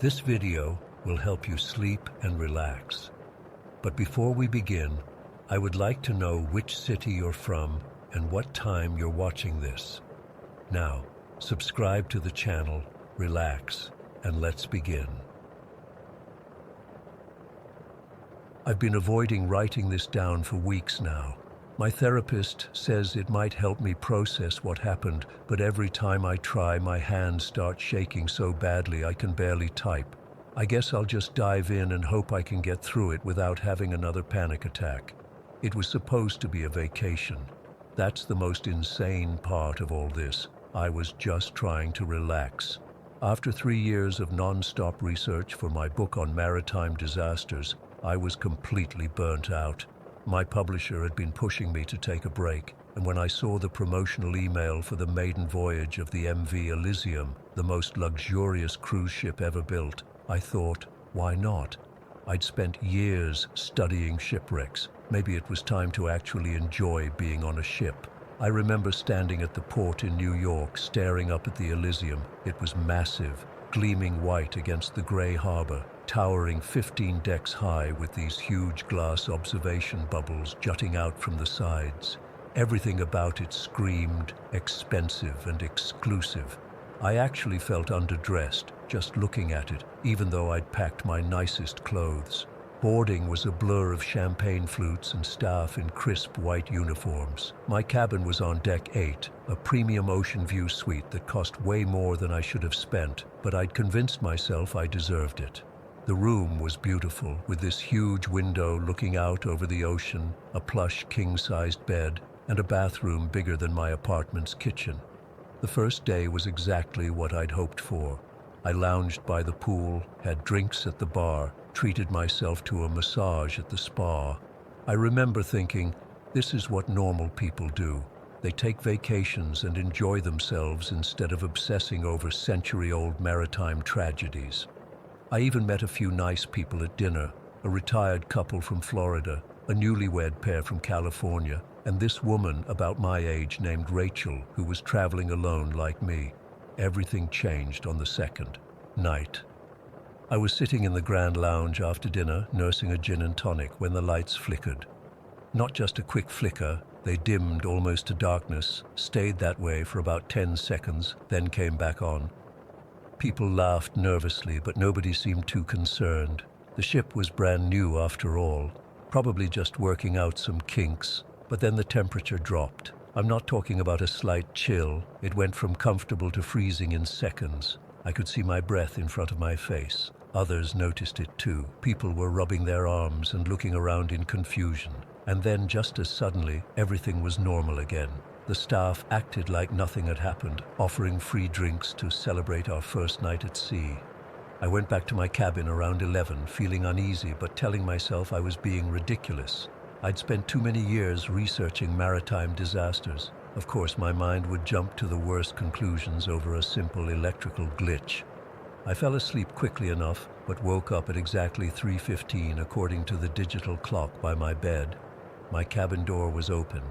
This video will help you sleep and relax. But before we begin, I would like to know which city you're from and what time you're watching this. Now, subscribe to the channel, relax, and let's begin. I've been avoiding writing this down for weeks now. My therapist says it might help me process what happened, but every time I try, my hands start shaking so badly I can barely type. I guess I'll just dive in and hope I can get through it without having another panic attack. It was supposed to be a vacation. That's the most insane part of all this. I was just trying to relax. After 3 years of non-stop research for my book on maritime disasters, I was completely burnt out. My publisher had been pushing me to take a break, and when I saw the promotional email for the maiden voyage of the MV Elysium, the most luxurious cruise ship ever built, I thought, why not? I'd spent years studying shipwrecks. Maybe it was time to actually enjoy being on a ship. I remember standing at the port in New York, staring up at the Elysium. It was massive, gleaming white against the gray harbor, towering 15 decks high with these huge glass observation bubbles jutting out from the sides. Everything about it screamed expensive and exclusive. I actually felt underdressed just looking at it, even though I'd packed my nicest clothes. Boarding was a blur of champagne flutes and staff in crisp white uniforms. My cabin was on deck 8, a premium ocean view suite that cost way more than I should have spent, but I'd convinced myself I deserved it. The room was beautiful, with this huge window looking out over the ocean, a plush king-sized bed, and a bathroom bigger than my apartment's kitchen. The first day was exactly what I'd hoped for. I lounged by the pool, had drinks at the bar, treated myself to a massage at the spa. I remember thinking, this is what normal people do. They take vacations and enjoy themselves instead of obsessing over century-old maritime tragedies. I even met a few nice people at dinner, a retired couple from Florida, a newlywed pair from California, and this woman about my age named Rachel, who was traveling alone like me. Everything changed on the second night. I was sitting in the Grand Lounge after dinner, nursing a gin and tonic, when the lights flickered. Not just a quick flicker, they dimmed almost to darkness, stayed that way for about 10 seconds, then came back on. People laughed nervously, but nobody seemed too concerned. The ship was brand new after all, probably just working out some kinks, but then the temperature dropped. I'm not talking about a slight chill. It went from comfortable to freezing in seconds. I could see my breath in front of my face. Others noticed it too. People were rubbing their arms and looking around in confusion. And then, just as suddenly, everything was normal again. The staff acted like nothing had happened, offering free drinks to celebrate our first night at sea. I went back to my cabin around 11, feeling uneasy but telling myself I was being ridiculous. I'd spent too many years researching maritime disasters. Of course, my mind would jump to the worst conclusions over a simple electrical glitch. I fell asleep quickly enough, but woke up at exactly 3:15 according to the digital clock by my bed. My cabin door was open,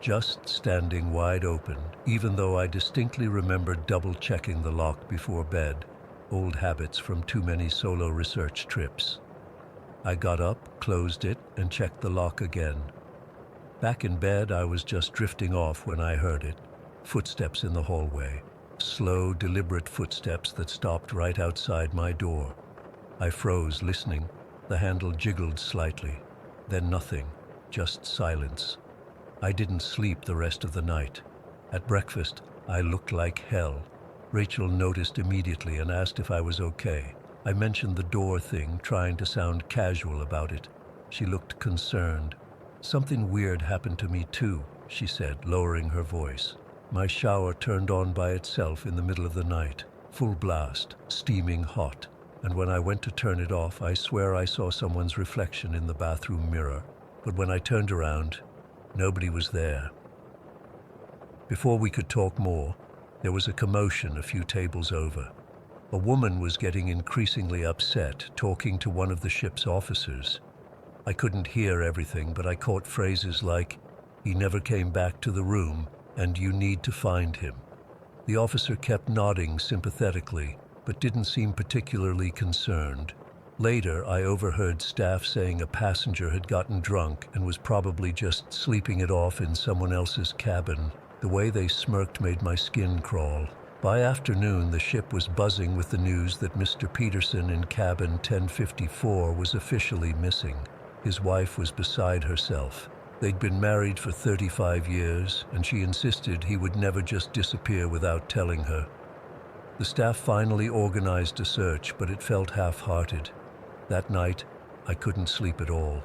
just standing wide open, even though I distinctly remembered double-checking the lock before bed. Old habits from too many solo research trips. I got up, closed it, and checked the lock again. Back in bed, I was just drifting off when I heard it. Footsteps in the hallway. Slow, deliberate footsteps that stopped right outside my door. I froze, listening. The handle jiggled slightly. Then nothing, just silence. I didn't sleep the rest of the night. At breakfast, I looked like hell. Rachel noticed immediately and asked if I was okay. I mentioned the door thing, trying to sound casual about it. She looked concerned. "Something weird happened to me too," she said, lowering her voice. "My shower turned on by itself in the middle of the night, full blast, steaming hot. And when I went to turn it off, I swear I saw someone's reflection in the bathroom mirror. But when I turned around, nobody was there." Before we could talk more, there was a commotion a few tables over. A woman was getting increasingly upset, talking to one of the ship's officers. I couldn't hear everything, but I caught phrases like, "He never came back to the room, and you need to find him." The officer kept nodding sympathetically, but didn't seem particularly concerned. Later, I overheard staff saying a passenger had gotten drunk and was probably just sleeping it off in someone else's cabin. The way they smirked made my skin crawl. By afternoon, the ship was buzzing with the news that Mr. Peterson in cabin 1054 was officially missing. His wife was beside herself. They'd been married for 35 years, and she insisted he would never just disappear without telling her. The staff finally organized a search, but it felt half-hearted. That night, I couldn't sleep at all.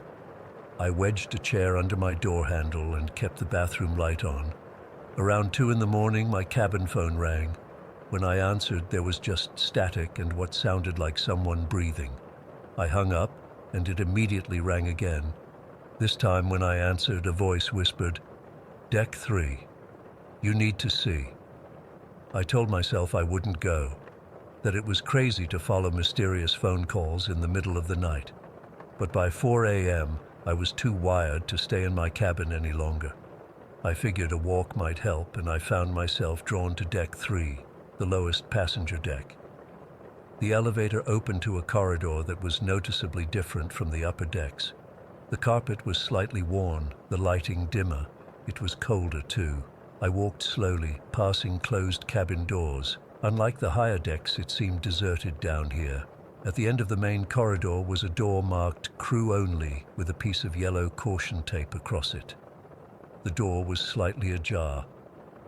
I wedged a chair under my door handle and kept the bathroom light on. Around 2 in the morning, my cabin phone rang. When I answered, there was just static and what sounded like someone breathing. I hung up, and it immediately rang again. This time, when I answered, a voice whispered, "Deck 3. You need to see." I told myself I wouldn't go, that it was crazy to follow mysterious phone calls in the middle of the night. But by 4 a.m., I was too wired to stay in my cabin any longer. I figured a walk might help, and I found myself drawn to Deck 3, the lowest passenger deck. The elevator opened to a corridor that was noticeably different from the upper decks. The carpet was slightly worn, the lighting dimmer. It was colder too. I walked slowly, passing closed cabin doors. Unlike the higher decks, it seemed deserted down here. At the end of the main corridor was a door marked "Crew Only" with a piece of yellow caution tape across it. The door was slightly ajar.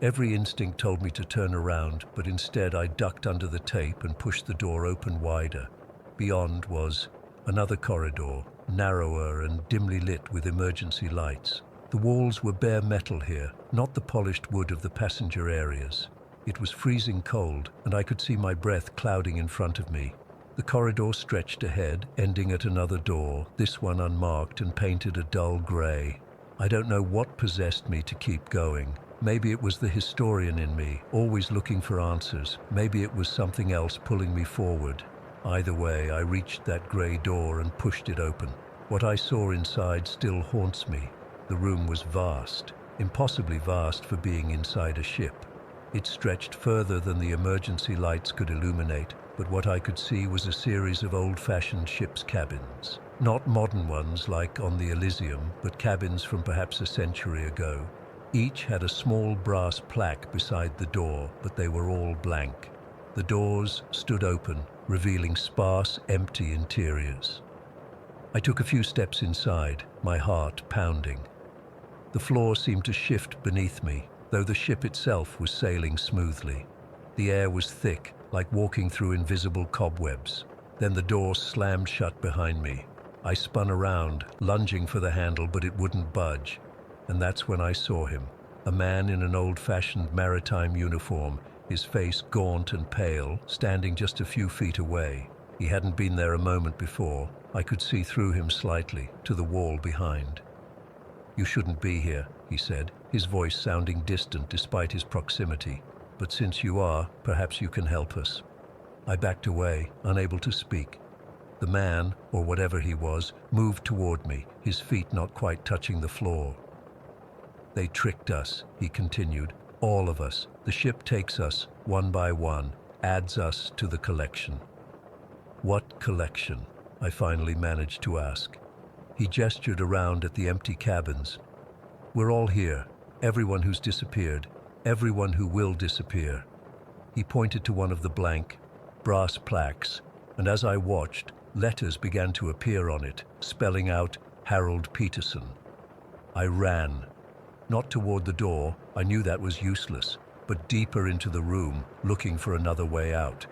Every instinct told me to turn around, but instead I ducked under the tape and pushed the door open wider. Beyond was another corridor, narrower and dimly lit with emergency lights. The walls were bare metal here, not the polished wood of the passenger areas. It was freezing cold, and I could see my breath clouding in front of me. The corridor stretched ahead, ending at another door, this one unmarked and painted a dull gray. I don't know what possessed me to keep going. Maybe it was the historian in me, always looking for answers. Maybe it was something else pulling me forward. Either way, I reached that gray door and pushed it open. What I saw inside still haunts me. The room was vast, impossibly vast for being inside a ship. It stretched further than the emergency lights could illuminate, but what I could see was a series of old-fashioned ship's cabins. Not modern ones like on the Elysium, but cabins from perhaps a century ago. Each had a small brass plaque beside the door, but they were all blank. The doors stood open, revealing sparse, empty interiors. I took a few steps inside, my heart pounding. The floor seemed to shift beneath me, though the ship itself was sailing smoothly. The air was thick, like walking through invisible cobwebs. Then the door slammed shut behind me. I spun around, lunging for the handle, but it wouldn't budge. And that's when I saw him, a man in an old-fashioned maritime uniform, his face gaunt and pale, standing just a few feet away. He hadn't been there a moment before. I could see through him slightly, to the wall behind. "You shouldn't be here," he said, his voice sounding distant despite his proximity. "But since you are, perhaps you can help us." I backed away, unable to speak. The man, or whatever he was, moved toward me, his feet not quite touching the floor. "They tricked us," he continued. "All of us. The ship takes us, one by one, adds us to the collection." "What collection?" I finally managed to ask. He gestured around at the empty cabins. "We're all here, everyone who's disappeared, everyone who will disappear." He pointed to one of the blank, brass plaques, and as I watched, letters began to appear on it, spelling out Harold Peterson. I ran. Not toward the door, I knew that was useless, but deeper into the room, looking for another way out.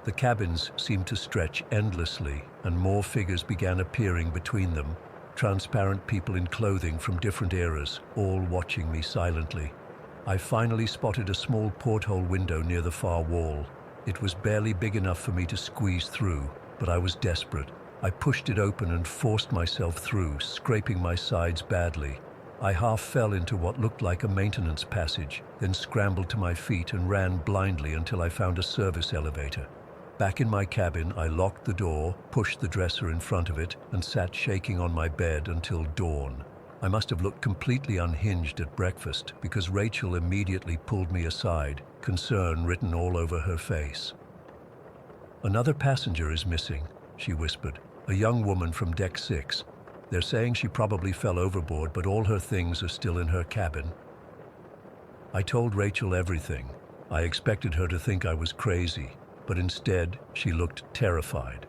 The cabins seemed to stretch endlessly, and more figures began appearing between them, transparent people in clothing from different eras, all watching me silently. I finally spotted a small porthole window near the far wall. It was barely big enough for me to squeeze through, but I was desperate. I pushed it open and forced myself through, scraping my sides badly. I half fell into what looked like a maintenance passage, then scrambled to my feet and ran blindly until I found a service elevator. Back in my cabin, I locked the door, pushed the dresser in front of it, and sat shaking on my bed until dawn. I must have looked completely unhinged at breakfast, because Rachel immediately pulled me aside, concern written all over her face. "Another passenger is missing," she whispered. "A young woman from deck 6. They're saying she probably fell overboard, but all her things are still in her cabin." I told Rachel everything. I expected her to think I was crazy, but instead she looked terrified.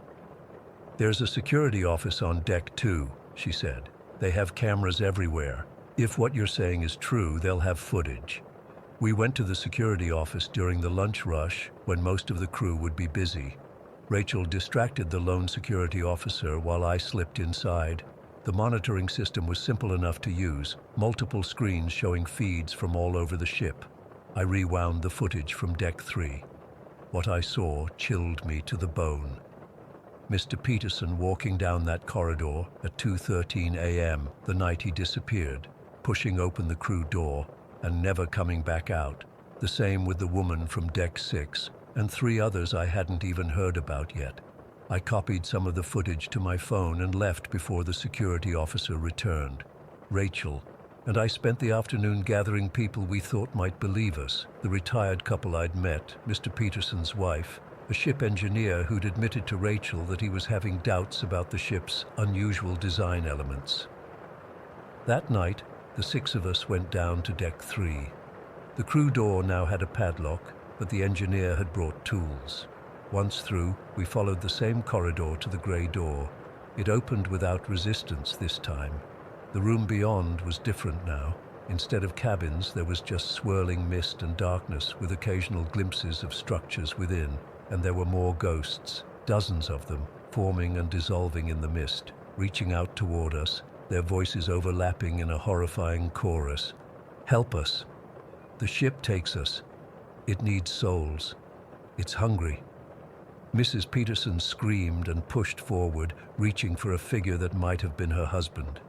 "There's a security office on deck 2, she said. "They have cameras everywhere. If what you're saying is true, they'll have footage." We went to the security office during the lunch rush when most of the crew would be busy. Rachel distracted the lone security officer while I slipped inside. The monitoring system was simple enough to use, multiple screens showing feeds from all over the ship. I rewound the footage from deck 3. What I saw chilled me to the bone. Mr. Peterson walking down that corridor at 2:13 a.m. the night he disappeared, pushing open the crew door and never coming back out. The same with the woman from deck 6 and 3 others I hadn't even heard about yet. I copied some of the footage to my phone and left before the security officer returned. Rachel and I spent the afternoon gathering people we thought might believe us. The retired couple I'd met, Mr. Peterson's wife, a ship engineer who'd admitted to Rachel that he was having doubts about the ship's unusual design elements. That night, the 6 of us went down to deck 3. The crew door now had a padlock, but the engineer had brought tools. Once through, we followed the same corridor to the grey door. It opened without resistance this time. The room beyond was different now. Instead of cabins, there was just swirling mist and darkness with occasional glimpses of structures within. And there were more ghosts, dozens of them, forming and dissolving in the mist, reaching out toward us, their voices overlapping in a horrifying chorus. "Help us. The ship takes us. It needs souls. It's hungry." Mrs. Peterson screamed and pushed forward, reaching for a figure that might have been her husband.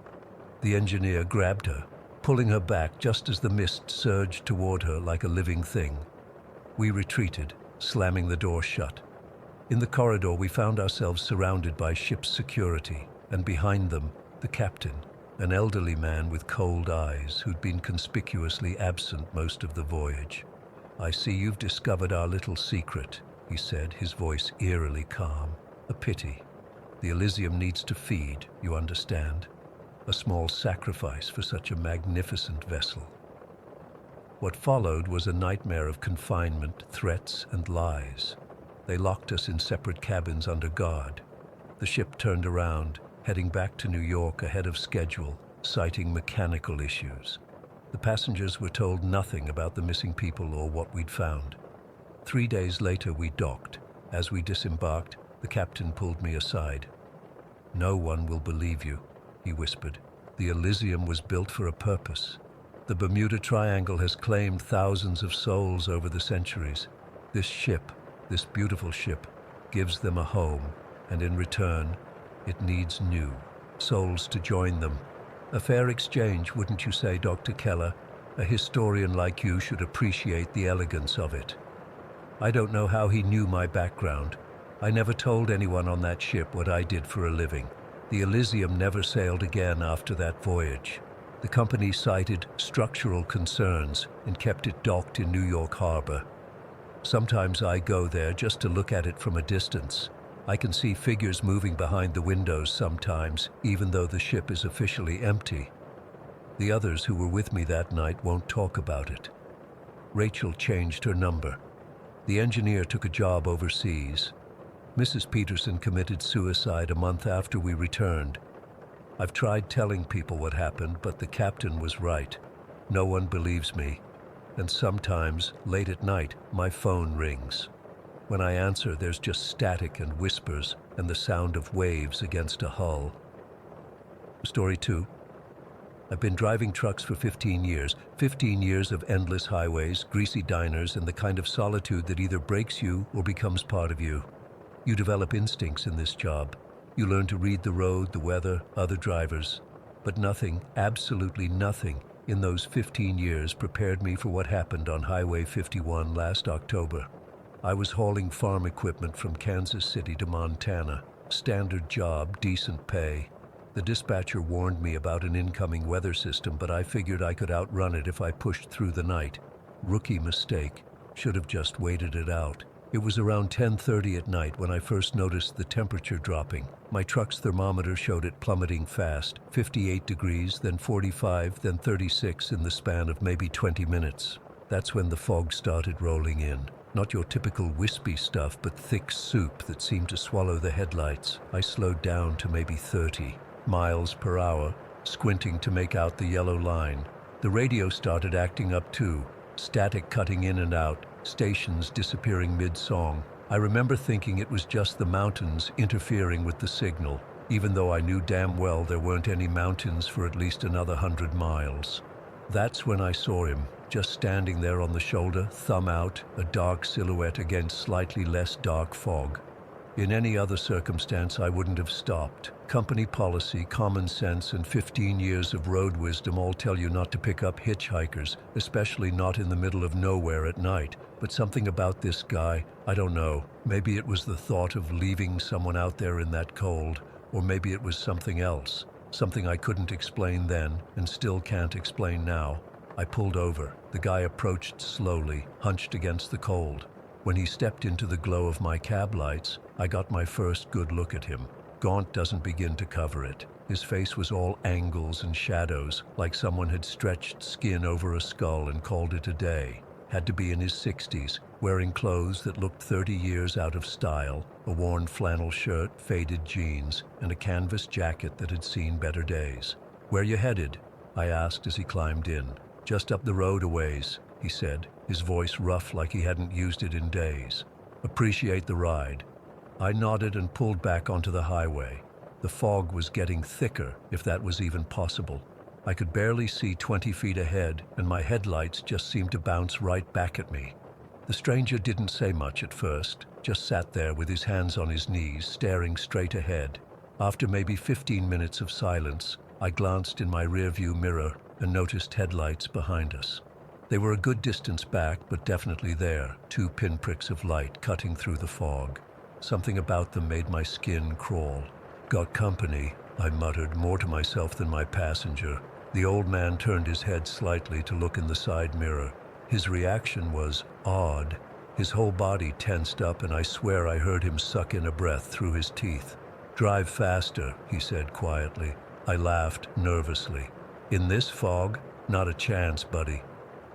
The engineer grabbed her, pulling her back just as the mist surged toward her like a living thing. We retreated, slamming the door shut. In the corridor, we found ourselves surrounded by ship's security, and behind them, the captain, an elderly man with cold eyes who'd been conspicuously absent most of the voyage. "I see you've discovered our little secret," he said, his voice eerily calm. "A pity. The Elysium needs to feed, you understand? A small sacrifice for such a magnificent vessel." What followed was a nightmare of confinement, threats, and lies. They locked us in separate cabins under guard. The ship turned around, heading back to New York ahead of schedule, citing mechanical issues. The passengers were told nothing about the missing people or what we'd found. 3 days later, we docked. As we disembarked, the captain pulled me aside. "No one will believe you," he whispered. "The Elysium was built for a purpose. The Bermuda Triangle has claimed thousands of souls over the centuries. This ship, this beautiful ship, gives them a home, and in return, it needs new souls to join them. A fair exchange, wouldn't you say, Dr. Keller? A historian like you should appreciate the elegance of it." I don't know how he knew my background. I never told anyone on that ship what I did for a living. The Elysium never sailed again after that voyage. The company cited structural concerns and kept it docked in New York Harbor. Sometimes I go there just to look at it from a distance. I can see figures moving behind the windows sometimes, even though the ship is officially empty. The others who were with me that night won't talk about it. Rachel changed her number. The engineer took a job overseas. Mrs. Peterson committed suicide a month after we returned. I've tried telling people what happened, but the captain was right. No one believes me. And sometimes, late at night, my phone rings. When I answer, there's just static and whispers and the sound of waves against a hull. Story 2. I've been driving trucks for 15 years. 15 years of endless highways, greasy diners, and the kind of solitude that either breaks you or becomes part of you. You develop instincts in this job. You learn to read the road, the weather, other drivers. But nothing, absolutely nothing, in those 15 years prepared me for what happened on Highway 51 last October. I was hauling farm equipment from Kansas City to Montana. Standard job, decent pay. The dispatcher warned me about an incoming weather system, but I figured I could outrun it if I pushed through the night. Rookie mistake. Should have just waited it out. It was around 10:30 at night when I first noticed the temperature dropping. My truck's thermometer showed it plummeting fast, 58 degrees, then 45, then 36 in the span of maybe 20 minutes. That's when the fog started rolling in. Not your typical wispy stuff, but thick soup that seemed to swallow the headlights. I slowed down to maybe 30 miles per hour, squinting to make out the yellow line. The radio started acting up too, static cutting in and out, stations disappearing mid-song. I remember thinking it was just the mountains interfering with the signal, even though I knew damn well there weren't any mountains for at least another 100 miles. That's when I saw him, just standing there on the shoulder, thumb out, a dark silhouette against slightly less dark fog. In any other circumstance, I wouldn't have stopped. Company policy, common sense, and 15 years of road wisdom all tell you not to pick up hitchhikers, especially not in the middle of nowhere at night. But something about this guy, I don't know. Maybe it was the thought of leaving someone out there in that cold, or maybe it was something else. Something I couldn't explain then, and still can't explain now. I pulled over. The guy approached slowly, hunched against the cold. When he stepped into the glow of my cab lights, I got my first good look at him. Gaunt doesn't begin to cover it. His face was all angles and shadows, like someone had stretched skin over a skull and called it a day. Had to be in his 60s, wearing clothes that looked 30 years out of style, a worn flannel shirt, faded jeans, and a canvas jacket that had seen better days. "Where you headed?" I asked as he climbed in. "Just up the road a ways," he said, his voice rough like he hadn't used it in days. "Appreciate the ride." I nodded and pulled back onto the highway. The fog was getting thicker, if that was even possible. I could barely see 20 feet ahead, and my headlights just seemed to bounce right back at me. The stranger didn't say much at first, just sat there with his hands on his knees, staring straight ahead. After maybe 15 minutes of silence, I glanced in my rearview mirror and noticed headlights behind us. They were a good distance back, but definitely there, 2 pinpricks of light cutting through the fog. Something about them made my skin crawl. "Got company," I muttered, more to myself than my passenger. The old man turned his head slightly to look in the side mirror. His reaction was odd. His whole body tensed up, and I swear I heard him suck in a breath through his teeth. "Drive faster," he said quietly. I laughed nervously. "In this fog? Not a chance, buddy."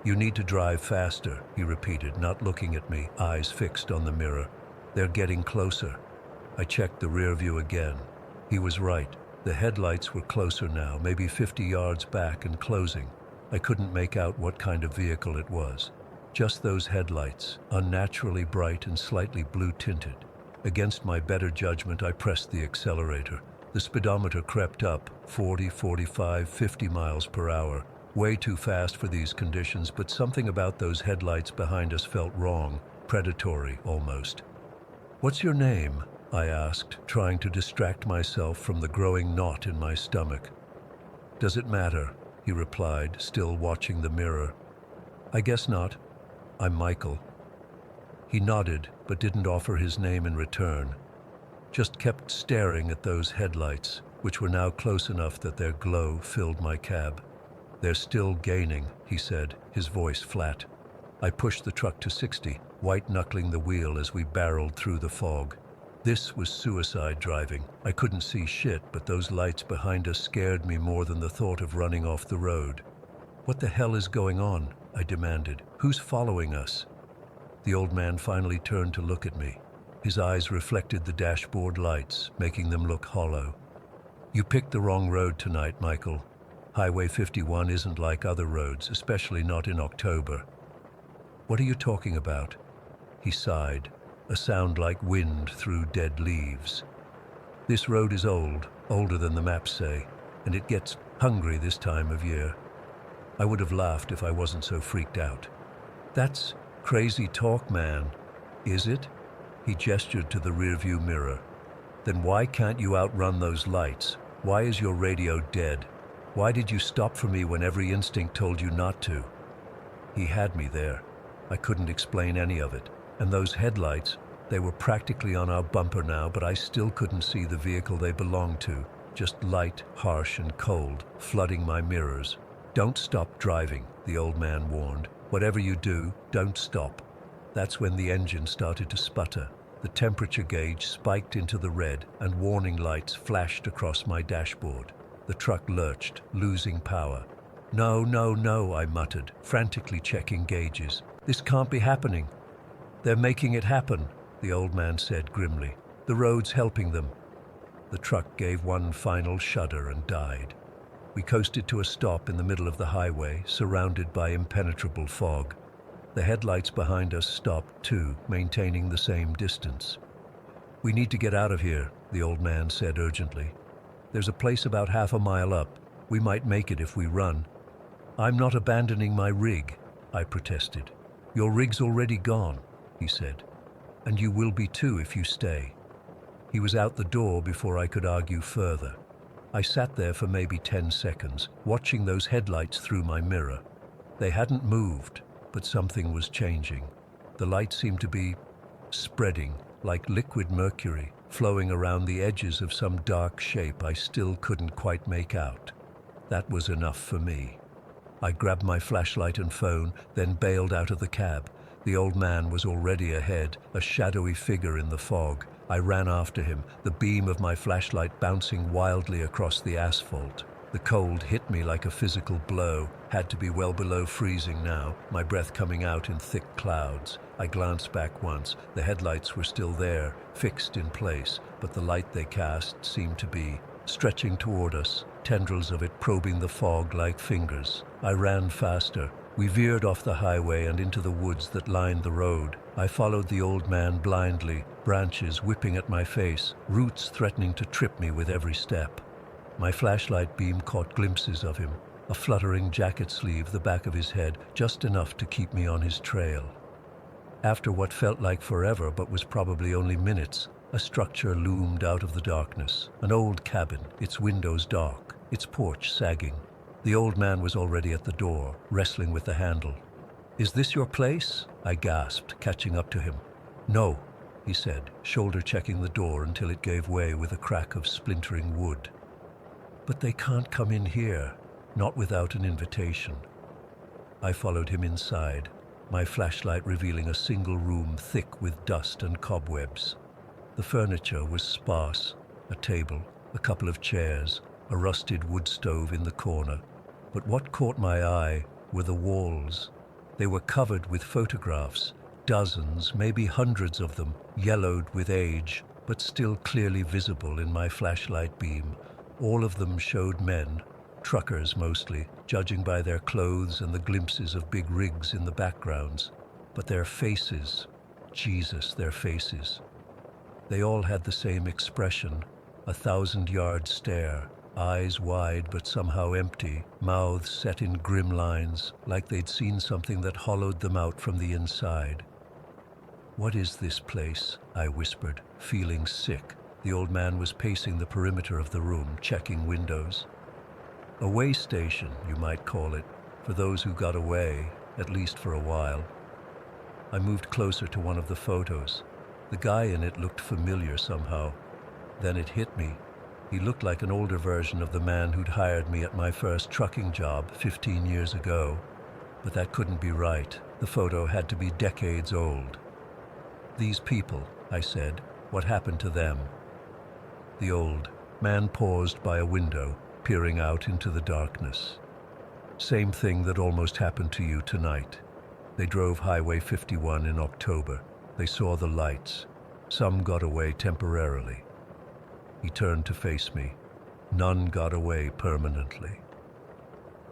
"You need to drive faster," he repeated, not looking at me, eyes fixed on the mirror. "They're getting closer." I checked the rear view again. He was right. The headlights were closer now, maybe 50 yards back and closing. I couldn't make out what kind of vehicle it was. Just those headlights, unnaturally bright and slightly blue-tinted. Against my better judgment, I pressed the accelerator. The speedometer crept up, 40, 45, 50 miles per hour. Way too fast for these conditions, but something about those headlights behind us felt wrong, predatory almost. "What's your name?" I asked, trying to distract myself from the growing knot in my stomach. "Does it matter?" he replied, still watching the mirror. "I guess not. I'm Michael." He nodded, but didn't offer his name in return. Just kept staring at those headlights, which were now close enough that their glow filled my cab. "They're still gaining," he said, his voice flat. I pushed the truck to 60, white-knuckling the wheel as we barreled through the fog. This was suicide driving. I couldn't see shit, but those lights behind us scared me more than the thought of running off the road. "What the hell is going on?" I demanded. "Who's following us?" The old man finally turned to look at me. His eyes reflected the dashboard lights, making them look hollow. "You picked the wrong road tonight, Michael. Highway 51 isn't like other roads, especially not in October." "What are you talking about?" He sighed, a sound like wind through dead leaves. "This road is old, older than the maps say, and it gets hungry this time of year." I would have laughed if I wasn't so freaked out. "That's crazy talk, man." "Is it?" He gestured to the rearview mirror. "Then why can't you outrun those lights? Why is your radio dead? Why did you stop for me when every instinct told you not to?" He had me there. I couldn't explain any of it. And those headlights, they were practically on our bumper now, but I still couldn't see the vehicle they belonged to. Just light, harsh, and cold, flooding my mirrors. "Don't stop driving," the old man warned. "Whatever you do, don't stop." That's when the engine started to sputter. The temperature gauge spiked into the red and warning lights flashed across my dashboard. The truck lurched, losing power. No, no, no, I muttered, frantically checking gauges. This can't be happening. They're making it happen, the old man said grimly. The road's helping them. The truck gave one final shudder and died. We coasted to a stop in the middle of the highway, surrounded by impenetrable fog. The headlights behind us stopped too, maintaining the same distance. We need to get out of here, the old man said urgently. There's a place about half a mile up. We might make it if we run. I'm not abandoning my rig, I protested. Your rig's already gone, he said. And you will be too if you stay. He was out the door before I could argue further. I sat there for maybe 10 seconds, watching those headlights through my mirror. They hadn't moved, but something was changing. The light seemed to be spreading, like liquid mercury, flowing around the edges of some dark shape I still couldn't quite make out. That was enough for me. I grabbed my flashlight and phone, then bailed out of the cab. The old man was already ahead, a shadowy figure in the fog. I ran after him, the beam of my flashlight bouncing wildly across the asphalt. The cold hit me like a physical blow. Had to be well below freezing now, my breath coming out in thick clouds. I glanced back once. The headlights were still there, fixed in place, but the light they cast seemed to be stretching toward us, tendrils of it probing the fog like fingers. I ran faster. We veered off the highway and into the woods that lined the road. I followed the old man blindly, branches whipping at my face, roots threatening to trip me with every step. My flashlight beam caught glimpses of him, a fluttering jacket sleeve, the back of his head, just enough to keep me on his trail. After what felt like forever but was probably only minutes, a structure loomed out of the darkness. An old cabin, its windows dark, its porch sagging. The old man was already at the door, wrestling with the handle. "Is this your place?" I gasped, catching up to him. "No," he said, shoulder-checking the door until it gave way with a crack of splintering wood. "But they can't come in here, not without an invitation." I followed him inside, my flashlight revealing a single room thick with dust and cobwebs. The furniture was sparse, a table, a couple of chairs, a rusted wood stove in the corner. But what caught my eye were the walls. They were covered with photographs, dozens, maybe hundreds of them, yellowed with age, but still clearly visible in my flashlight beam. All of them showed men, truckers mostly, judging by their clothes and the glimpses of big rigs in the backgrounds. But their faces, Jesus, their faces. They all had the same expression, a 1,000-yard stare, eyes wide but somehow empty, mouths set in grim lines, like they'd seen something that hollowed them out from the inside. "What is this place?" I whispered, feeling sick. The old man was pacing the perimeter of the room, checking windows. A way station, you might call it, for those who got away, at least for a while. I moved closer to one of the photos. The guy in it looked familiar somehow. Then it hit me. He looked like an older version of the man who'd hired me at my first trucking job 15 years ago. But that couldn't be right. The photo had to be decades old. "These people," I said, "what happened to them?" The old man paused by a window, peering out into the darkness. "Same thing that almost happened to you tonight. They drove Highway 51 in October. They saw the lights. Some got away temporarily." He turned to face me. "None got away permanently."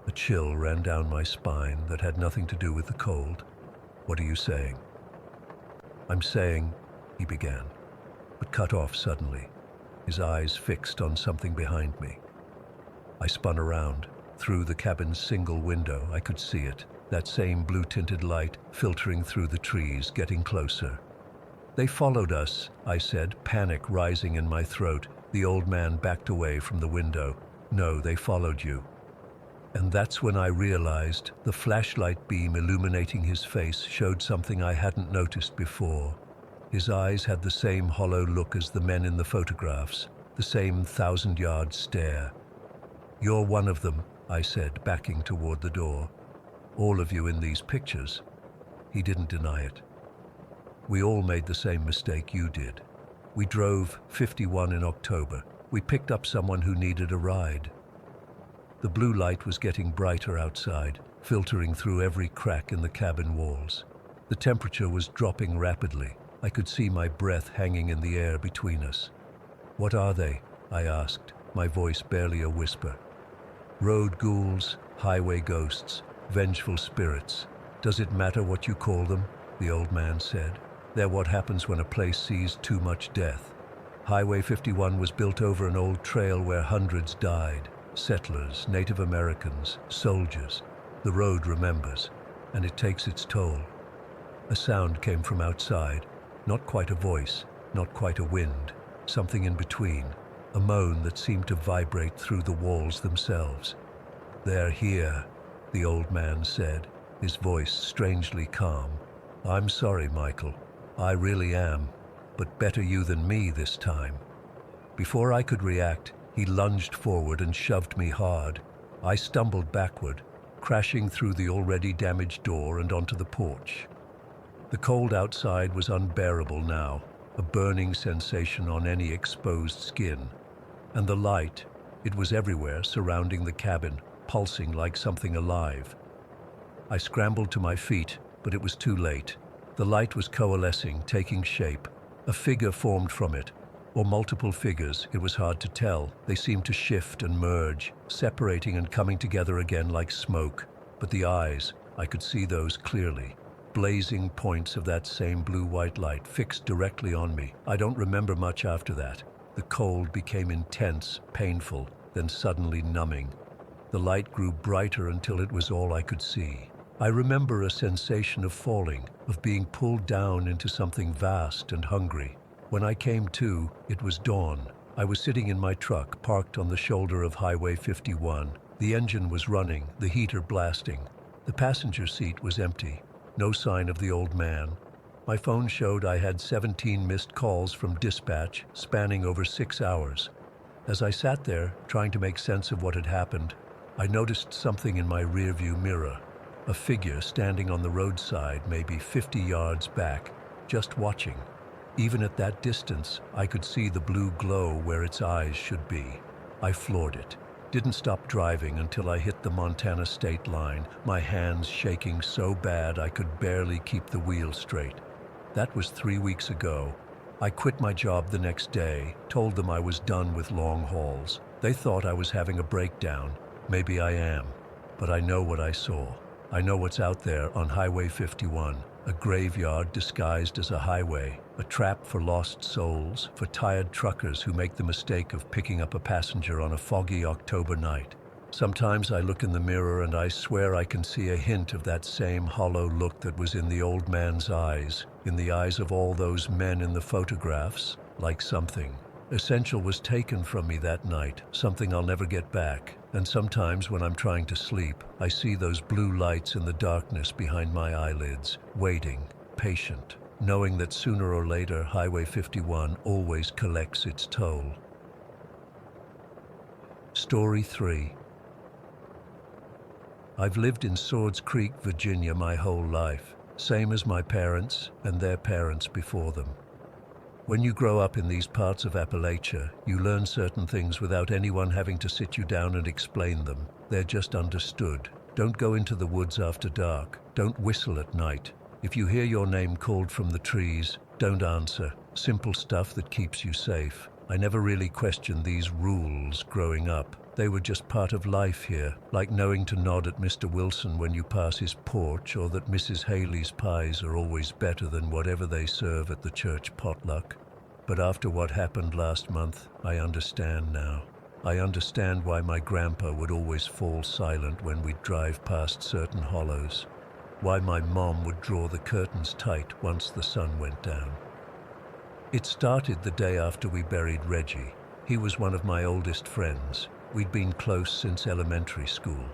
A chill ran down my spine that had nothing to do with the cold. "What are you saying?" "I'm saying," he began, but cut off suddenly, his eyes fixed on something behind me. I spun around. Through the cabin's single window, I could see it, that same blue-tinted light filtering through the trees, getting closer. "They followed us," I said, panic rising in my throat. The old man backed away from the window. "No, they followed you." And that's when I realized the flashlight beam illuminating his face showed something I hadn't noticed before. His eyes had the same hollow look as the men in the photographs, the same 1,000-yard stare. "You're one of them," I said, backing toward the door. "All of you in these pictures." He didn't deny it. We all made the same mistake you did. We drove 51 in October. We picked up someone who needed a ride. The blue light was getting brighter outside, filtering through every crack in the cabin walls. The temperature was dropping rapidly. I could see my breath hanging in the air between us. "What are they?" I asked, my voice barely a whisper. "Road ghouls, highway ghosts, vengeful spirits. Does it matter what you call them?" the old man said. "They're what happens when a place sees too much death. Highway 51 was built over an old trail where hundreds died. Settlers, Native Americans, soldiers. The road remembers, and it takes its toll." A sound came from outside. Not quite a voice, not quite a wind. Something in between. A moan that seemed to vibrate through the walls themselves. "They're here," the old man said, his voice strangely calm. "I'm sorry, Michael. I really am. But better you than me this time." Before I could react, he lunged forward and shoved me hard. I stumbled backward, crashing through the already damaged door and onto the porch. The cold outside was unbearable now, a burning sensation on any exposed skin. And the light, it was everywhere, surrounding the cabin, pulsing like something alive. I scrambled to my feet, but it was too late. The light was coalescing, taking shape. A figure formed from it, or multiple figures, it was hard to tell. They seemed to shift and merge, separating and coming together again like smoke. But the eyes, I could see those clearly. Blazing points of that same blue-white light fixed directly on me. I don't remember much after that. The cold became intense, painful, then suddenly numbing. The light grew brighter until it was all I could see. I remember a sensation of falling, of being pulled down into something vast and hungry. When I came to, it was dawn. I was sitting in my truck, parked on the shoulder of Highway 51. The engine was running, the heater blasting. The passenger seat was empty. No sign of the old man. My phone showed I had 17 missed calls from dispatch, spanning over 6 hours. As I sat there, trying to make sense of what had happened, I noticed something in my rearview mirror. A figure standing on the roadside, maybe 50 yards back, just watching. Even at that distance, I could see the blue glow where its eyes should be. I floored it. Didn't stop driving until I hit the Montana state line, my hands shaking so bad I could barely keep the wheel straight. That was 3 weeks ago. I quit my job the next day, told them I was done with long hauls. They thought I was having a breakdown. Maybe I am. But I know what I saw. I know what's out there on Highway 51. A graveyard disguised as a highway, a trap for lost souls, for tired truckers who make the mistake of picking up a passenger on a foggy October night. Sometimes I look in the mirror and I swear I can see a hint of that same hollow look that was in the old man's eyes, in the eyes of all those men in the photographs, like something essential was taken from me that night, something I'll never get back. And sometimes when I'm trying to sleep, I see those blue lights in the darkness behind my eyelids, waiting, patient, knowing that sooner or later Highway 51 always collects its toll. Story 3. I've lived in Swords Creek, Virginia my whole life, same as my parents and their parents before them. When you grow up in these parts of Appalachia, you learn certain things without anyone having to sit you down and explain them. They're just understood. Don't go into the woods after dark. Don't whistle at night. If you hear your name called from the trees, don't answer. Simple stuff that keeps you safe. I never really questioned these rules growing up. They were just part of life here, like knowing to nod at Mr. Wilson when you pass his porch, or that Mrs. Haley's pies are always better than whatever they serve at the church potluck. But after what happened last month, I understand now. I understand why my grandpa would always fall silent when we'd drive past certain hollows. Why my mom would draw the curtains tight once the sun went down. It started the day after we buried Reggie. He was one of my oldest friends. We'd been close since elementary school.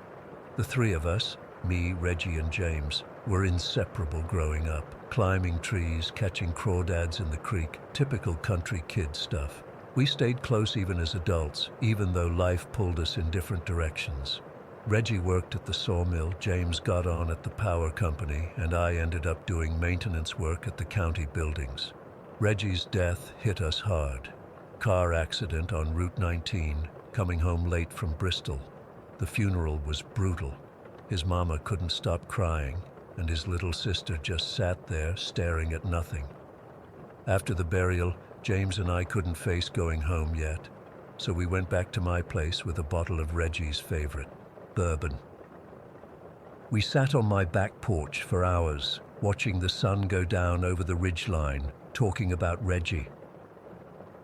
The three of us, me, Reggie, and James, were inseparable growing up, climbing trees, catching crawdads in the creek, typical country kid stuff. We stayed close even as adults, even though life pulled us in different directions. Reggie worked at the sawmill, James got on at the power company, and I ended up doing maintenance work at the county buildings. Reggie's death hit us hard. Car accident on Route 19, coming home late from Bristol. The funeral was brutal. His mama couldn't stop crying, and his little sister just sat there staring at nothing. After the burial, James and I couldn't face going home yet, so we went back to my place with a bottle of Reggie's favorite, bourbon. We sat on my back porch for hours, watching the sun go down over the ridgeline, talking about Reggie.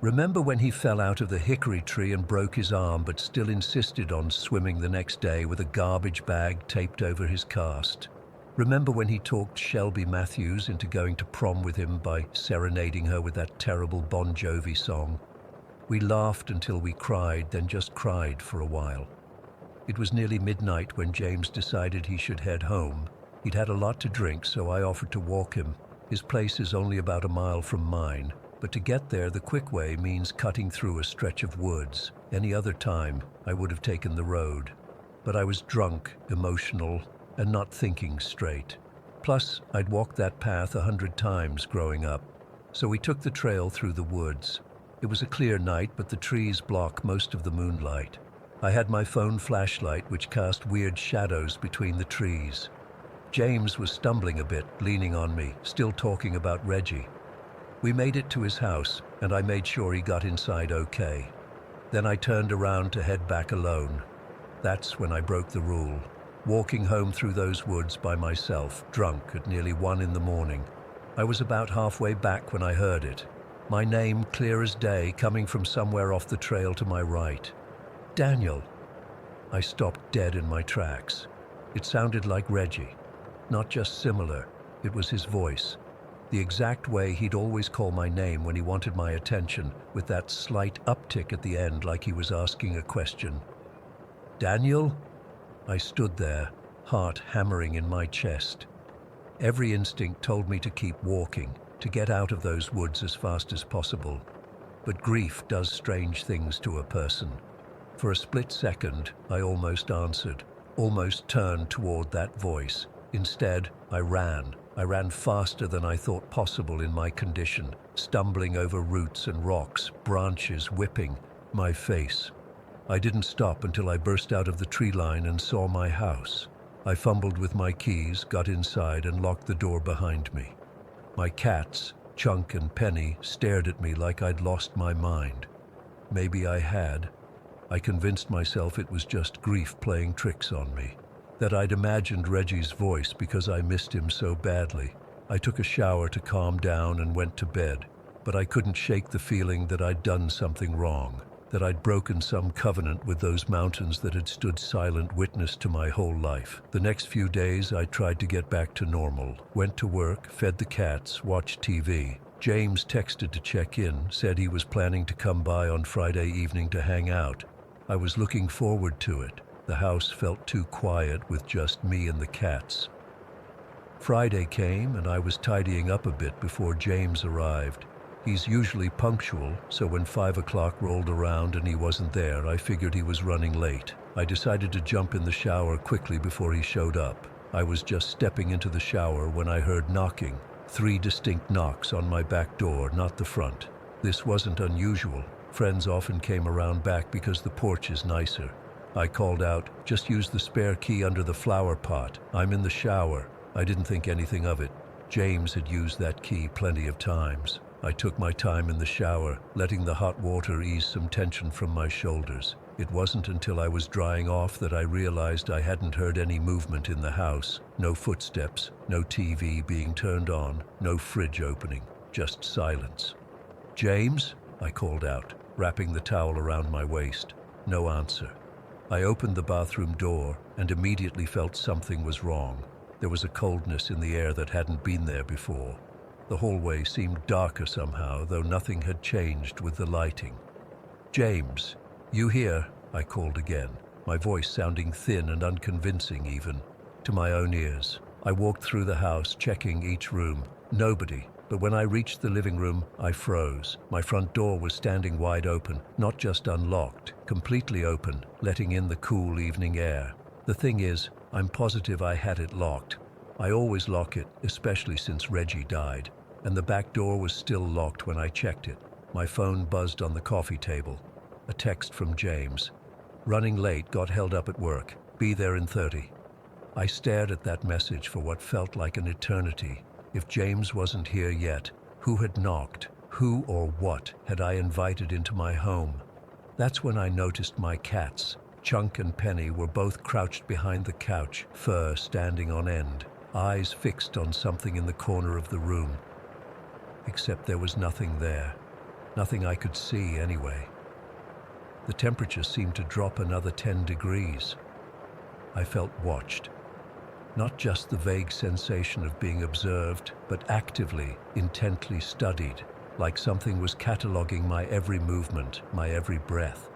Remember when he fell out of the hickory tree and broke his arm but still insisted on swimming the next day with a garbage bag taped over his cast? Remember when he talked Shelby Matthews into going to prom with him by serenading her with that terrible Bon Jovi song? We laughed until we cried, then just cried for a while. It was nearly midnight when James decided he should head home. He'd had a lot to drink, so I offered to walk him. His place is only about a mile from mine, but to get there the quick way means cutting through a stretch of woods. Any other time, I would have taken the road. But I was drunk, emotional, and not thinking straight. Plus, I'd walked that path 100 times growing up. So we took the trail through the woods. It was a clear night, but the trees block most of the moonlight. I had my phone flashlight, which cast weird shadows between the trees. James was stumbling a bit, leaning on me, still talking about Reggie. We made it to his house, and I made sure he got inside okay. Then I turned around to head back alone. That's when I broke the rule. Walking home through those woods by myself, drunk at nearly 1 in the morning. I was about halfway back when I heard it. My name clear as day, coming from somewhere off the trail to my right. Daniel. I stopped dead in my tracks. It sounded like Reggie. Not just similar, it was his voice. The exact way he'd always call my name when he wanted my attention, with that slight uptick at the end like he was asking a question. Daniel? I stood there, heart hammering in my chest. Every instinct told me to keep walking, to get out of those woods as fast as possible. But grief does strange things to a person. For a split second, I almost answered, almost turned toward that voice. Instead, I ran. I ran faster than I thought possible in my condition, stumbling over roots and rocks, branches whipping my face. I didn't stop until I burst out of the tree line and saw my house. I fumbled with my keys, got inside, and locked the door behind me. My cats, Chunk and Penny, stared at me like I'd lost my mind. Maybe I had. I convinced myself it was just grief playing tricks on me. That I'd imagined Reggie's voice because I missed him so badly. I took a shower to calm down and went to bed, but I couldn't shake the feeling that I'd done something wrong, that I'd broken some covenant with those mountains that had stood silent witness to my whole life. The next few days I tried to get back to normal, went to work, fed the cats, watched TV. James texted to check in, said he was planning to come by on Friday evening to hang out. I was looking forward to it. The house felt too quiet with just me and the cats. Friday came and I was tidying up a bit before James arrived. He's usually punctual, so when 5 o'clock rolled around and he wasn't there, I figured he was running late. I decided to jump in the shower quickly before he showed up. I was just stepping into the shower when I heard knocking. 3 distinct knocks on my back door, not the front. This wasn't unusual. Friends often came around back because the porch is nicer. I called out, "Just use the spare key under the flower pot. I'm in the shower." I didn't think anything of it. James had used that key plenty of times. I took my time in the shower, letting the hot water ease some tension from my shoulders. It wasn't until I was drying off that I realized I hadn't heard any movement in the house. No footsteps, no TV being turned on, no fridge opening, just silence. "James?" I called out, wrapping the towel around my waist. No answer. I opened the bathroom door and immediately felt something was wrong. There was a coldness in the air that hadn't been there before. The hallway seemed darker somehow, though nothing had changed with the lighting. "James, you here?" I called again, my voice sounding thin and unconvincing even, to my own ears. I walked through the house, checking each room. Nobody. But when I reached the living room, I froze. My front door was standing wide open, not just unlocked, completely open, letting in the cool evening air. The thing is, I'm positive I had it locked. I always lock it, especially since Reggie died, and the back door was still locked when I checked it. My phone buzzed on the coffee table. A text from James. Running late, got held up at work. Be there in 30. I stared at that message for what felt like an eternity. If James wasn't here yet, who had knocked? Who or what had I invited into my home? That's when I noticed my cats. Chunk and Penny were both crouched behind the couch, fur standing on end, eyes fixed on something in the corner of the room. Except there was nothing there. Nothing I could see anyway. The temperature seemed to drop another 10 degrees. I felt watched. Not just the vague sensation of being observed, but actively, intently studied, like something was cataloging my every movement, my every breath.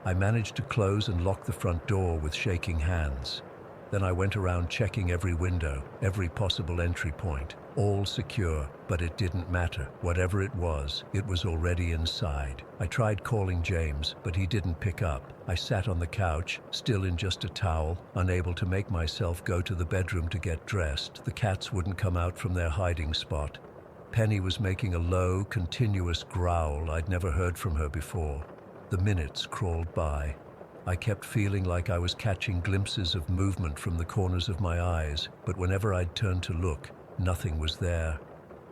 I managed to close and lock the front door with shaking hands. Then I went around checking every window, every possible entry point, all secure, but it didn't matter. Whatever it was already inside. I tried calling James, but he didn't pick up. I sat on the couch, still in just a towel, unable to make myself go to the bedroom to get dressed. The cats wouldn't come out from their hiding spot. Penny was making a low, continuous growl I'd never heard from her before. The minutes crawled by. I kept feeling like I was catching glimpses of movement from the corners of my eyes, but whenever I'd turned to look, nothing was there.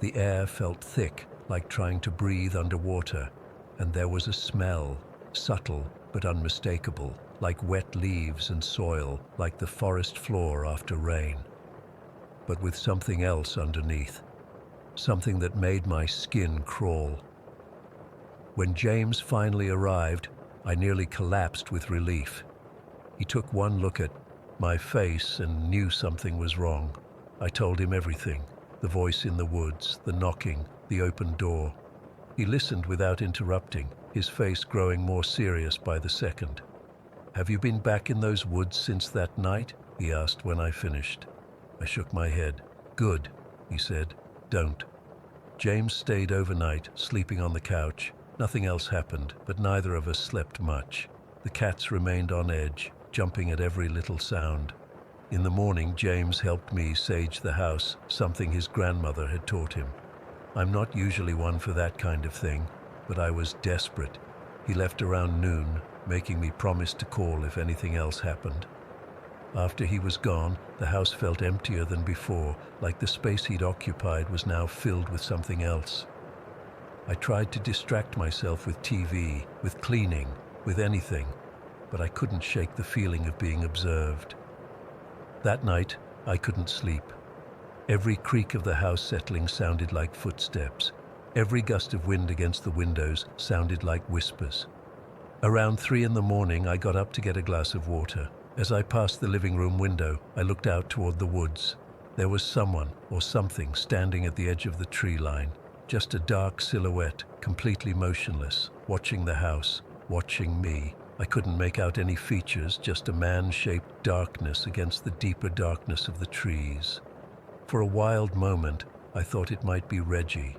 The air felt thick, like trying to breathe underwater, and there was a smell, subtle but unmistakable, like wet leaves and soil, like the forest floor after rain. But with something else underneath, something that made my skin crawl. When James finally arrived, I nearly collapsed with relief. He took one look at my face and knew something was wrong. I told him everything, the voice in the woods, the knocking, the open door. He listened without interrupting, his face growing more serious by the second. "Have you been back in those woods since that night?" he asked when I finished. I shook my head. "Good," he said. "Don't." James stayed overnight, sleeping on the couch. Nothing else happened, but neither of us slept much. The cats remained on edge, jumping at every little sound. In the morning, James helped me sage the house, something his grandmother had taught him. I'm not usually one for that kind of thing, but I was desperate. He left around noon, making me promise to call if anything else happened. After he was gone, the house felt emptier than before, like the space he'd occupied was now filled with something else. I tried to distract myself with TV, with cleaning, with anything, but I couldn't shake the feeling of being observed. That night, I couldn't sleep. Every creak of the house settling sounded like footsteps. Every gust of wind against the windows sounded like whispers. Around 3 in the morning, I got up to get a glass of water. As I passed the living room window, I looked out toward the woods. There was someone or something standing at the edge of the tree line. Just a dark silhouette, completely motionless, watching the house, watching me. I couldn't make out any features, just a man-shaped darkness against the deeper darkness of the trees. For a wild moment, I thought it might be Reggie.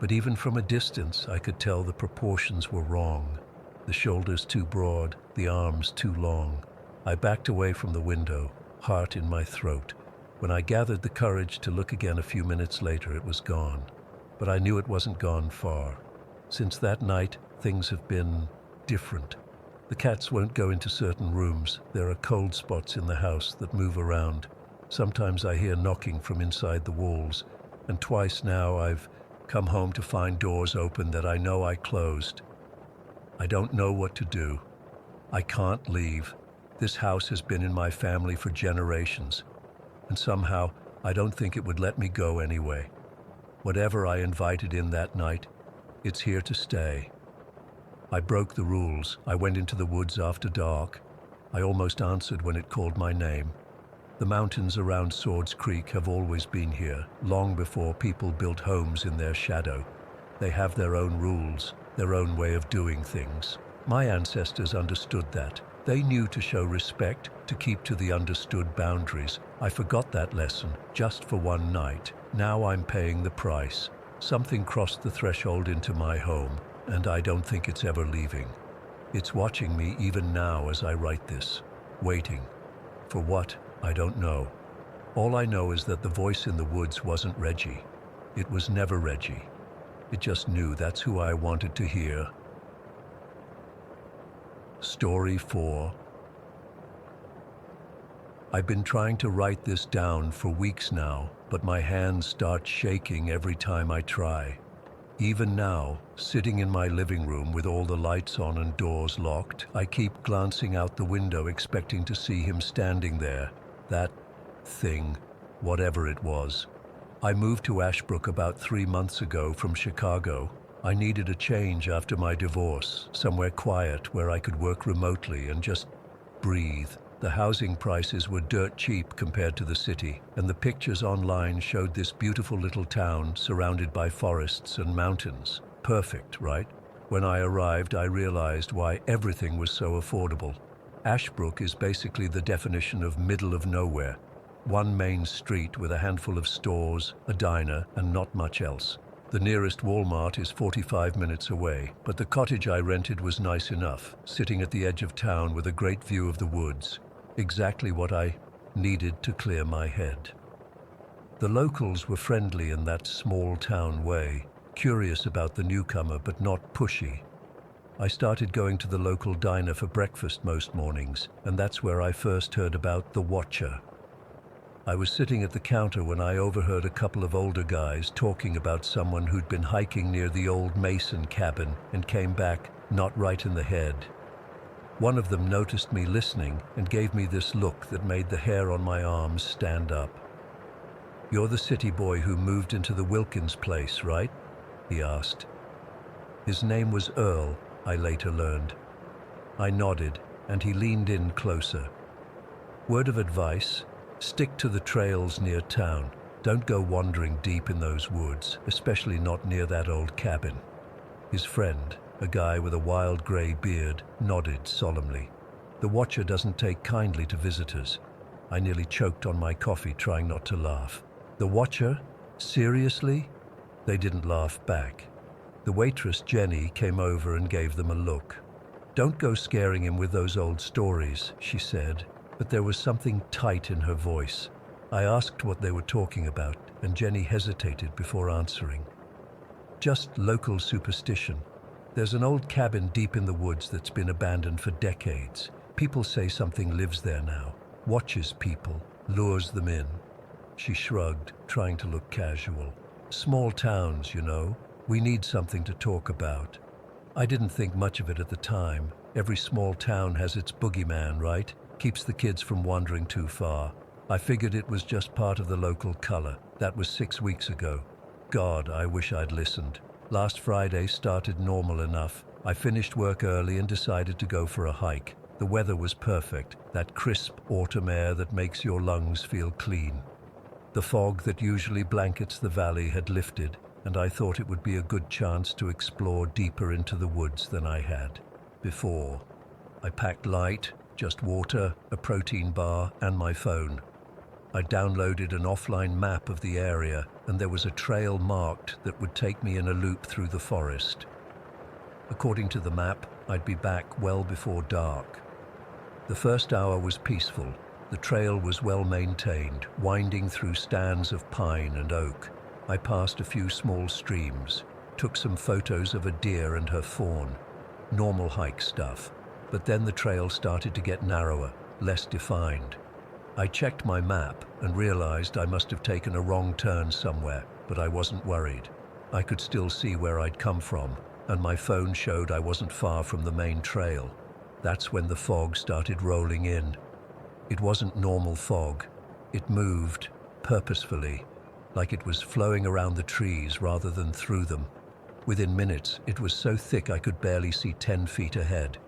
But even from a distance, I could tell the proportions were wrong. The shoulders too broad, the arms too long. I backed away from the window, heart in my throat. When I gathered the courage to look again a few minutes later, it was gone. But I knew it wasn't gone far. Since that night, things have been different. The cats won't go into certain rooms. There are cold spots in the house that move around. Sometimes I hear knocking from inside the walls, and twice now I've come home to find doors open that I know I closed. I don't know what to do. I can't leave. This house has been in my family for generations, and somehow I don't think it would let me go anyway. Whatever I invited in that night, it's here to stay. I broke the rules. I went into the woods after dark. I almost answered when it called my name. The mountains around Swords Creek have always been here, long before people built homes in their shadow. They have their own rules, their own way of doing things. My ancestors understood that. They knew to show respect, to keep to the understood boundaries. I forgot that lesson, just for one night. Now I'm paying the price. Something crossed the threshold into my home, and I don't think it's ever leaving. It's watching me even now as I write this, waiting. For what? I don't know. All I know is that the voice in the woods wasn't Reggie. It was never Reggie. It just knew that's who I wanted to hear. Story 4. I've been trying to write this down for weeks now, but my hands start shaking every time I try. Even now, sitting in my living room with all the lights on and doors locked, I keep glancing out the window expecting to see him standing there. That thing, whatever it was. I moved to Ashbrook about 3 months ago from Chicago. I needed a change after my divorce, somewhere quiet where I could work remotely and just breathe. The housing prices were dirt cheap compared to the city, and the pictures online showed this beautiful little town surrounded by forests and mountains. Perfect, right? When I arrived, I realized why everything was so affordable. Ashbrook is basically the definition of middle of nowhere. One main street with a handful of stores, a diner, and not much else. The nearest Walmart is 45 minutes away, but the cottage I rented was nice enough, sitting at the edge of town with a great view of the woods. Exactly what I needed to clear my head. The locals were friendly in that small town way, curious about the newcomer but not pushy. I started going to the local diner for breakfast most mornings, and that's where I first heard about the Watcher. I was sitting at the counter when I overheard a couple of older guys talking about someone who'd been hiking near the old Mason cabin and came back not right in the head. One of them noticed me listening and gave me this look that made the hair on my arms stand up. "You're the city boy who moved into the Wilkins place, right?" he asked. His name was Earl, I later learned. I nodded, and he leaned in closer. "Word of advice? Stick to the trails near town. Don't go wandering deep in those woods, especially not near that old cabin." His friend, a guy with a wild gray beard, nodded solemnly. "The Watcher doesn't take kindly to visitors." I nearly choked on my coffee trying not to laugh. "The Watcher? Seriously?" They didn't laugh back. The waitress, Jenny, came over and gave them a look. "Don't go scaring him with those old stories," she said, but there was something tight in her voice. I asked what they were talking about, and Jenny hesitated before answering. "Just local superstition. There's an old cabin deep in the woods that's been abandoned for decades. People say something lives there now, watches people, lures them in." She shrugged, trying to look casual. "Small towns, you know. We need something to talk about." I didn't think much of it at the time. Every small town has its boogeyman, right? Keeps the kids from wandering too far. I figured it was just part of the local color. That was 6 weeks ago. God, I wish I'd listened. Last Friday started normal enough. I finished work early and decided to go for a hike. The weather was perfect, that crisp autumn air that makes your lungs feel clean. The fog that usually blankets the valley had lifted, and I thought it would be a good chance to explore deeper into the woods than I had before. I packed light, just water, a protein bar, and my phone. I downloaded an offline map of the area, and there was a trail marked that would take me in a loop through the forest. According to the map, I'd be back well before dark. The first hour was peaceful. The trail was well maintained, winding through stands of pine and oak. I passed a few small streams, took some photos of a deer and her fawn. Normal hike stuff. But then the trail started to get narrower, less defined. I checked my map and realized I must have taken a wrong turn somewhere, but I wasn't worried. I could still see where I'd come from, and my phone showed I wasn't far from the main trail. That's when the fog started rolling in. It wasn't normal fog. It moved, purposefully, like it was flowing around the trees rather than through them. Within minutes, it was so thick I could barely see 10 feet ahead.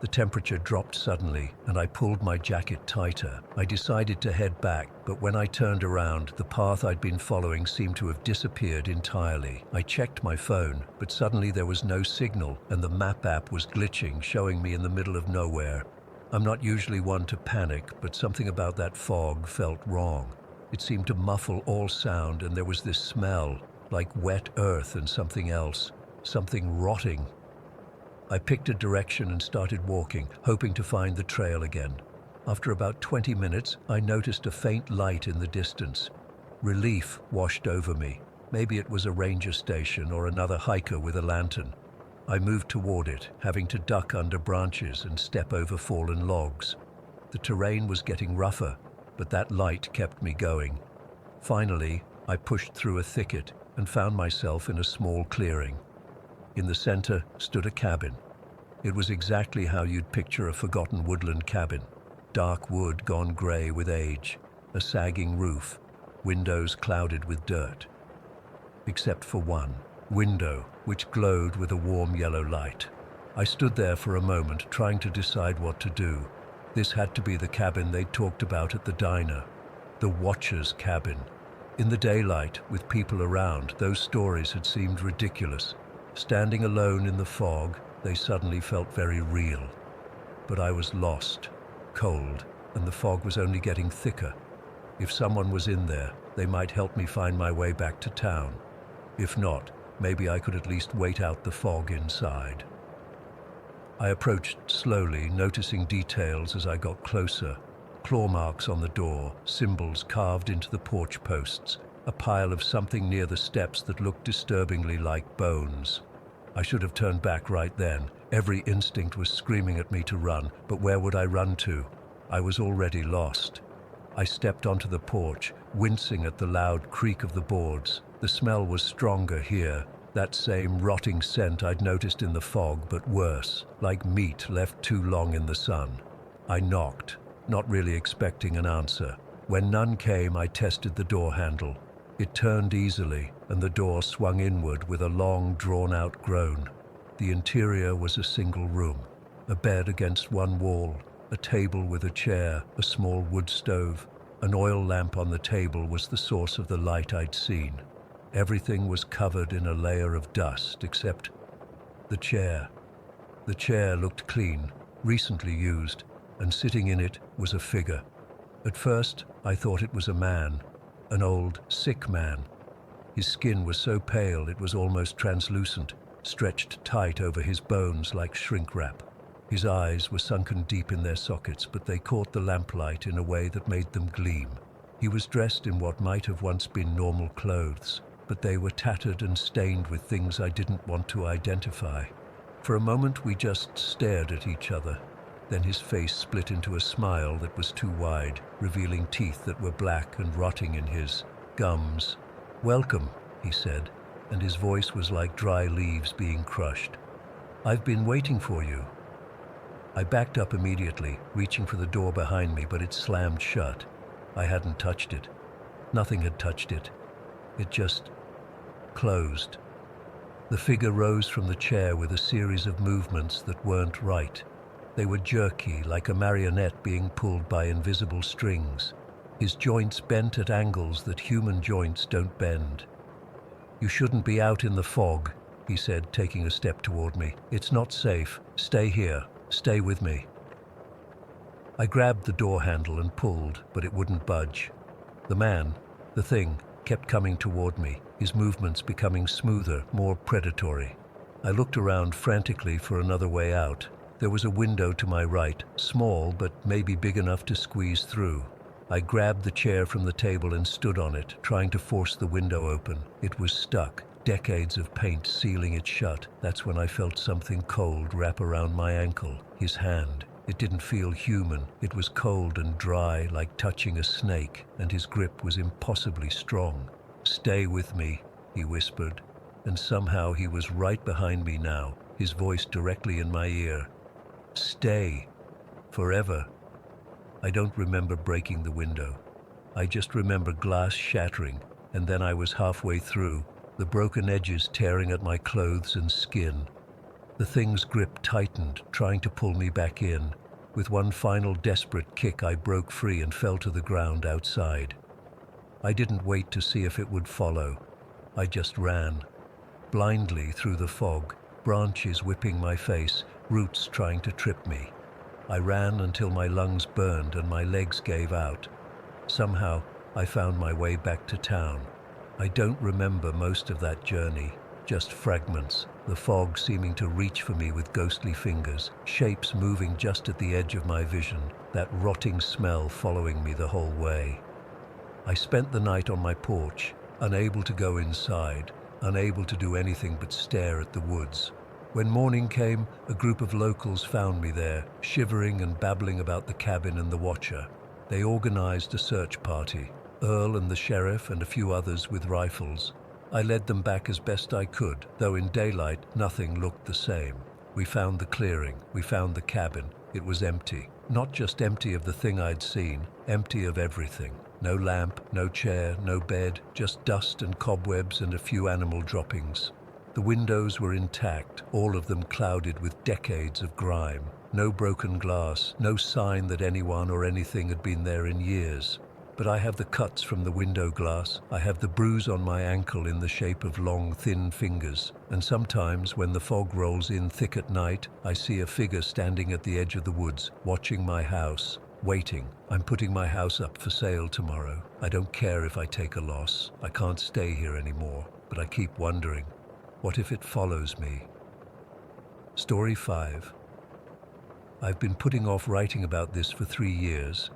The temperature dropped suddenly, and I pulled my jacket tighter. I decided to head back, but when I turned around, the path I'd been following seemed to have disappeared entirely. I checked my phone, but suddenly there was no signal, and the map app was glitching, showing me in the middle of nowhere. I'm not usually one to panic, but something about that fog felt wrong. It seemed to muffle all sound, and there was this smell, like wet earth and something else, something rotting. I picked a direction and started walking, hoping to find the trail again. After about 20 minutes, I noticed a faint light in the distance. Relief washed over me. Maybe it was a ranger station or another hiker with a lantern. I moved toward it, having to duck under branches and step over fallen logs. The terrain was getting rougher, but that light kept me going. Finally, I pushed through a thicket and found myself in a small clearing. In the center stood a cabin. It was exactly how you'd picture a forgotten woodland cabin. Dark wood gone gray with age, a sagging roof, windows clouded with dirt. Except for one window, which glowed with a warm yellow light. I stood there for a moment, trying to decide what to do. This had to be the cabin they'd talked about at the diner. The Watcher's cabin. In the daylight, with people around, those stories had seemed ridiculous. Standing alone in the fog, they suddenly felt very real. But I was lost, cold, and the fog was only getting thicker. If someone was in there, they might help me find my way back to town. If not, maybe I could at least wait out the fog inside. I approached slowly, noticing details as I got closer. Claw marks on the door, symbols carved into the porch posts, a pile of something near the steps that looked disturbingly like bones. I should have turned back right then. Every instinct was screaming at me to run, but where would I run to? I was already lost. I stepped onto the porch, wincing at the loud creak of the boards. The smell was stronger here, that same rotting scent I'd noticed in the fog, but worse, like meat left too long in the sun. I knocked, not really expecting an answer. When none came, I tested the door handle. It turned easily, and the door swung inward with a long, drawn-out groan. The interior was a single room, a bed against one wall, a table with a chair, a small wood stove. An oil lamp on the table was the source of the light I'd seen. Everything was covered in a layer of dust except the chair. The chair looked clean, recently used, and sitting in it was a figure. At first, I thought it was a man, an old, sick man. His skin was so pale it was almost translucent, stretched tight over his bones like shrink wrap. His eyes were sunken deep in their sockets, but they caught the lamplight in a way that made them gleam. He was dressed in what might have once been normal clothes, but they were tattered and stained with things I didn't want to identify. For a moment we just stared at each other. Then his face split into a smile that was too wide, revealing teeth that were black and rotting in his gums. "Welcome," he said, and his voice was like dry leaves being crushed. "I've been waiting for you." I backed up immediately, reaching for the door behind me, but it slammed shut. I hadn't touched it. Nothing had touched it. It just closed. The figure rose from the chair with a series of movements that weren't right. They were jerky, like a marionette being pulled by invisible strings. His joints bent at angles that human joints don't bend. "You shouldn't be out in the fog," he said, taking a step toward me. "It's not safe. Stay here. Stay with me." I grabbed the door handle and pulled, but it wouldn't budge. The thing, kept coming toward me, his movements becoming smoother, more predatory. I looked around frantically for another way out. There was a window to my right, small but maybe big enough to squeeze through. I grabbed the chair from the table and stood on it, trying to force the window open. It was stuck, decades of paint sealing it shut. That's when I felt something cold wrap around my ankle, his hand. It didn't feel human. It was cold and dry, like touching a snake, and his grip was impossibly strong. "Stay with me," he whispered, and somehow he was right behind me now, his voice directly in my ear. "Stay. Forever." I don't remember breaking the window. I just remember glass shattering, and then I was halfway through, the broken edges tearing at my clothes and skin. The thing's grip tightened, trying to pull me back in. With one final desperate kick, I broke free and fell to the ground outside. I didn't wait to see if it would follow. I just ran, blindly through the fog, branches whipping my face, roots trying to trip me. I ran until my lungs burned and my legs gave out. Somehow, I found my way back to town. I don't remember most of that journey, just fragments. the fog seeming to reach for me with ghostly fingers, shapes moving just at the edge of my vision, that rotting smell following me the whole way. I spent the night on my porch, unable to go inside, unable to do anything but stare at the woods. When morning came, a group of locals found me there, shivering and babbling about the cabin and the watcher. They organized a search party, Earl and the sheriff and a few others with rifles. I led them back as best I could, though in daylight nothing looked the same. We found the clearing, we found the cabin. It was empty. Not just empty of the thing I'd seen, empty of everything. No lamp, no chair, no bed, just dust and cobwebs and a few animal droppings. The windows were intact, all of them clouded with decades of grime. No broken glass, no sign that anyone or anything had been there in years. But I have the cuts from the window glass, I have the bruise on my ankle in the shape of long, thin fingers, and sometimes when the fog rolls in thick at night, I see a figure standing at the edge of the woods, watching my house, waiting. I'm putting my house up for sale tomorrow. I don't care if I take a loss. I can't stay here anymore, but I keep wondering, what if it follows me? Story 5. I've been putting off writing about this for 3 years.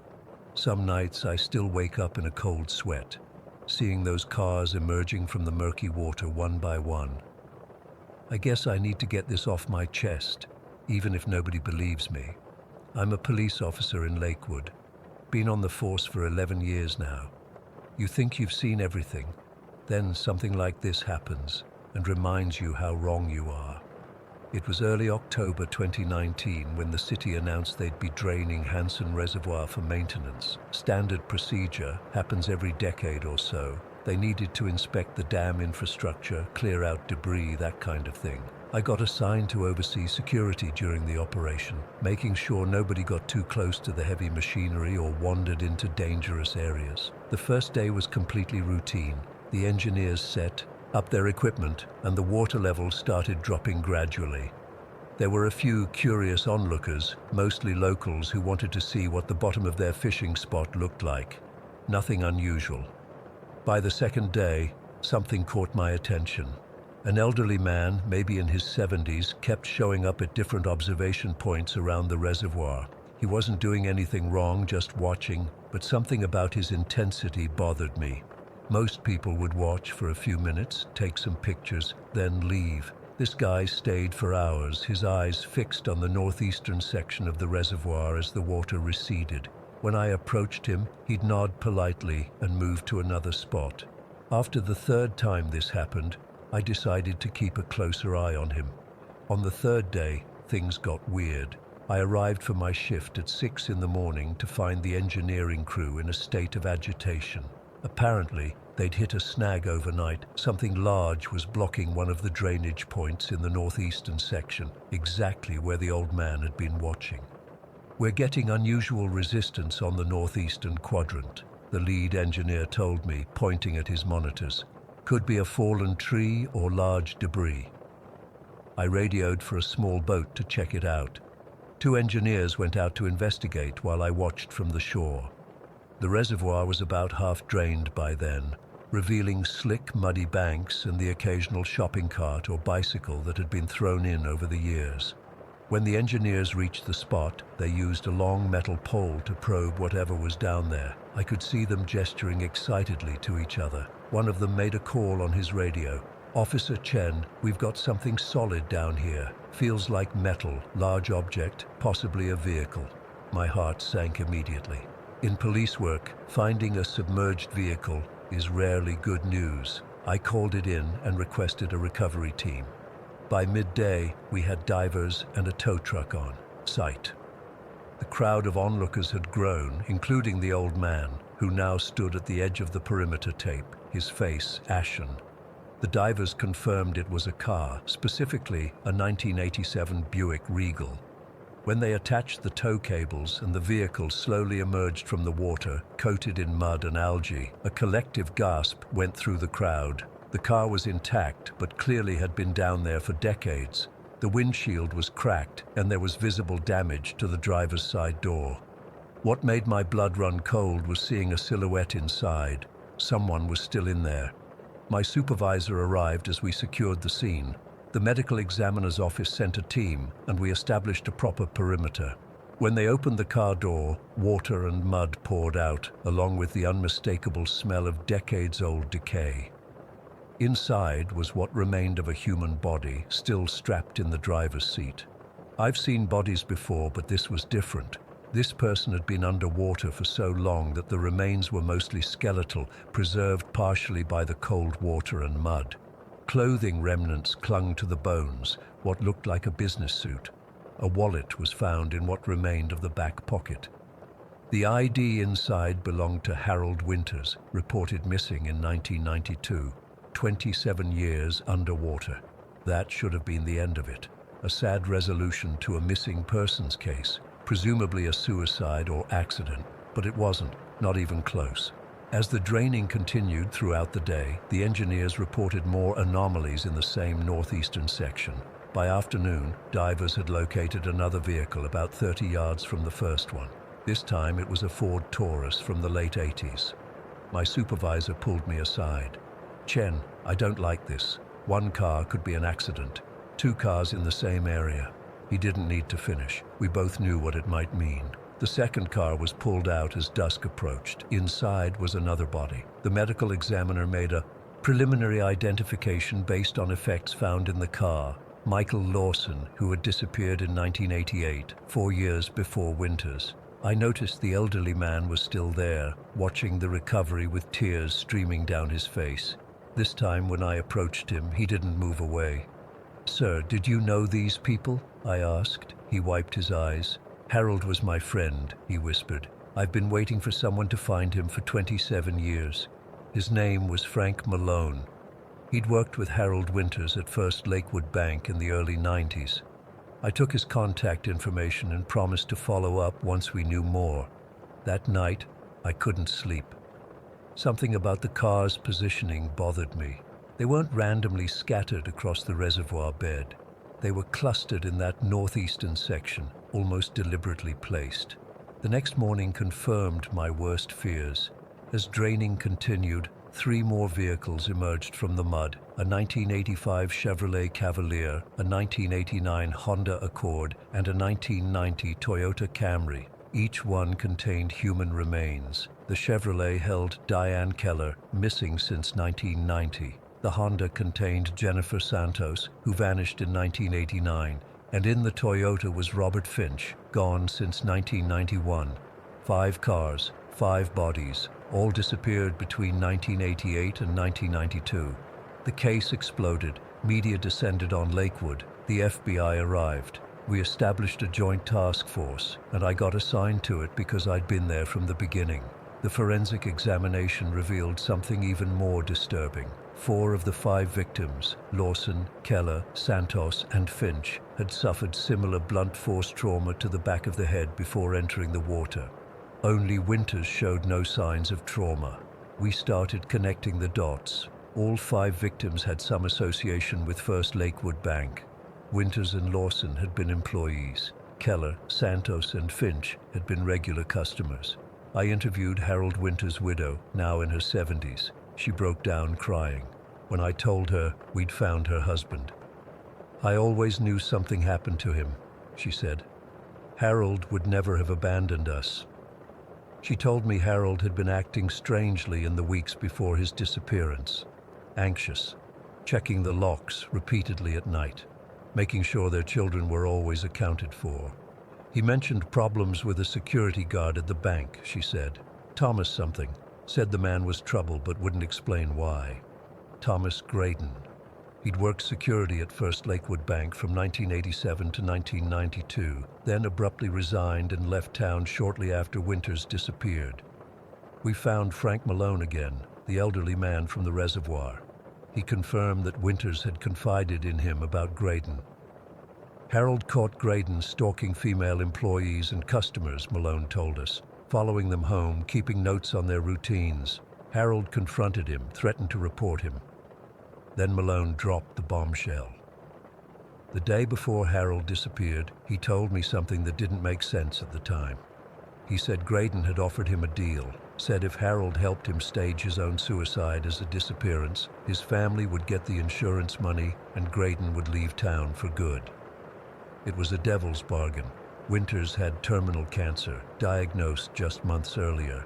Some nights I still wake up in a cold sweat, seeing those cars emerging from the murky water one by one. I guess I need to get this off my chest, even if nobody believes me. I'm a police officer in Lakewood, been on the force for 11 years now. You think you've seen everything, then something like this happens and reminds you how wrong you are. It was early October 2019 when the city announced they'd be draining Hanson Reservoir for maintenance. Standard procedure, happens every decade or so. They needed to inspect the dam infrastructure, clear out debris, that kind of thing. I got assigned to oversee security during the operation, making sure nobody got too close to the heavy machinery or wandered into dangerous areas. The first day was completely routine. The engineers set up their equipment, and the water level started dropping gradually. There were a few curious onlookers, mostly locals who wanted to see what the bottom of their fishing spot looked like. Nothing unusual. By the second day, something caught my attention. An elderly man, maybe in his 70s, kept showing up at different observation points around the reservoir. He wasn't doing anything wrong, just watching, but something about his intensity bothered me. Most people would watch for a few minutes, take some pictures, then leave. This guy stayed for hours, his eyes fixed on the northeastern section of the reservoir as the water receded. When I approached him, he'd nod politely and move to another spot. After the third time this happened, I decided to keep a closer eye on him. On the third day, things got weird. I arrived for my shift at 6 in the morning to find the engineering crew in a state of agitation. Apparently, they'd hit a snag overnight. Something large was blocking one of the drainage points in the northeastern section, exactly where the old man had been watching. We're getting unusual resistance on the northeastern quadrant, the lead engineer told me, pointing at his monitors. Could be a fallen tree or large debris. I radioed for a small boat to check it out. 2 engineers went out to investigate while I watched from the shore. The reservoir was about half drained by then, revealing slick, muddy banks and the occasional shopping cart or bicycle that had been thrown in over the years. When the engineers reached the spot, they used a long metal pole to probe whatever was down there. I could see them gesturing excitedly to each other. One of them made a call on his radio. "Officer Chen, we've got something solid down here. Feels like metal, large object, possibly a vehicle." My heart sank immediately. In police work, finding a submerged vehicle is rarely good news. I called it in and requested a recovery team. By midday, we had divers and a tow truck on site. The crowd of onlookers had grown, including the old man, who now stood at the edge of the perimeter tape, his face ashen. The divers confirmed it was a car, specifically a 1987 Buick Regal. When they attached the tow cables and the vehicle slowly emerged from the water, coated in mud and algae, a collective gasp went through the crowd. The car was intact, but clearly had been down there for decades. The windshield was cracked, and there was visible damage to the driver's side door. What made my blood run cold was seeing a silhouette inside. Someone was still in there. My supervisor arrived as we secured the scene. The medical examiner's office sent a team, and we established a proper perimeter. When they opened the car door, water and mud poured out, along with the unmistakable smell of decades-old decay. Inside was what remained of a human body, still strapped in the driver's seat. I've seen bodies before, but this was different. This person had been underwater for so long that the remains were mostly skeletal, preserved partially by the cold water and mud. Clothing remnants clung to the bones, what looked like a business suit. A wallet was found in what remained of the back pocket. The ID inside belonged to Harold Winters, reported missing in 1992. 27 years underwater. That should have been the end of it. A sad resolution to a missing persons case, presumably a suicide or accident, but it wasn't, not even close. As the draining continued throughout the day, the engineers reported more anomalies in the same northeastern section. By afternoon, divers had located another vehicle about 30 yards from the first one. This time it was a Ford Taurus from the late 80s. My supervisor pulled me aside. "Chen, I don't like this. One car could be an accident. 2 cars in the same area." He didn't need to finish. We both knew what it might mean. The second car was pulled out as dusk approached. Inside was another body. The medical examiner made a preliminary identification based on effects found in the car. Michael Lawson, who had disappeared in 1988, 4 years before Winters. I noticed the elderly man was still there, watching the recovery with tears streaming down his face. This time when I approached him, he didn't move away. "Sir, did you know these people?" I asked. He wiped his eyes. "Harold was my friend," he whispered. "I've been waiting for someone to find him for 27 years. His name was Frank Malone. He'd worked with Harold Winters at First Lakewood Bank in the early 90s. I took his contact information and promised to follow up once we knew more. That night, I couldn't sleep. Something about the car's positioning bothered me. They weren't randomly scattered across the reservoir bed. They were clustered in that northeastern section, almost deliberately placed. The next morning confirmed my worst fears. As draining continued, 3 more vehicles emerged from the mud: a 1985 Chevrolet Cavalier, a 1989 Honda Accord, and a 1990 Toyota Camry. Each one contained human remains. The Chevrolet held Diane Keller, missing since 1990. The Honda contained Jennifer Santos, who vanished in 1989, and in the Toyota was Robert Finch, gone since 1991. 5 cars, 5 bodies, all disappeared between 1988 and 1992. The case exploded. Media descended on Lakewood. The FBI arrived. We established a joint task force, and I got assigned to it because I'd been there from the beginning. The forensic examination revealed something even more disturbing. 4 of the 5 victims, Lawson, Keller, Santos, and Finch, had suffered similar blunt force trauma to the back of the head before entering the water. Only Winters showed no signs of trauma. We started connecting the dots. All 5 victims had some association with First Lakewood Bank. Winters and Lawson had been employees. Keller, Santos, and Finch had been regular customers. I interviewed Harold Winters' widow, now in her 70s. She broke down crying. When I told her we'd found her husband. "I always knew something happened to him," she said. "Harold would never have abandoned us." She told me Harold had been acting strangely in the weeks before his disappearance. Anxious, checking the locks repeatedly at night, making sure their children were always accounted for. He mentioned problems with a security guard at the bank, she said. Thomas something. Said the man was trouble but wouldn't explain why. Thomas Graydon. He'd worked security at First Lakewood Bank from 1987 to 1992, then abruptly resigned and left town shortly after Winters disappeared. We found Frank Malone again, the elderly man from the reservoir. He confirmed that Winters had confided in him about Graydon. Harold caught Graydon stalking female employees and customers, Malone told us, following them home, keeping notes on their routines. Harold confronted him, threatened to report him. Then Malone dropped the bombshell. The day before Harold disappeared, he told me something that didn't make sense at the time. He said Graydon had offered him a deal, said if Harold helped him stage his own suicide as a disappearance, his family would get the insurance money and Graydon would leave town for good. It was a devil's bargain. Winters had terminal cancer, diagnosed just months earlier.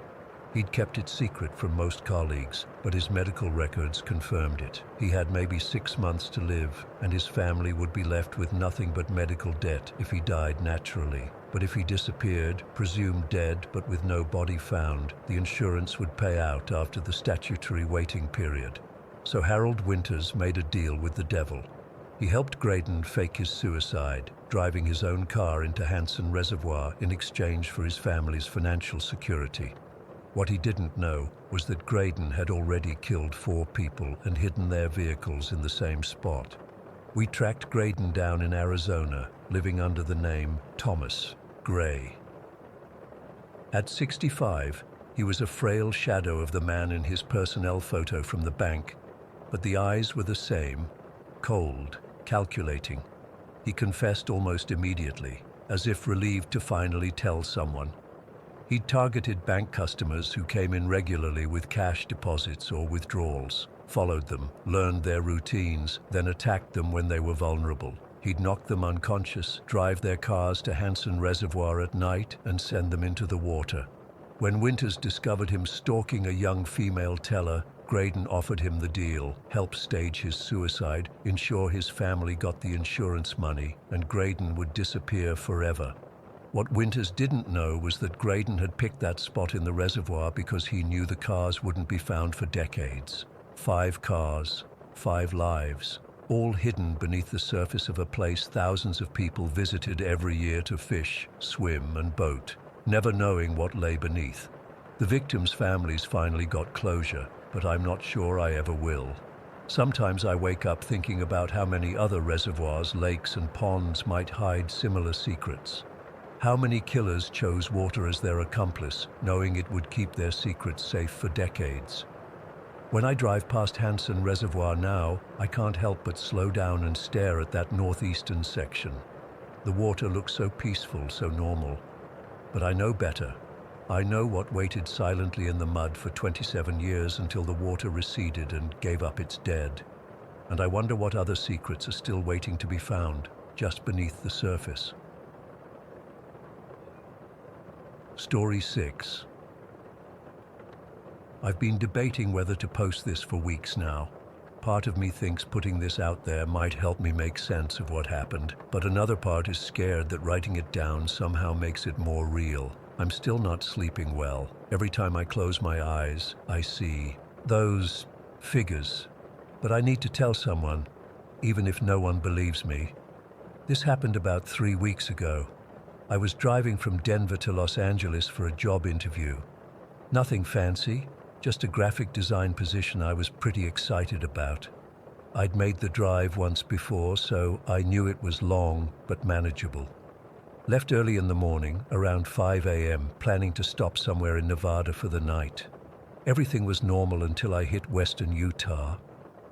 He'd kept it secret from most colleagues, but his medical records confirmed it. He had maybe 6 months to live, and his family would be left with nothing but medical debt if he died naturally. But if he disappeared, presumed dead but with no body found, the insurance would pay out after the statutory waiting period. So Harold Winters made a deal with the devil. He helped Graydon fake his suicide, driving his own car into Hanson Reservoir in exchange for his family's financial security. What he didn't know was that Graydon had already killed 4 people and hidden their vehicles in the same spot. We tracked Graydon down in Arizona, living under the name Thomas Gray. At 65, he was a frail shadow of the man in his personnel photo from the bank, but the eyes were the same, cold, calculating. He confessed almost immediately, as if relieved to finally tell someone. He'd targeted bank customers who came in regularly with cash deposits or withdrawals, followed them, learned their routines, then attacked them when they were vulnerable. He'd knock them unconscious, drive their cars to Hanson Reservoir at night, and send them into the water. When Winters discovered him stalking a young female teller, Graydon offered him the deal, help stage his suicide, ensure his family got the insurance money, and Graydon would disappear forever. What Winters didn't know was that Graydon had picked that spot in the reservoir because he knew the cars wouldn't be found for decades. 5 cars, 5 lives, all hidden beneath the surface of a place thousands of people visited every year to fish, swim, and boat, never knowing what lay beneath. The victims' families finally got closure, but I'm not sure I ever will. Sometimes I wake up thinking about how many other reservoirs, lakes, and ponds might hide similar secrets. How many killers chose water as their accomplice, knowing it would keep their secrets safe for decades? When I drive past Hanson Reservoir now, I can't help but slow down and stare at that northeastern section. The water looks so peaceful, so normal. But I know better. I know what waited silently in the mud for 27 years until the water receded and gave up its dead. And I wonder what other secrets are still waiting to be found, just beneath the surface. Story 6. I've been debating whether to post this for weeks now. Part of me thinks putting this out there might help me make sense of what happened, but another part is scared that writing it down somehow makes it more real. I'm still not sleeping well. Every time I close my eyes, I see those figures. But I need to tell someone, even if no one believes me. This happened about 3 weeks ago. I was driving from Denver to Los Angeles for a job interview. Nothing fancy, just a graphic design position I was pretty excited about. I'd made the drive once before, so I knew it was long but manageable. Left early in the morning, around 5 a.m., planning to stop somewhere in Nevada for the night. Everything was normal until I hit western Utah.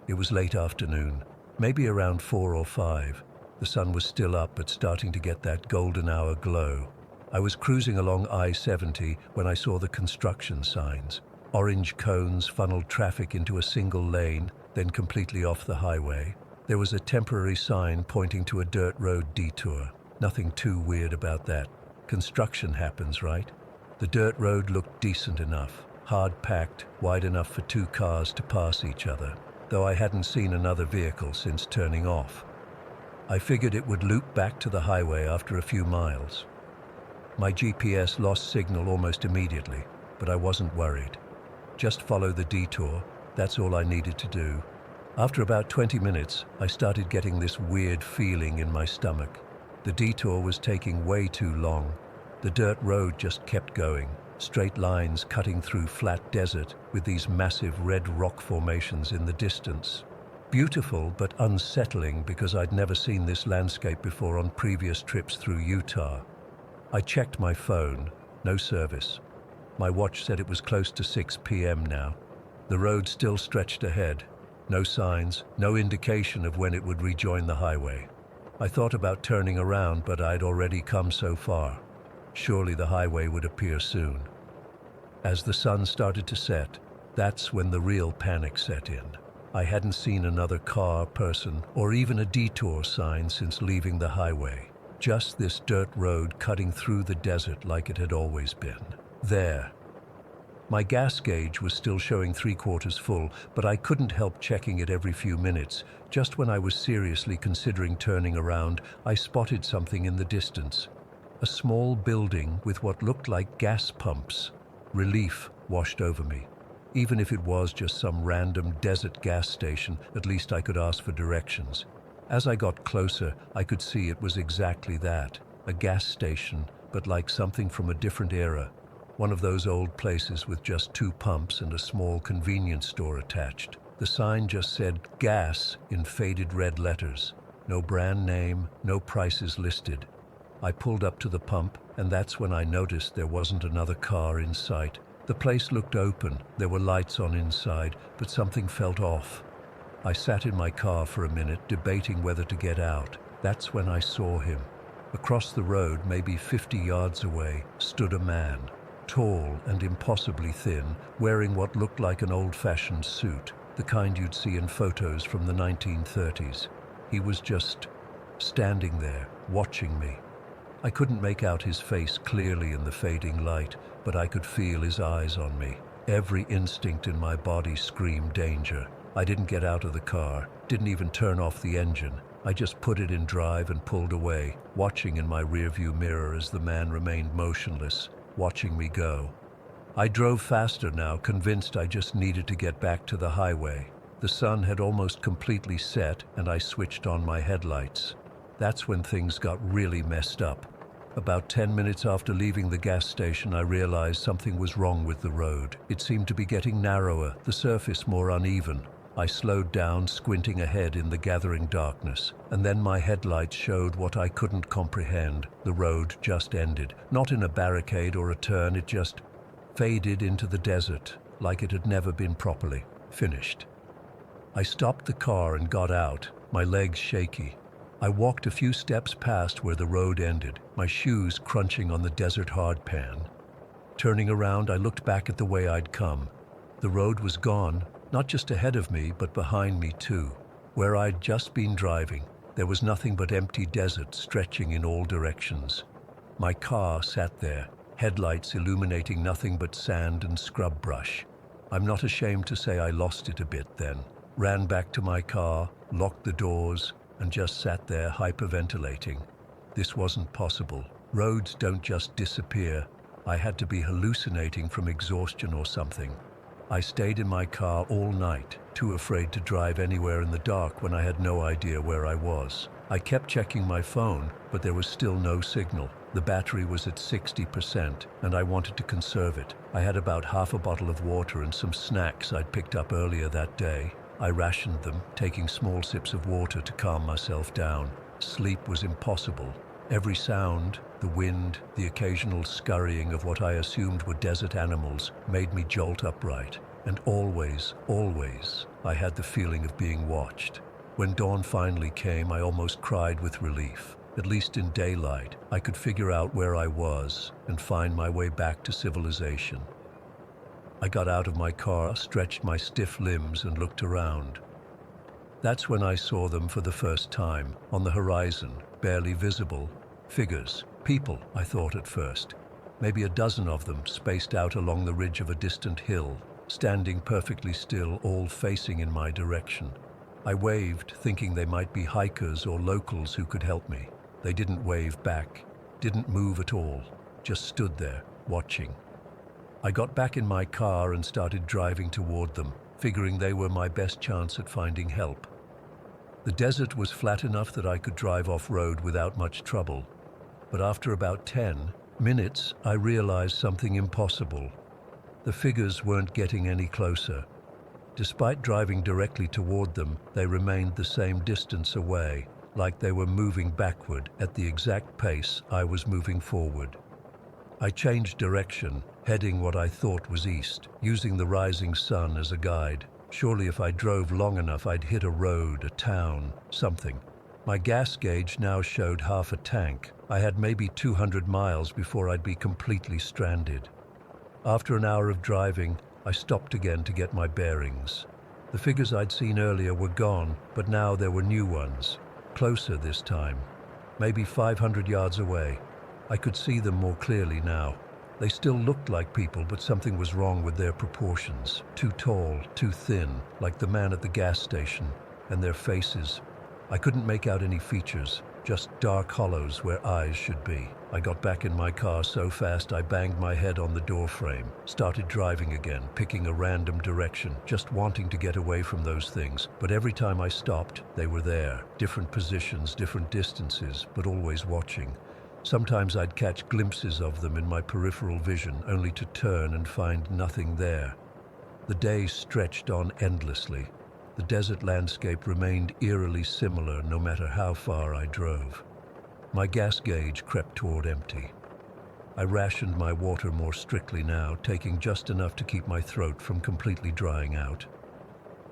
It was late afternoon, maybe around 4 or 5. The sun was still up but starting to get that golden hour glow. I was cruising along I-70 when I saw the construction signs. Orange cones funneled traffic into a single lane, then completely off the highway. There was a temporary sign pointing to a dirt road detour. Nothing too weird about that. Construction happens, right? The dirt road looked decent enough, hard-packed, wide enough for 2 cars to pass each other, though I hadn't seen another vehicle since turning off. I figured it would loop back to the highway after a few miles. My GPS lost signal almost immediately, but I wasn't worried. Just follow the detour, that's all I needed to do. After about 20 minutes, I started getting this weird feeling in my stomach. The detour was taking way too long. The dirt road just kept going, straight lines cutting through flat desert with these massive red rock formations in the distance. Beautiful but unsettling because I'd never seen this landscape before on previous trips through Utah. I checked my phone, no service. My watch said it was close to 6 p.m. now. The road still stretched ahead. No signs, no indication of when it would rejoin the highway. I thought about turning around, but I'd already come so far. Surely the highway would appear soon. As the sun started to set, that's when the real panic set in. I hadn't seen another car, person, or even a detour sign since leaving the highway. Just this dirt road cutting through the desert like it had always been. There. My gas gauge was still showing 3/4 full, but I couldn't help checking it every few minutes. Just when I was seriously considering turning around, I spotted something in the distance. A small building with what looked like gas pumps. Relief washed over me. Even if it was just some random desert gas station, at least I could ask for directions. As I got closer, I could see it was exactly that. A gas station, but like something from a different era. One of those old places with just 2 pumps and a small convenience store attached. The sign just said gas in faded red letters. No brand name, no prices listed. I pulled up to the pump, and that's when I noticed there wasn't another car in sight. The place looked open, there were lights on inside, but something felt off. I sat in my car for a minute, debating whether to get out. That's when I saw him. Across the road, maybe 50 yards away, stood a man. Tall and impossibly thin, wearing what looked like an old-fashioned suit, the kind you'd see in photos from the 1930s. He was just standing there, watching me. I couldn't make out his face clearly in the fading light, but I could feel his eyes on me. Every instinct in my body screamed danger. I didn't get out of the car, didn't even turn off the engine. I just put it in drive and pulled away, watching in my rearview mirror as the man remained motionless, watching me go. I drove faster now, convinced I just needed to get back to the highway. The sun had almost completely set, and I switched on my headlights. That's when things got really messed up. About 10 minutes after leaving the gas station, I realized something was wrong with the road. It seemed to be getting narrower, the surface more uneven. I slowed down, squinting ahead in the gathering darkness, and then my headlights showed what I couldn't comprehend. The road just ended. Not in a barricade or a turn, it just faded into the desert, like it had never been properly finished. I stopped the car and got out, my legs shaky. I walked a few steps past where the road ended, my shoes crunching on the desert hardpan. Turning around, I looked back at the way I'd come. The road was gone, not just ahead of me, but behind me too. Where I'd just been driving, there was nothing but empty desert stretching in all directions. My car sat there, headlights illuminating nothing but sand and scrub brush. I'm not ashamed to say I lost it a bit then. Ran back to my car, locked the doors, and just sat there hyperventilating. This wasn't possible. Roads don't just disappear. I had to be hallucinating from exhaustion or something. I stayed in my car all night, too afraid to drive anywhere in the dark when I had no idea where I was. I kept checking my phone, but there was still no signal. The battery was at 60%, and I wanted to conserve it. I had about half a bottle of water and some snacks I'd picked up earlier that day. I rationed them, taking small sips of water to calm myself down. Sleep was impossible. Every sound, the wind, the occasional scurrying of what I assumed were desert animals, made me jolt upright. And always, I had the feeling of being watched. When dawn finally came, I almost cried with relief. At least in daylight, I could figure out where I was and find my way back to civilization. I got out of my car, stretched my stiff limbs, and looked around. That's when I saw them for the first time, on the horizon, barely visible. Figures, people, I thought at first. Maybe a dozen of them, spaced out along the ridge of a distant hill, standing perfectly still, all facing in my direction. I waved, thinking they might be hikers or locals who could help me. They didn't wave back, didn't move at all, just stood there, watching. I got back in my car and started driving toward them, figuring they were my best chance at finding help. The desert was flat enough that I could drive off-road without much trouble, but after about 10 minutes, I realized something impossible. The figures weren't getting any closer. Despite driving directly toward them, they remained the same distance away, like they were moving backward at the exact pace I was moving forward. I changed direction, heading what I thought was east, using the rising sun as a guide. Surely if I drove long enough, I'd hit a road, a town, something. My gas gauge now showed half a tank. I had maybe 200 miles before I'd be completely stranded. After an hour of driving, I stopped again to get my bearings. The figures I'd seen earlier were gone, but now there were new ones. Closer this time. Maybe 500 yards away. I could see them more clearly now. They still looked like people, but something was wrong with their proportions. Too tall, too thin, like the man at the gas station. And their faces. I couldn't make out any features, just dark hollows where eyes should be. I got back in my car so fast I banged my head on the door frame, started driving again, picking a random direction, just wanting to get away from those things. But every time I stopped, they were there. Different positions, different distances, but always watching. Sometimes I'd catch glimpses of them in my peripheral vision, only to turn and find nothing there. The day stretched on endlessly. The desert landscape remained eerily similar no matter how far I drove. My gas gauge crept toward empty. I rationed my water more strictly now, taking just enough to keep my throat from completely drying out.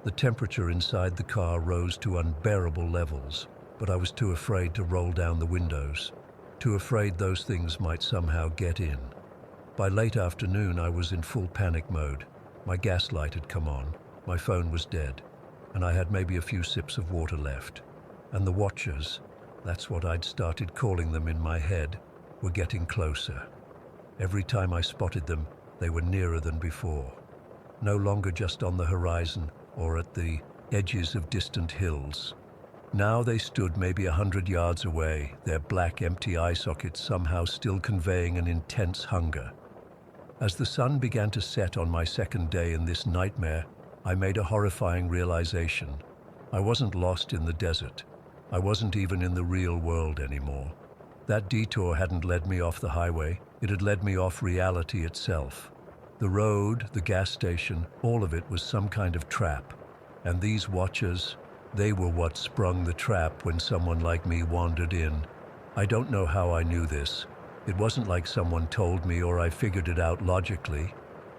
The temperature inside the car rose to unbearable levels, but I was too afraid to roll down the windows, too afraid those things might somehow get in. By late afternoon, I was in full panic mode. My gas light had come on, my phone was dead, and I had maybe a few sips of water left. And the watchers, that's what I'd started calling them in my head, were getting closer. Every time I spotted them, they were nearer than before. No longer just on the horizon or at the edges of distant hills. Now they stood maybe 100 yards away, their black, empty eye sockets somehow still conveying an intense hunger. As the sun began to set on my second day in this nightmare, I made a horrifying realization. I wasn't lost in the desert. I wasn't even in the real world anymore. That detour hadn't led me off the highway. It had led me off reality itself. The road, the gas station, all of it was some kind of trap. And these watchers, they were what sprung the trap when someone like me wandered in. I don't know how I knew this. It wasn't like someone told me or I figured it out logically.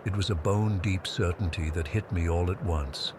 It was a bone-deep certainty that hit me all at once.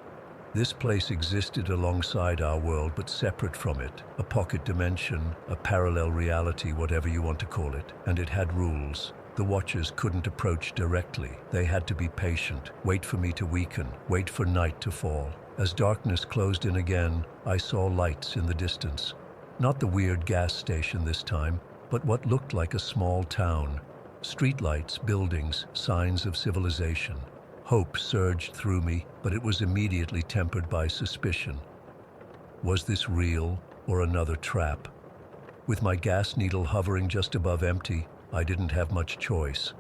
This place existed alongside our world, but separate from it. A pocket dimension, a parallel reality, whatever you want to call it. And it had rules. The watchers couldn't approach directly. They had to be patient, wait for me to weaken, wait for night to fall. As darkness closed in again, I saw lights in the distance. Not the weird gas station this time, but what looked like a small town. Streetlights, buildings, signs of civilization. Hope surged through me, but it was immediately tempered by suspicion. Was this real or another trap? With my gas needle hovering just above empty, I didn't have much choice.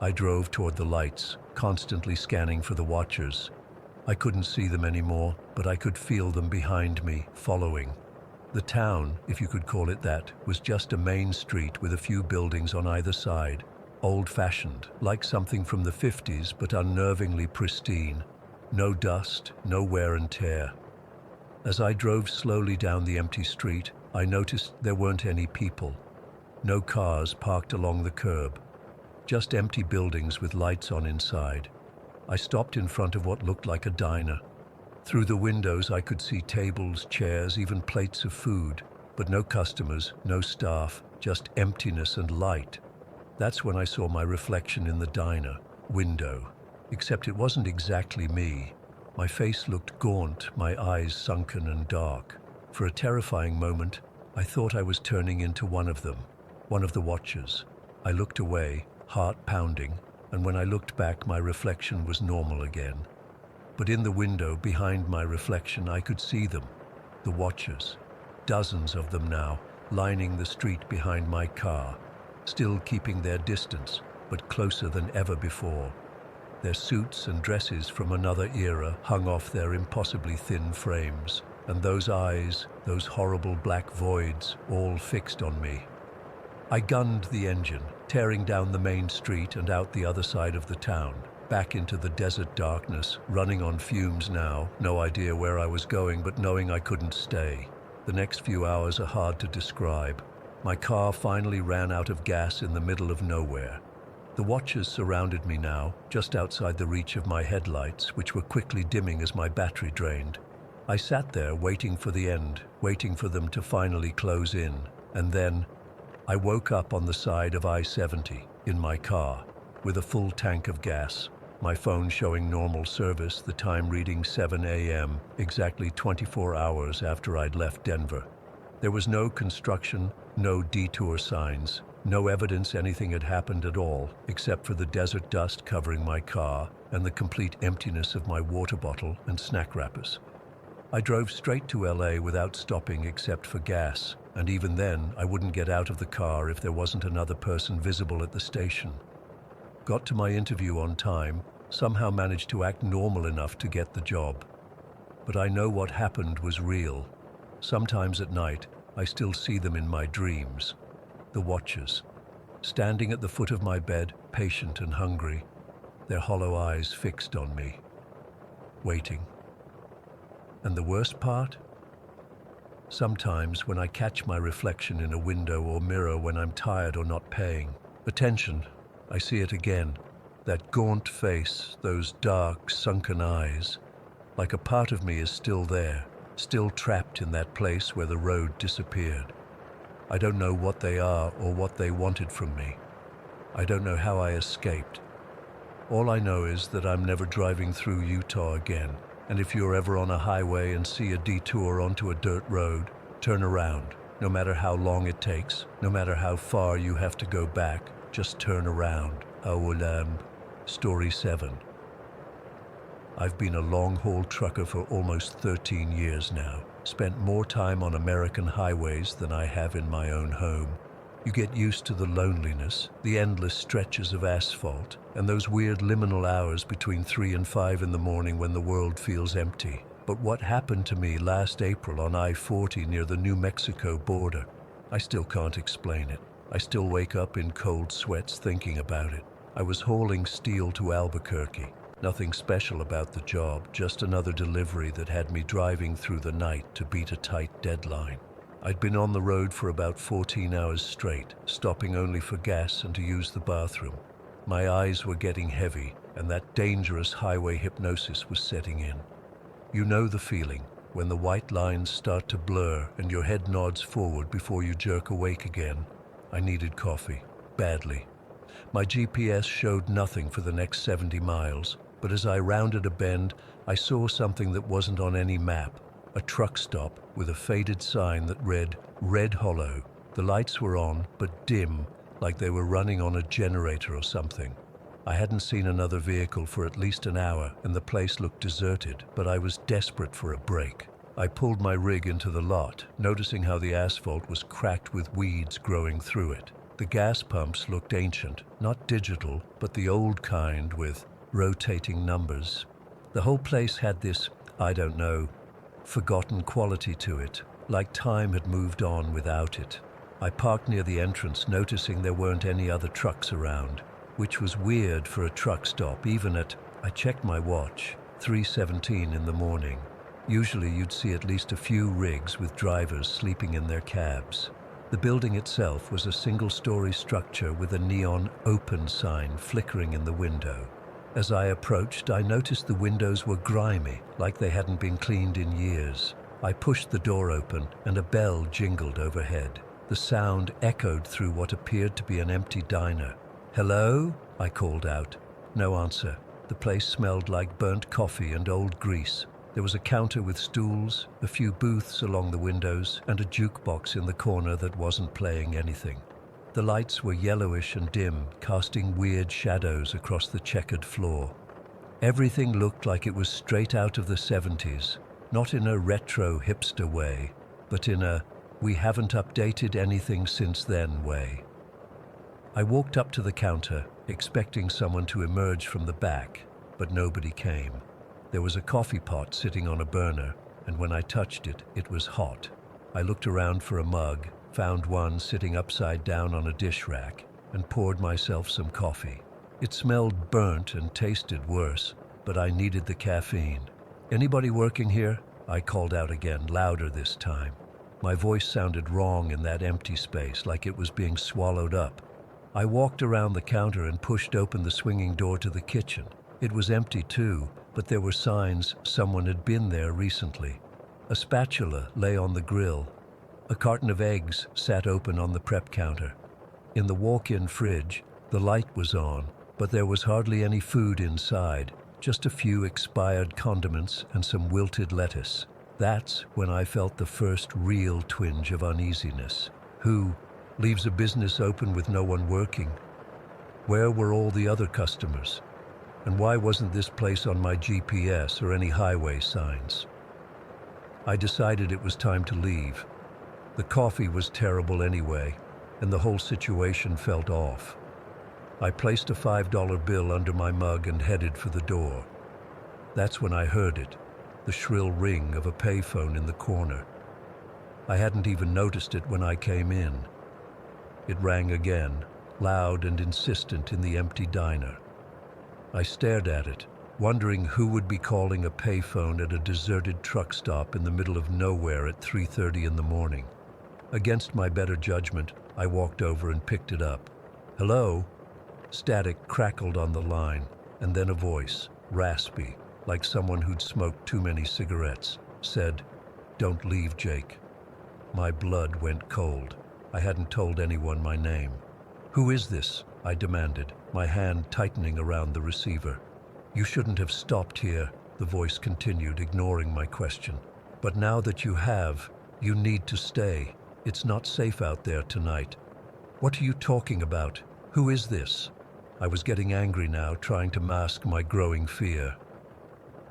I drove toward the lights, constantly scanning for the watchers. I couldn't see them anymore, but I could feel them behind me, following. The town, if you could call it that, was just a main street with a few buildings on either side. Old-fashioned, like something from the 50s, but unnervingly pristine. No dust, no wear and tear. As I drove slowly down the empty street, I noticed there weren't any people. No cars parked along the curb. Just empty buildings with lights on inside. I stopped in front of what looked like a diner. Through the windows I could see tables, chairs, even plates of food, but no customers, no staff, just emptiness and light. That's when I saw my reflection in the diner window, except it wasn't exactly me. My face looked gaunt, my eyes sunken and dark. For a terrifying moment, I thought I was turning into one of them, one of the watchers. I looked away, heart pounding, and when I looked back, my reflection was normal again. But in the window behind my reflection, I could see them, the watchers, dozens of them now, lining the street behind my car, still keeping their distance, but closer than ever before. Their suits and dresses from another era hung off their impossibly thin frames, and those eyes, those horrible black voids, all fixed on me. I gunned the engine, tearing down the main street and out the other side of the town, back into the desert darkness, running on fumes now, no idea where I was going, but knowing I couldn't stay. The next few hours are hard to describe. My car finally ran out of gas in the middle of nowhere. The watchers surrounded me now, just outside the reach of my headlights, which were quickly dimming as my battery drained. I sat there waiting for the end, waiting for them to finally close in, and then I woke up on the side of I-70 in my car with a full tank of gas, my phone showing normal service, the time reading 7 a.m., exactly 24 hours after I'd left Denver. There was no construction, no detour signs, no evidence anything had happened at all, except for the desert dust covering my car and the complete emptiness of my water bottle and snack wrappers. I drove straight to LA without stopping except for gas, and even then I wouldn't get out of the car if there wasn't another person visible at the station. Got to my interview on time, somehow managed to act normal enough to get the job. But I know what happened was real. Sometimes at night, I still see them in my dreams. The Watchers, standing at the foot of my bed, patient and hungry, their hollow eyes fixed on me, waiting. And the worst part? Sometimes when I catch my reflection in a window or mirror when I'm tired or not paying attention, I see it again. That gaunt face, those dark, sunken eyes, like a part of me is still there, still trapped in that place where the road disappeared. I don't know what they are or what they wanted from me. I don't know how I escaped. All I know is that I'm never driving through Utah again. And if you're ever on a highway and see a detour onto a dirt road, turn around. No matter how long it takes, no matter how far you have to go back, just turn around. Story 7. I've been a long-haul trucker for almost 13 years now. Spent more time on American highways than I have in my own home. You get used to the loneliness, the endless stretches of asphalt, and those weird liminal hours between 3 and 5 in the morning when the world feels empty. But what happened to me last April on I-40 near the New Mexico border, I still can't explain it. I still wake up in cold sweats thinking about it. I was hauling steel to Albuquerque. Nothing special about the job, just another delivery that had me driving through the night to beat a tight deadline. I'd been on the road for about 14 hours straight, stopping only for gas and to use the bathroom. My eyes were getting heavy, and that dangerous highway hypnosis was setting in. You know the feeling, when the white lines start to blur and your head nods forward before you jerk awake again. I needed coffee, badly. My GPS showed nothing for the next 70 miles, but as I rounded a bend, I saw something that wasn't on any map. A truck stop with a faded sign that read Red Hollow. The lights were on, but dim, like they were running on a generator or something. I hadn't seen another vehicle for at least an hour, and the place looked deserted, but I was desperate for a break. I pulled my rig into the lot, noticing how the asphalt was cracked with weeds growing through it. The gas pumps looked ancient, not digital, but the old kind with rotating numbers. The whole place had this, I don't know, forgotten quality to it, like time had moved on without it. I parked near the entrance, noticing there weren't any other trucks around, which was weird for a truck stop, even at, I checked my watch, 3:17 in the morning. Usually you'd see at least a few rigs with drivers sleeping in their cabs. The building itself was a single-story structure with a neon open sign flickering in the window. As I approached, I noticed the windows were grimy, like they hadn't been cleaned in years. I pushed the door open, and a bell jingled overhead. The sound echoed through what appeared to be an empty diner. "Hello?" I called out. No answer. The place smelled like burnt coffee and old grease. There was a counter with stools, a few booths along the windows, and a jukebox in the corner that wasn't playing anything. The lights were yellowish and dim, casting weird shadows across the checkered floor. Everything looked like it was straight out of the 70s, not in a retro hipster way, but in a "we haven't updated anything since then" way. I walked up to the counter, expecting someone to emerge from the back, but nobody came. There was a coffee pot sitting on a burner, and when I touched it, it was hot. I looked around for a mug, found one sitting upside down on a dish rack, and poured myself some coffee. It smelled burnt and tasted worse, but I needed the caffeine. "Anybody working here?" I called out again, louder this time. My voice sounded wrong in that empty space, like it was being swallowed up. I walked around the counter and pushed open the swinging door to the kitchen. It was empty too, but there were signs someone had been there recently. A spatula lay on the grill. A carton of eggs sat open on the prep counter. In the walk-in fridge, the light was on, but there was hardly any food inside, just a few expired condiments and some wilted lettuce. That's when I felt the first real twinge of uneasiness. Who leaves a business open with no one working? Where were all the other customers? And why wasn't this place on my GPS or any highway signs? I decided it was time to leave. The coffee was terrible anyway, and the whole situation felt off. I placed a $5 bill under my mug and headed for the door. That's when I heard it, the shrill ring of a payphone in the corner. I hadn't even noticed it when I came in. It rang again, loud and insistent in the empty diner. I stared at it, wondering who would be calling a payphone at a deserted truck stop in the middle of nowhere at 3:30 in the morning. Against my better judgment, I walked over and picked it up. "Hello?" Static crackled on the line, and then a voice, raspy, like someone who'd smoked too many cigarettes, said, "Don't leave, Jake." My blood went cold. I hadn't told anyone my name. "Who is this?" I demanded, my hand tightening around the receiver. "You shouldn't have stopped here," the voice continued, ignoring my question. "But now that you have, you need to stay. It's not safe out there tonight." "What are you talking about? Who is this?" I was getting angry now, trying to mask my growing fear.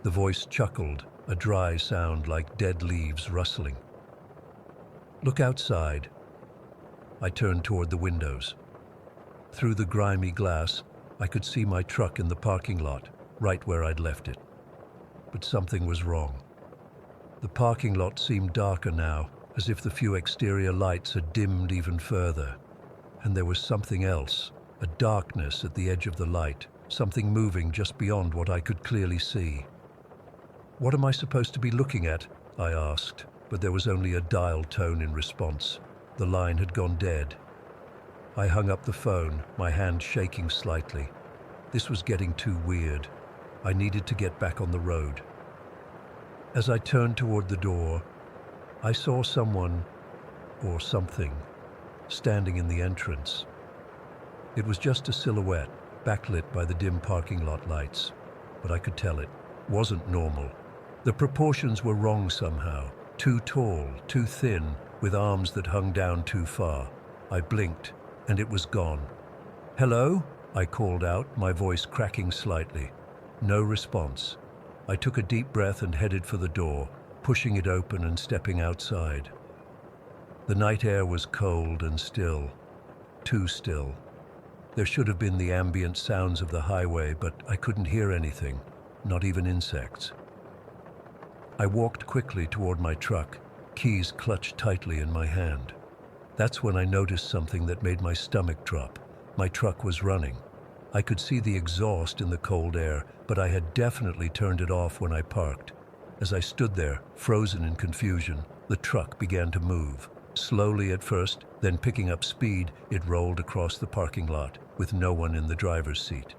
The voice chuckled, a dry sound like dead leaves rustling. "Look outside." I turned toward the windows. Through the grimy glass, I could see my truck in the parking lot, right where I'd left it. But something was wrong. The parking lot seemed darker now, as if the few exterior lights had dimmed even further. And there was something else, a darkness at the edge of the light, something moving just beyond what I could clearly see. "What am I supposed to be looking at?" I asked, but there was only a dial tone in response. The line had gone dead. I hung up the phone, my hand shaking slightly. This was getting too weird. I needed to get back on the road. As I turned toward the door, I saw someone, or something, standing in the entrance. It was just a silhouette, backlit by the dim parking lot lights, but I could tell it wasn't normal. The proportions were wrong somehow, too tall, too thin, with arms that hung down too far. I blinked, and it was gone. "Hello?" I called out, my voice cracking slightly. No response. I took a deep breath and headed for the door, pushing it open and stepping outside. The night air was cold and still, too still. There should have been the ambient sounds of the highway, but I couldn't hear anything, not even insects. I walked quickly toward my truck, keys clutched tightly in my hand. That's when I noticed something that made my stomach drop. My truck was running. I could see the exhaust in the cold air, but I had definitely turned it off when I parked. As I stood there, frozen in confusion, the truck began to move. Slowly at first, then picking up speed, it rolled across the parking lot, with no one in the driver's seat.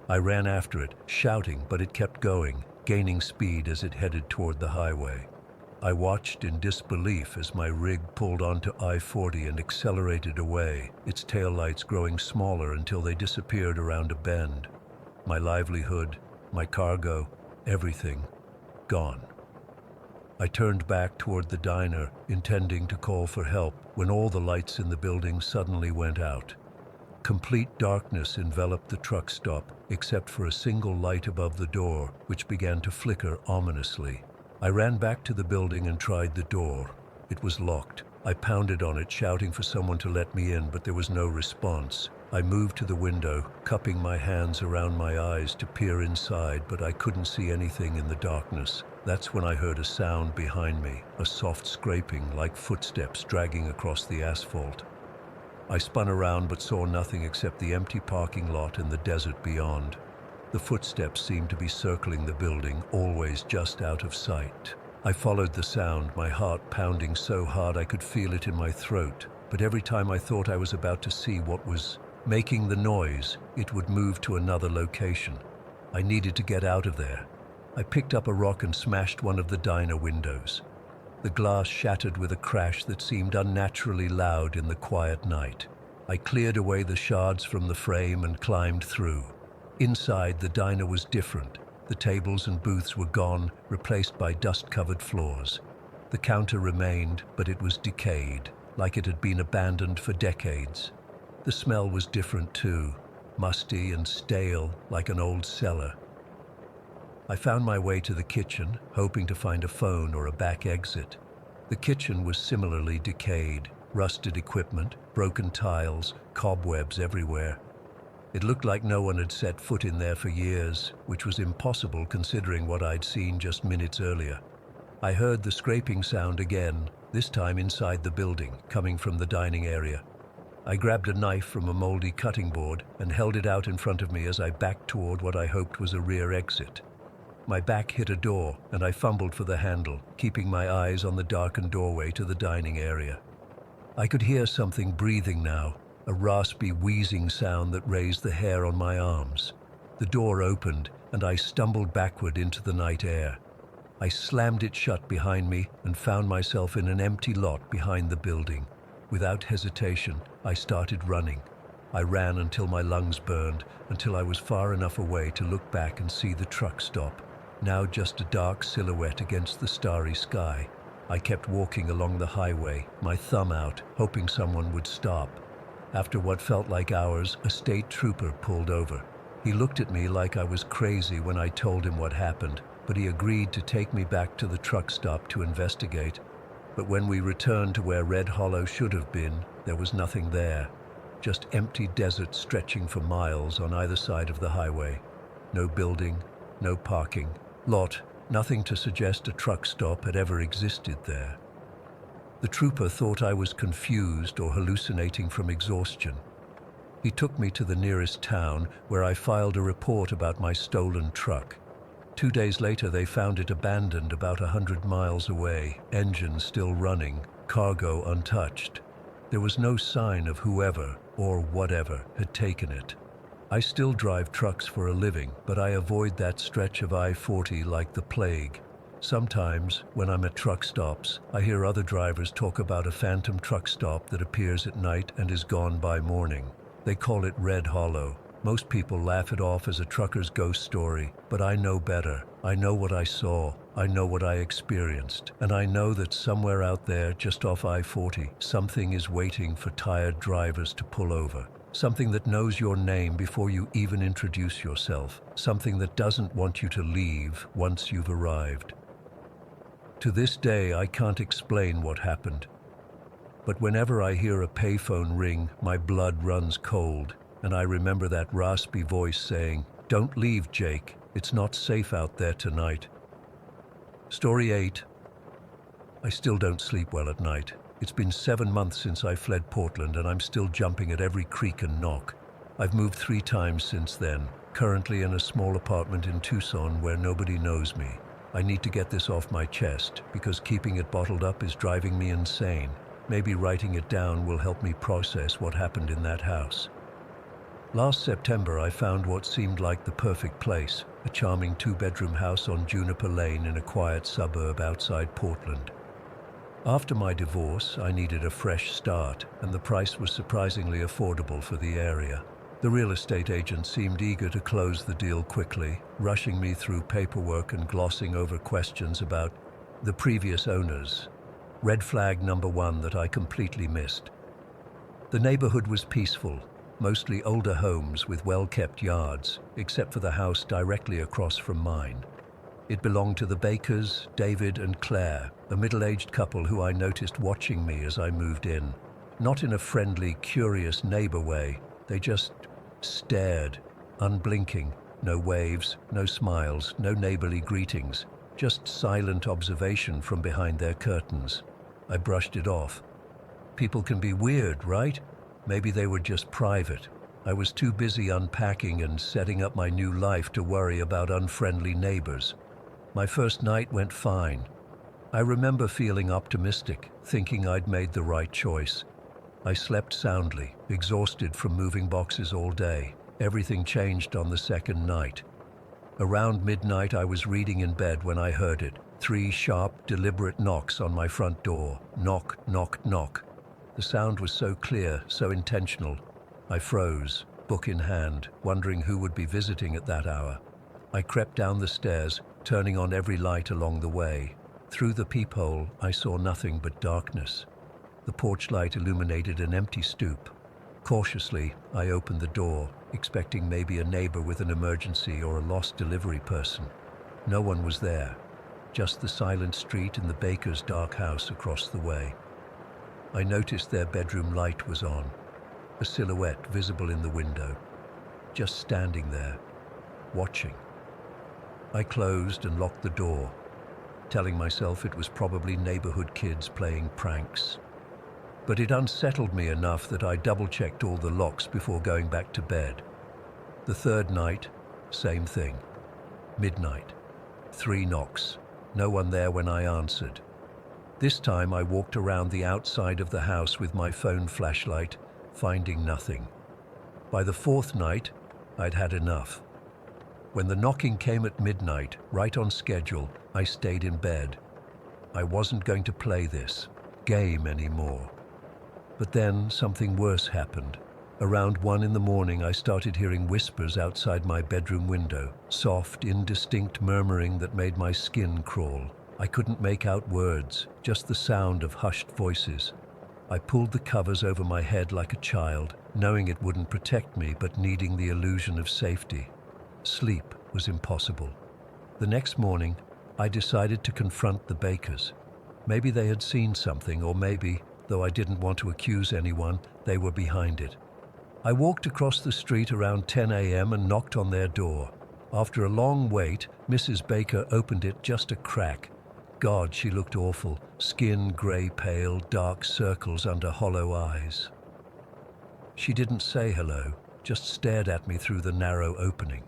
I ran after it, shouting, but it kept going, gaining speed as it headed toward the highway. I watched in disbelief as my rig pulled onto I-40 and accelerated away, its taillights growing smaller until they disappeared around a bend. My livelihood, my cargo, everything, gone. I turned back toward the diner, intending to call for help, when all the lights in the building suddenly went out. Complete darkness enveloped the truck stop, except for a single light above the door, which began to flicker ominously. I ran back to the building and tried the door. It was locked. I pounded on it, shouting for someone to let me in, but there was no response. I moved to the window, cupping my hands around my eyes to peer inside, but I couldn't see anything in the darkness. That's when I heard a sound behind me, a soft scraping like footsteps dragging across the asphalt. I spun around but saw nothing except the empty parking lot and the desert beyond. The footsteps seemed to be circling the building, always just out of sight. I followed the sound, my heart pounding so hard I could feel it in my throat, but every time I thought I was about to see what was making the noise, it would move to another location. I needed to get out of there. I picked up a rock and smashed one of the diner windows. The glass shattered with a crash that seemed unnaturally loud in the quiet night. I cleared away the shards from the frame and climbed through. Inside, the diner was different. The tables and booths were gone, replaced by dust-covered floors. The counter remained, but it was decayed, like it had been abandoned for decades. The smell was different too, musty and stale, like an old cellar. I found my way to the kitchen, hoping to find a phone or a back exit. The kitchen was similarly decayed, rusted equipment, broken tiles, cobwebs everywhere. It looked like no one had set foot in there for years, which was impossible considering what I'd seen just minutes earlier. I heard the scraping sound again, this time inside the building, coming from the dining area. I grabbed a knife from a moldy cutting board and held it out in front of me as I backed toward what I hoped was a rear exit. My back hit a door, and I fumbled for the handle, keeping my eyes on the darkened doorway to the dining area. I could hear something breathing now, a raspy, wheezing sound that raised the hair on my arms. The door opened, and I stumbled backward into the night air. I slammed it shut behind me and found myself in an empty lot behind the building. Without hesitation, I started running. I ran until my lungs burned, until I was far enough away to look back and see the truck stop. Now just a dark silhouette against the starry sky. I kept walking along the highway, my thumb out, hoping someone would stop. After what felt like hours, a state trooper pulled over. He looked at me like I was crazy when I told him what happened, but he agreed to take me back to the truck stop to investigate. But when we returned to where Red Hollow should have been, there was nothing there. Just empty desert stretching for miles on either side of the highway. No building, no parking lot, nothing to suggest a truck stop had ever existed there. The trooper thought I was confused or hallucinating from exhaustion. He took me to the nearest town, where I filed a report about my stolen truck. 2 days later, they found it abandoned about 100 miles away, engine still running, cargo untouched. There was no sign of whoever or whatever had taken it. I still drive trucks for a living, but I avoid that stretch of I-40 like the plague. Sometimes, when I'm at truck stops, I hear other drivers talk about a phantom truck stop that appears at night and is gone by morning. They call it Red Hollow. Most people laugh it off as a trucker's ghost story, but I know better. I know what I saw, I know what I experienced, and I know that somewhere out there, just off I-40, something is waiting for tired drivers to pull over. Something that knows your name before you even introduce yourself. Something that doesn't want you to leave once you've arrived. To this day, I can't explain what happened. But whenever I hear a payphone ring, my blood runs cold, and I remember that raspy voice saying, "Don't leave, Jake. It's not safe out there tonight." Story 8. I still don't sleep well at night. It's been 7 months since I fled Portland, and I'm still jumping at every creak and knock. I've moved 3 times since then, currently in a small apartment in Tucson where nobody knows me. I need to get this off my chest, because keeping it bottled up is driving me insane. Maybe writing it down will help me process what happened in that house. Last September, I found what seemed like the perfect place, a charming 2-bedroom house on Juniper Lane in a quiet suburb outside Portland. After my divorce, I needed a fresh start, and the price was surprisingly affordable for the area. The real estate agent seemed eager to close the deal quickly, rushing me through paperwork and glossing over questions about the previous owners. Red flag number 1 that I completely missed. The neighborhood was peaceful, mostly older homes with well-kept yards, except for the house directly across from mine. It belonged to the Bakers, David and Claire, a middle-aged couple who I noticed watching me as I moved in. Not in a friendly, curious neighbor way. They just stared, unblinking. No waves, no smiles, no neighborly greetings. Just silent observation from behind their curtains. I brushed it off. People can be weird, right? Maybe they were just private. I was too busy unpacking and setting up my new life to worry about unfriendly neighbors. My first night went fine. I remember feeling optimistic, thinking I'd made the right choice. I slept soundly, exhausted from moving boxes all day. Everything changed on the second night. Around midnight, I was reading in bed when I heard it. 3 sharp, deliberate knocks on my front door. Knock, knock, knock. The sound was so clear, so intentional. I froze, book in hand, wondering who would be visiting at that hour. I crept down the stairs, turning on every light along the way. Through the peephole, I saw nothing but darkness. The porch light illuminated an empty stoop. Cautiously, I opened the door, expecting maybe a neighbor with an emergency or a lost delivery person. No one was there, just the silent street and the baker's dark house across the way. I noticed their bedroom light was on, a silhouette visible in the window, just standing there, watching. I closed and locked the door, telling myself it was probably neighborhood kids playing pranks. But it unsettled me enough that I double-checked all the locks before going back to bed. The third night, same thing. Midnight. 3 knocks. No one there when I answered. This time I walked around the outside of the house with my phone flashlight, finding nothing. By the 4th night, I'd had enough. When the knocking came at midnight, right on schedule, I stayed in bed. I wasn't going to play this game anymore. But then something worse happened. Around 1 in the morning, I started hearing whispers outside my bedroom window, soft, indistinct murmuring that made my skin crawl. I couldn't make out words, just the sound of hushed voices. I pulled the covers over my head like a child, knowing it wouldn't protect me but needing the illusion of safety. Sleep was impossible. The next morning, I decided to confront the Bakers. Maybe they had seen something, or maybe, though I didn't want to accuse anyone, they were behind it. I walked across the street around 10 a.m. and knocked on their door. After a long wait, Mrs. Baker opened it just a crack. God, she looked awful. Skin gray pale, dark circles under hollow eyes. She didn't say hello, just stared at me through the narrow opening.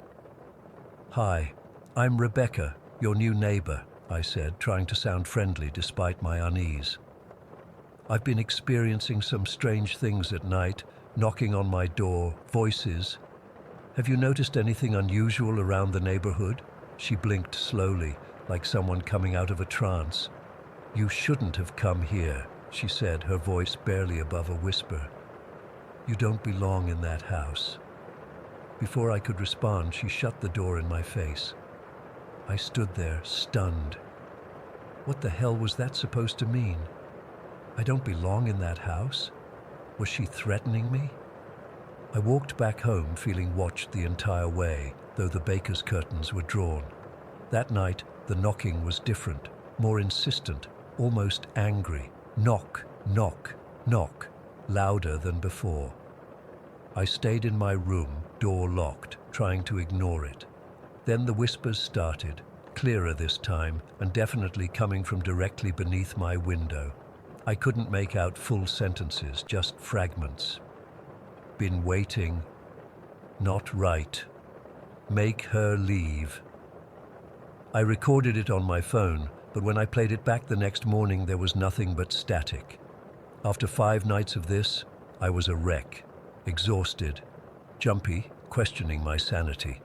"Hi, I'm Rebecca, your new neighbor," I said, trying to sound friendly despite my unease. "I've been experiencing some strange things at night, knocking on my door, voices. Have you noticed anything unusual around the neighborhood?" She blinked slowly, like someone coming out of a trance. "You shouldn't have come here," she said, her voice barely above a whisper. "You don't belong in that house." Before I could respond, she shut the door in my face. I stood there, stunned. What the hell was that supposed to mean? I don't belong in that house? Was she threatening me? I walked back home feeling watched the entire way, though the baker's curtains were drawn. That night, the knocking was different, more insistent, almost angry. Knock, knock, knock, louder than before. I stayed in my room, door locked, trying to ignore it. Then the whispers started, clearer this time, and definitely coming from directly beneath my window. I couldn't make out full sentences, just fragments. Been waiting. Not right. Make her leave. I recorded it on my phone, but when I played it back the next morning, there was nothing but static. After 5 nights of this, I was a wreck, exhausted, jumpy, questioning my sanity.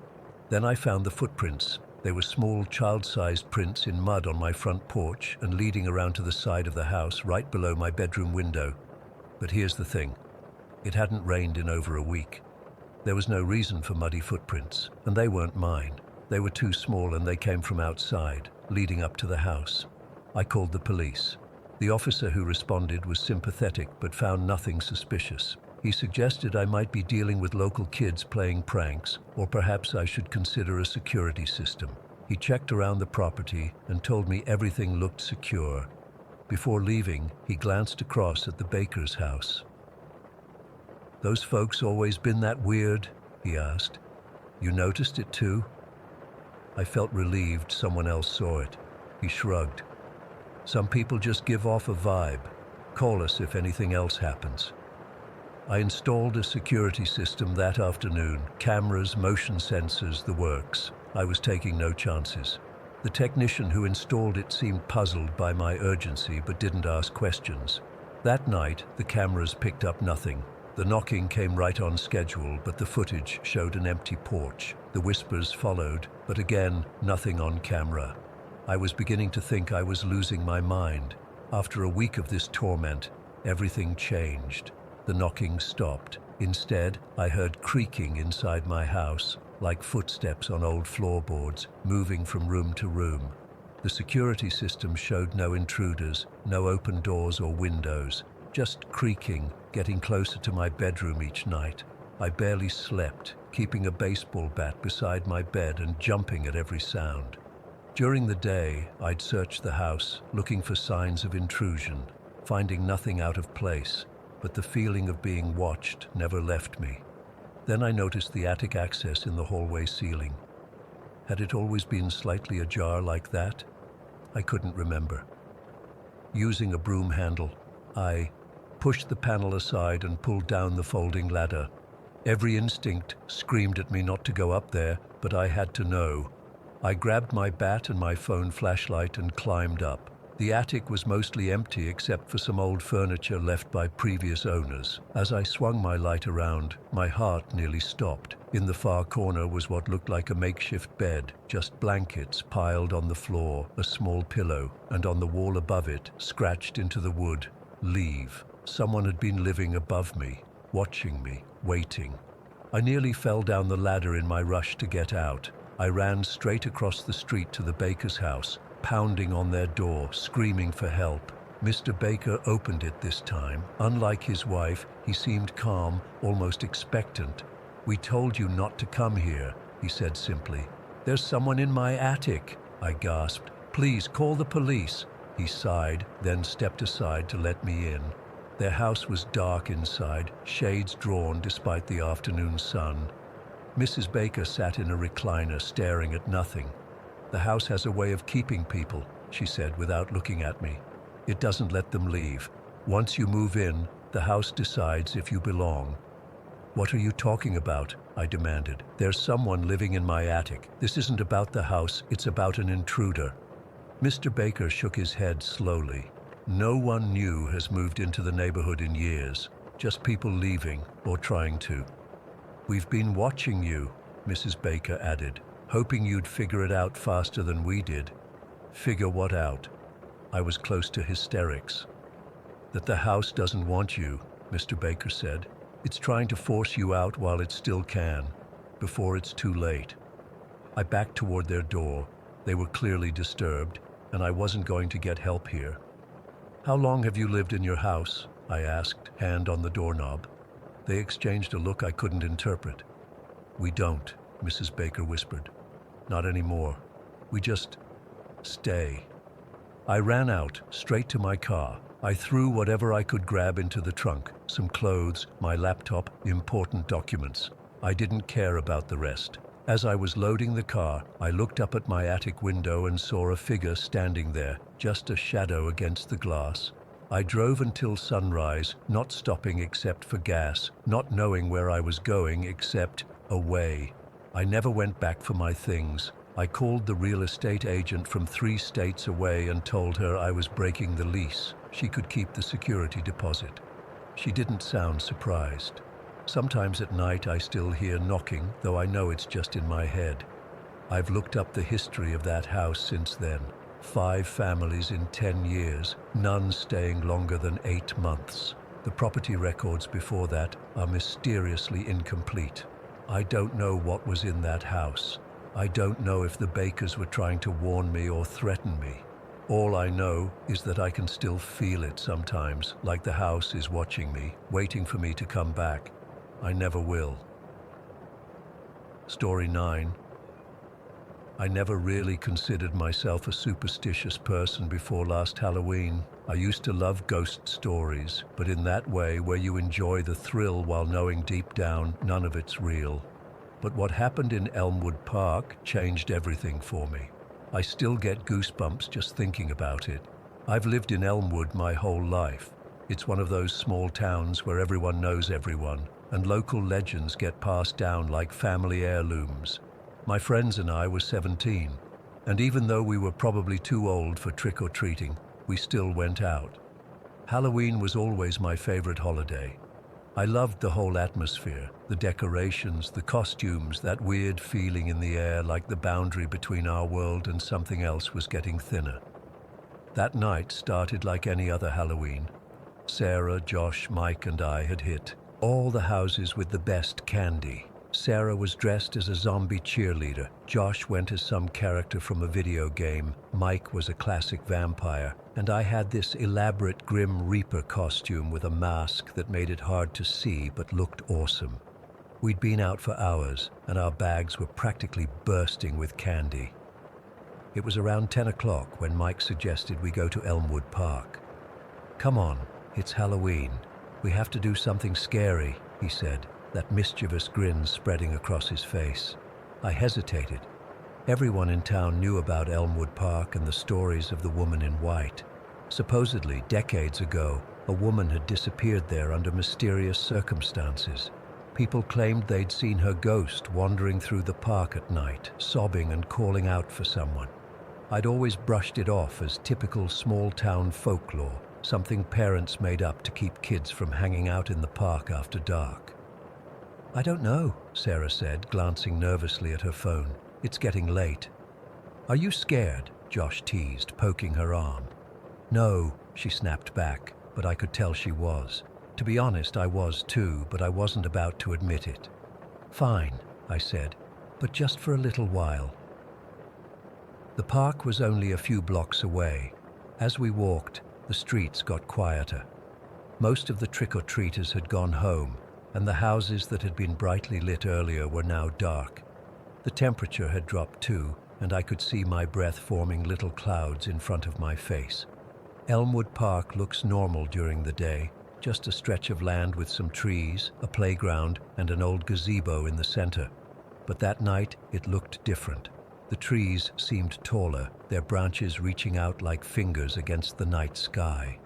Then I found the footprints. They were small, child-sized prints in mud on my front porch and leading around to the side of the house right below my bedroom window. But here's the thing. It hadn't rained in over a week. There was no reason for muddy footprints, and they weren't mine. They were too small and they came from outside, leading up to the house. I called the police. The officer who responded was sympathetic but found nothing suspicious. He suggested I might be dealing with local kids playing pranks, or perhaps I should consider a security system. He checked around the property and told me everything looked secure. Before leaving, he glanced across at the baker's house. "Those folks always been that weird?" he asked. "You noticed it too?" I felt relieved someone else saw it. He shrugged. "Some people just give off a vibe. Call us if anything else happens." I installed a security system that afternoon. Cameras, motion sensors, the works. I was taking no chances. The technician who installed it seemed puzzled by my urgency but didn't ask questions. That night, the cameras picked up nothing. The knocking came right on schedule, but the footage showed an empty porch. The whispers followed, but again, nothing on camera. I was beginning to think I was losing my mind. After a week of this torment, everything changed. The knocking stopped. Instead, I heard creaking inside my house, like footsteps on old floorboards, moving from room to room. The security system showed no intruders, no open doors or windows, just creaking, getting closer to my bedroom each night. I barely slept, keeping a baseball bat beside my bed and jumping at every sound. During the day, I'd search the house, looking for signs of intrusion, finding nothing out of place, but the feeling of being watched never left me. Then I noticed the attic access in the hallway ceiling. Had it always been slightly ajar like that? I couldn't remember. Using a broom handle, I pushed the panel aside and pulled down the folding ladder. Every instinct screamed at me not to go up there, but I had to know. I grabbed my bat and my phone flashlight and climbed up. The attic was mostly empty except for some old furniture left by previous owners. As I swung my light around, my heart nearly stopped. In the far corner was what looked like a makeshift bed, just blankets piled on the floor, a small pillow, and on the wall above it, scratched into the wood, "Leave." Someone had been living above me, watching me, waiting. I nearly fell down the ladder in my rush to get out. I ran straight across the street to the Baker's house, pounding on their door, screaming for help. Mr. Baker opened it this time. Unlike his wife, he seemed calm, almost expectant. "We told you not to come here," he said simply. "There's someone in my attic," I gasped. "Please call the police." He sighed, then stepped aside to let me in. Their house was dark inside, shades drawn despite the afternoon sun. Mrs. Baker sat in a recliner staring at nothing. "The house has a way of keeping people," she said without looking at me. "It doesn't let them leave. Once you move in, the house decides if you belong." "What are you talking about?" I demanded. "There's someone living in my attic. This isn't about the house, it's about an intruder." Mr. Baker shook his head slowly. "No one new has moved into the neighborhood in years, just people leaving or trying to. We've been watching you," Mrs. Baker added, "hoping you'd figure it out faster than we did." "Figure what out?" I was close to hysterics. "That the house doesn't want you," Mr. Baker said. "It's trying to force you out while it still can, before it's too late." I backed toward their door. They were clearly disturbed, and I wasn't going to get help here. "How long have you lived in your house?" I asked, hand on the doorknob. They exchanged a look I couldn't interpret. "We don't," Mrs. Baker whispered. "Not anymore. We just stay." I ran out, straight to my car. I threw whatever I could grab into the trunk, some clothes, my laptop, important documents. I didn't care about the rest. As I was loading the car, I looked up at my attic window and saw a figure standing there, just a shadow against the glass. I drove until sunrise, not stopping except for gas, not knowing where I was going except away. I never went back for my things. I called the real estate agent from 3 states away and told her I was breaking the lease. She could keep the security deposit. She didn't sound surprised. Sometimes at night I still hear knocking, though I know it's just in my head. I've looked up the history of that house since then. 5 families in 10 years, none staying longer than 8 months. The property records before that are mysteriously incomplete. I don't know what was in that house. I don't know if the Bakers were trying to warn me or threaten me. All I know is that I can still feel it sometimes, like the house is watching me, waiting for me to come back. I never will. Story 9. I never really considered myself a superstitious person before last Halloween. I used to love ghost stories, but in that way where you enjoy the thrill while knowing deep down none of it's real. But what happened in Elmwood Park changed everything for me. I still get goosebumps just thinking about it. I've lived in Elmwood my whole life. It's one of those small towns where everyone knows everyone, and local legends get passed down like family heirlooms. My friends and I were 17, and even though we were probably too old for trick-or-treating, we still went out. Halloween was always my favorite holiday. I loved the whole atmosphere, the decorations, the costumes, that weird feeling in the air like the boundary between our world and something else was getting thinner. That night started like any other Halloween. Sarah, Josh, Mike, and I had hit all the houses with the best candy. Sarah was dressed as a zombie cheerleader. Josh went as some character from a video game. Mike was a classic vampire. And I had this elaborate Grim Reaper costume with a mask that made it hard to see but looked awesome. We'd been out for hours, and our bags were practically bursting with candy. It was around 10 o'clock when Mike suggested we go to Elmwood Park. "Come on, it's Halloween. We have to do something scary," he said, that mischievous grin spreading across his face. I hesitated. Everyone in town knew about Elmwood Park and the stories of the woman in white. Supposedly, decades ago, a woman had disappeared there under mysterious circumstances. People claimed they'd seen her ghost wandering through the park at night, sobbing and calling out for someone. I'd always brushed it off as typical small-town folklore, something parents made up to keep kids from hanging out in the park after dark. "I don't know," Sarah said, glancing nervously at her phone. "It's getting late." "Are you scared?" Josh teased, poking her arm. "No," she snapped back, but I could tell she was. To be honest, I was too, but I wasn't about to admit it. "Fine," I said, "but just for a little while." The park was only a few blocks away. As we walked, the streets got quieter. Most of the trick-or-treaters had gone home, and the houses that had been brightly lit earlier were now dark. The temperature had dropped too, and I could see my breath forming little clouds in front of my face. Elmwood Park looks normal during the day, just a stretch of land with some trees, a playground, and an old gazebo in the center. But that night, it looked different. The trees seemed taller, their branches reaching out like fingers against the night sky.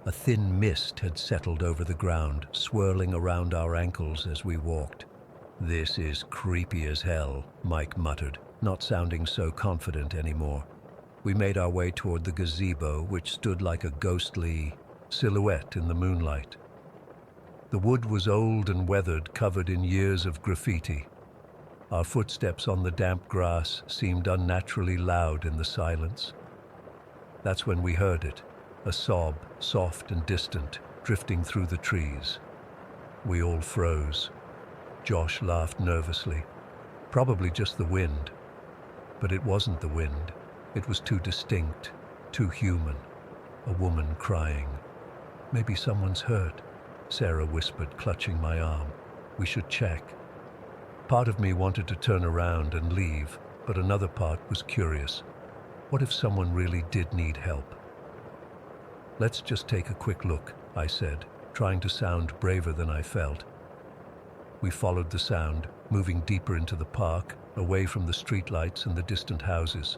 A thin mist had settled over the ground, swirling around our ankles as we walked. "This is creepy as hell," Mike muttered, not sounding so confident anymore. We made our way toward the gazebo, which stood like a ghostly silhouette in the moonlight. The wood was old and weathered, covered in years of graffiti. Our footsteps on the damp grass seemed unnaturally loud in the silence. That's when we heard it, a sob, soft and distant, drifting through the trees. We all froze. Josh laughed nervously. Probably just the wind. But it wasn't the wind. It was too distinct, too human. A woman crying. "Maybe someone's hurt," Sarah whispered, clutching my arm. "We should check." Part of me wanted to turn around and leave, but another part was curious. What if someone really did need help? "Let's just take a quick look," I said, trying to sound braver than I felt. We followed the sound, moving deeper into the park, away from the streetlights and the distant houses.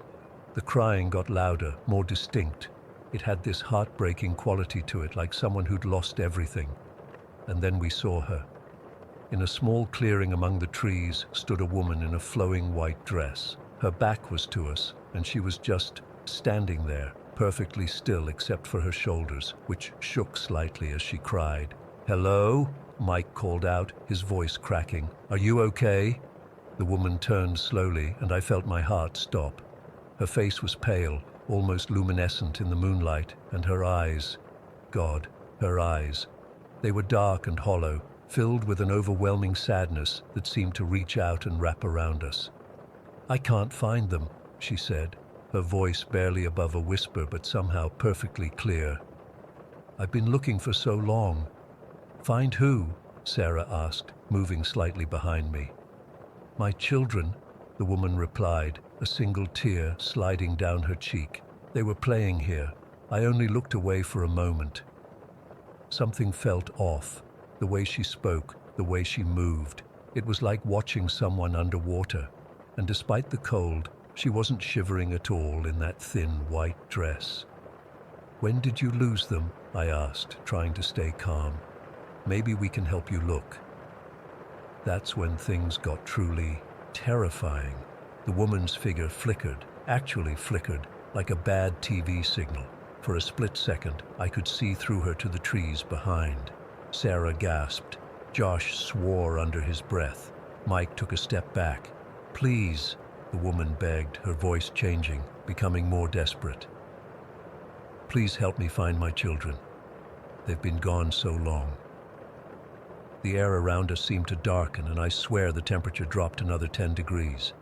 The crying got louder, more distinct. It had this heartbreaking quality to it, like someone who'd lost everything. And then we saw her. In a small clearing among the trees stood a woman in a flowing white dress. Her back was to us, and she was just standing there, perfectly still except for her shoulders, which shook slightly as she cried. "Hello?" Mike called out, his voice cracking. "Are you okay?" The woman turned slowly, and I felt my heart stop. Her face was pale, almost luminescent in the moonlight, and her eyes, God, her eyes. They were dark and hollow, filled with an overwhelming sadness that seemed to reach out and wrap around us. "I can't find them," she said, her voice barely above a whisper but somehow perfectly clear. "I've been looking for so long." "Find who?" Sarah asked, moving slightly behind me. "My children," the woman replied, a single tear sliding down her cheek. "They were playing here. I only looked away for a moment." Something felt off. The way she spoke, the way she moved. It was like watching someone underwater. And despite the cold, she wasn't shivering at all in that thin white dress. "When did you lose them?" I asked, trying to stay calm. "Maybe we can help you look." That's when things got truly terrifying. The woman's figure flickered, actually flickered, like a bad TV signal. For a split second, I could see through her to the trees behind. Sarah gasped. Josh swore under his breath. Mike took a step back. "Please," the woman begged, her voice changing, becoming more desperate. "Please help me find my children. They've been gone so long." The air around us seemed to darken, and I swear the temperature dropped another 10 degrees.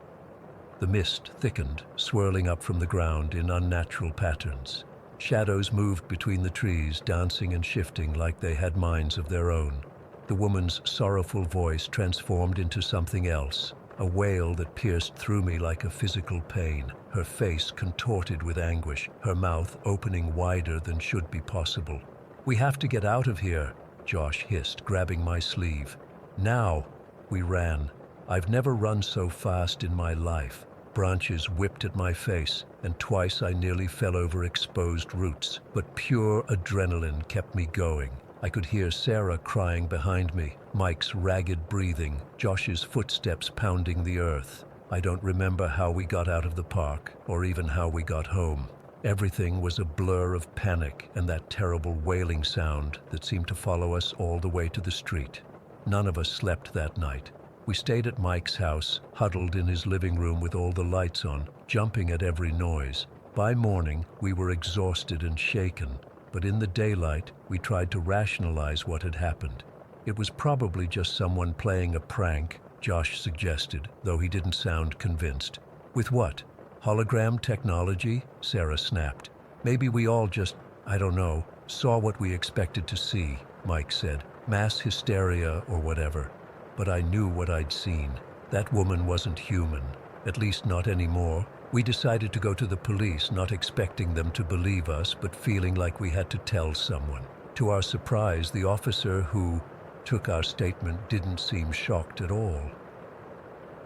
The mist thickened, swirling up from the ground in unnatural patterns. Shadows moved between the trees, dancing and shifting like they had minds of their own. The woman's sorrowful voice transformed into something else, a wail that pierced through me like a physical pain, her face contorted with anguish, her mouth opening wider than should be possible. "We have to get out of here," Josh hissed, grabbing my sleeve. "Now!" We ran. I've never run so fast in my life. Branches whipped at my face, and twice I nearly fell over exposed roots, but pure adrenaline kept me going. I could hear Sarah crying behind me, Mike's ragged breathing, Josh's footsteps pounding the earth. I don't remember how we got out of the park, or even how we got home. Everything was a blur of panic and that terrible wailing sound that seemed to follow us all the way to the street. None of us slept that night. We stayed at Mike's house, huddled in his living room with all the lights on, jumping at every noise. By morning, we were exhausted and shaken, but in the daylight, we tried to rationalize what had happened. It was probably just someone playing a prank, Josh suggested, though he didn't sound convinced. "With what? Hologram technology?" Sarah snapped. "Maybe we all just, I don't know, saw what we expected to see," Mike said. "Mass hysteria or whatever." But I knew what I'd seen. That woman wasn't human, at least not anymore. We decided to go to the police, not expecting them to believe us, but feeling like we had to tell someone. To our surprise, the officer who took our statement didn't seem shocked at all.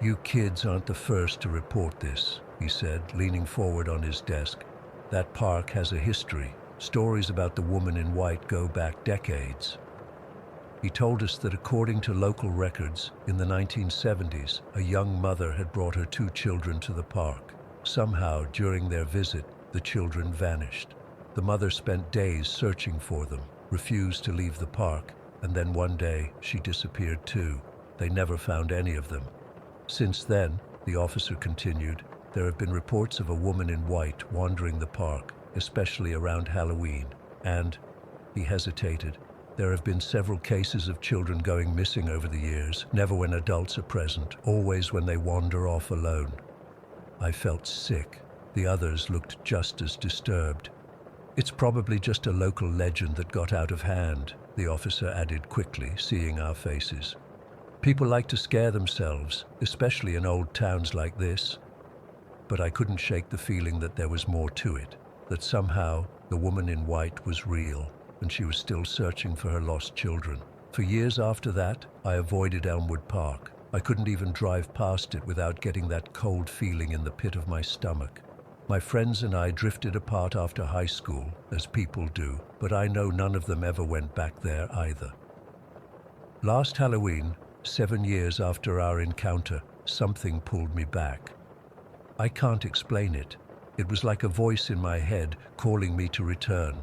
"You kids aren't the first to report this," he said, leaning forward on his desk. "That park has a history. Stories about the woman in white go back decades." He told us that according to local records, in the 1970s, a young mother had brought her 2 children to the park. Somehow, during their visit, the children vanished. The mother spent days searching for them, refused to leave the park, and then one day she disappeared too. They never found any of them. Since then, the officer continued, there have been reports of a woman in white wandering the park, especially around Halloween, and, he hesitated, there have been several cases of children going missing over the years, never when adults are present, always when they wander off alone. I felt sick. The others looked just as disturbed. "It's probably just a local legend that got out of hand," the officer added quickly, seeing our faces. "People like to scare themselves, especially in old towns like this." But I couldn't shake the feeling that there was more to it, that somehow the woman in white was real, and she was still searching for her lost children. For years after that, I avoided Elmwood Park. I couldn't even drive past it without getting that cold feeling in the pit of my stomach. My friends and I drifted apart after high school, as people do, but I know none of them ever went back there either. Last Halloween, 7 years after our encounter, something pulled me back. I can't explain it. It was like a voice in my head calling me to return.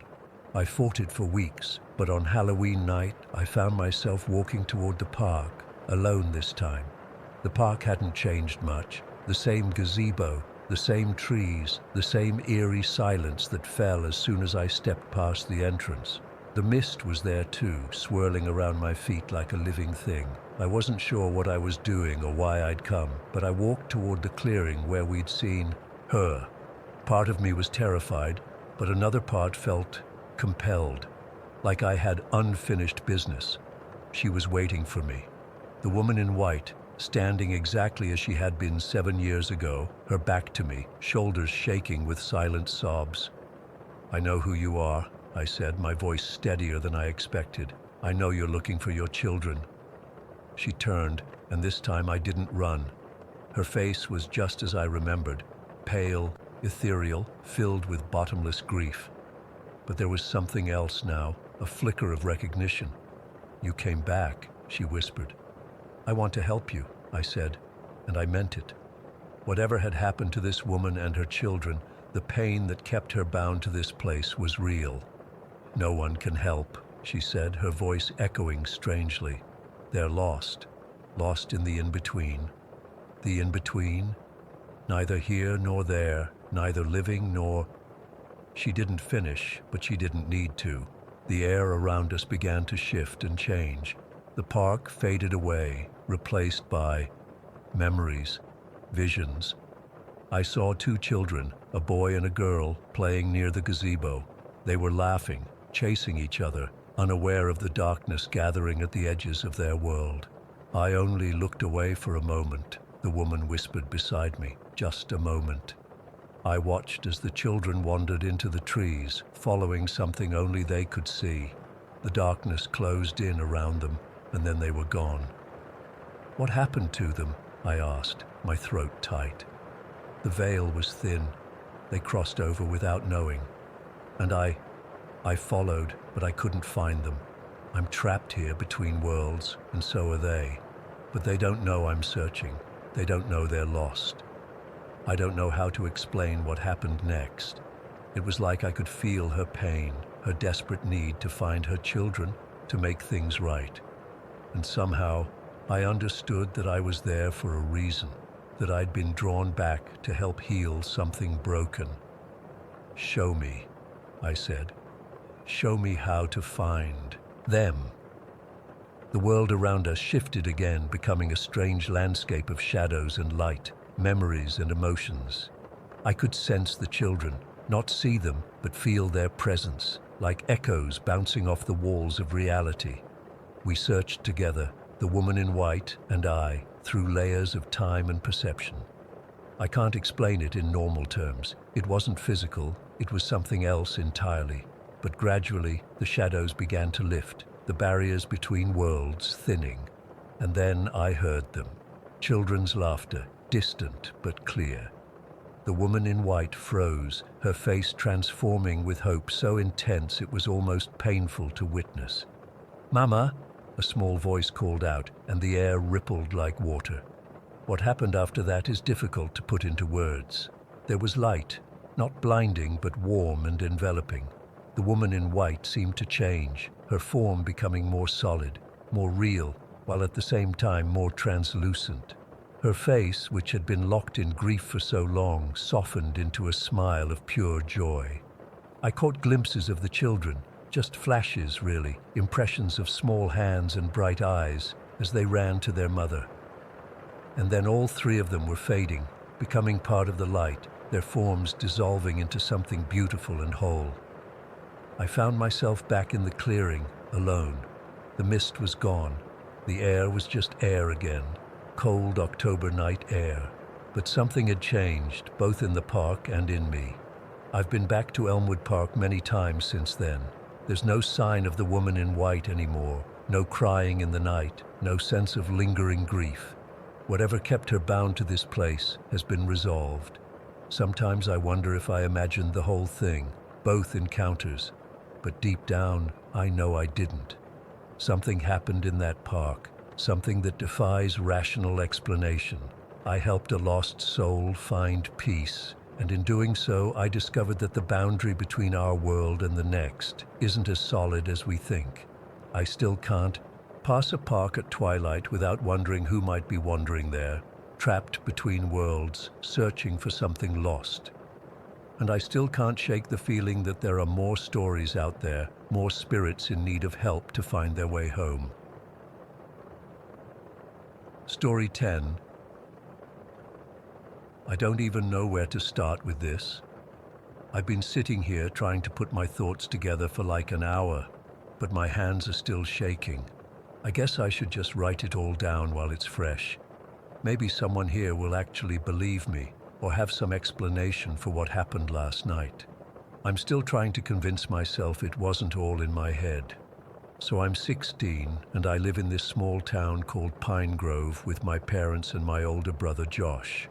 I fought it for weeks, but on Halloween night, I found myself walking toward the park, alone this time. The park hadn't changed much. The same gazebo, the same trees, the same eerie silence that fell as soon as I stepped past the entrance. The mist was there too, swirling around my feet like a living thing. I wasn't sure what I was doing or why I'd come, but I walked toward the clearing where we'd seen her. Part of me was terrified, but another part felt compelled, like I had unfinished business. She was waiting for me. The woman in white, standing exactly as she had been 7 years ago, her back to me, shoulders shaking with silent sobs. "I know who you are," I said, my voice steadier than I expected. "I know you're looking for your children." She turned, and this time I didn't run. Her face was just as I remembered, pale, ethereal, filled with bottomless grief. But there was something else now, a flicker of recognition. "You came back," she whispered. "I want to help you," I said, and I meant it. Whatever had happened to this woman and her children, the pain that kept her bound to this place was real. "No one can help," she said, her voice echoing strangely. They're lost. Lost in the in-between. The in-between? Neither here nor there, neither living nor... She didn't finish, but she didn't need to. The air around us began to shift and change. The park faded away, replaced by memories, visions. I saw two children, a boy and a girl, playing near the gazebo. They were laughing, chasing each other, unaware of the darkness gathering at the edges of their world. I only looked away for a moment, the woman whispered beside me, just a moment. I watched as the children wandered into the trees, following something only they could see. The darkness closed in around them, and then they were gone. What happened to them? I asked, my throat tight. The veil was thin. They crossed over without knowing. And I followed, but I couldn't find them. I'm trapped here between worlds, and so are they. But they don't know I'm searching. They don't know they're lost. I don't know how to explain what happened next. It was like I could feel her pain, her desperate need to find her children, to make things right. And somehow, I understood that I was there for a reason, that I'd been drawn back to help heal something broken. Show me, I said. Show me how to find them. The world around us shifted again, becoming a strange landscape of shadows and light, memories and emotions. I could sense the children, not see them, but feel their presence, like echoes bouncing off the walls of reality. We searched together, the woman in white and I, through layers of time and perception. I can't explain it in normal terms. It wasn't physical, it was something else entirely. But gradually, the shadows began to lift, the barriers between worlds thinning. And then I heard them. Children's laughter, distant but clear. The woman in white froze, her face transforming with hope so intense it was almost painful to witness. "Mama!" a small voice called out, and the air rippled like water. What happened after that is difficult to put into words. There was light, not blinding but warm and enveloping. The woman in white seemed to change, her form becoming more solid, more real, while at the same time more translucent. Her face, which had been locked in grief for so long, softened into a smile of pure joy. I caught glimpses of the children, just flashes really, impressions of small hands and bright eyes as they ran to their mother. And then all three of them were fading, becoming part of the light, their forms dissolving into something beautiful and whole. I found myself back in the clearing, alone. The mist was gone. The air was just air again, cold October night air. But something had changed, both in the park and in me. I've been back to Elmwood Park many times since then. There's no sign of the woman in white anymore, no crying in the night, no sense of lingering grief. Whatever kept her bound to this place has been resolved. Sometimes I wonder if I imagined the whole thing, both encounters. But deep down, I know I didn't. Something happened in that park, something that defies rational explanation. I helped a lost soul find peace, and in doing so, I discovered that the boundary between our world and the next isn't as solid as we think. I still can't pass a park at twilight without wondering who might be wandering there, trapped between worlds, searching for something lost. And I still can't shake the feeling that there are more stories out there, more spirits in need of help to find their way home. Story 10. I don't even know where to start with this. I've been sitting here trying to put my thoughts together for like an hour, but my hands are still shaking. I guess I should just write it all down while it's fresh. Maybe someone here will actually believe me, or have some explanation for what happened last night. I'm still trying to convince myself it wasn't all in my head. So I'm 16, and I live in this small town called Pine Grove with my parents and my older brother Josh.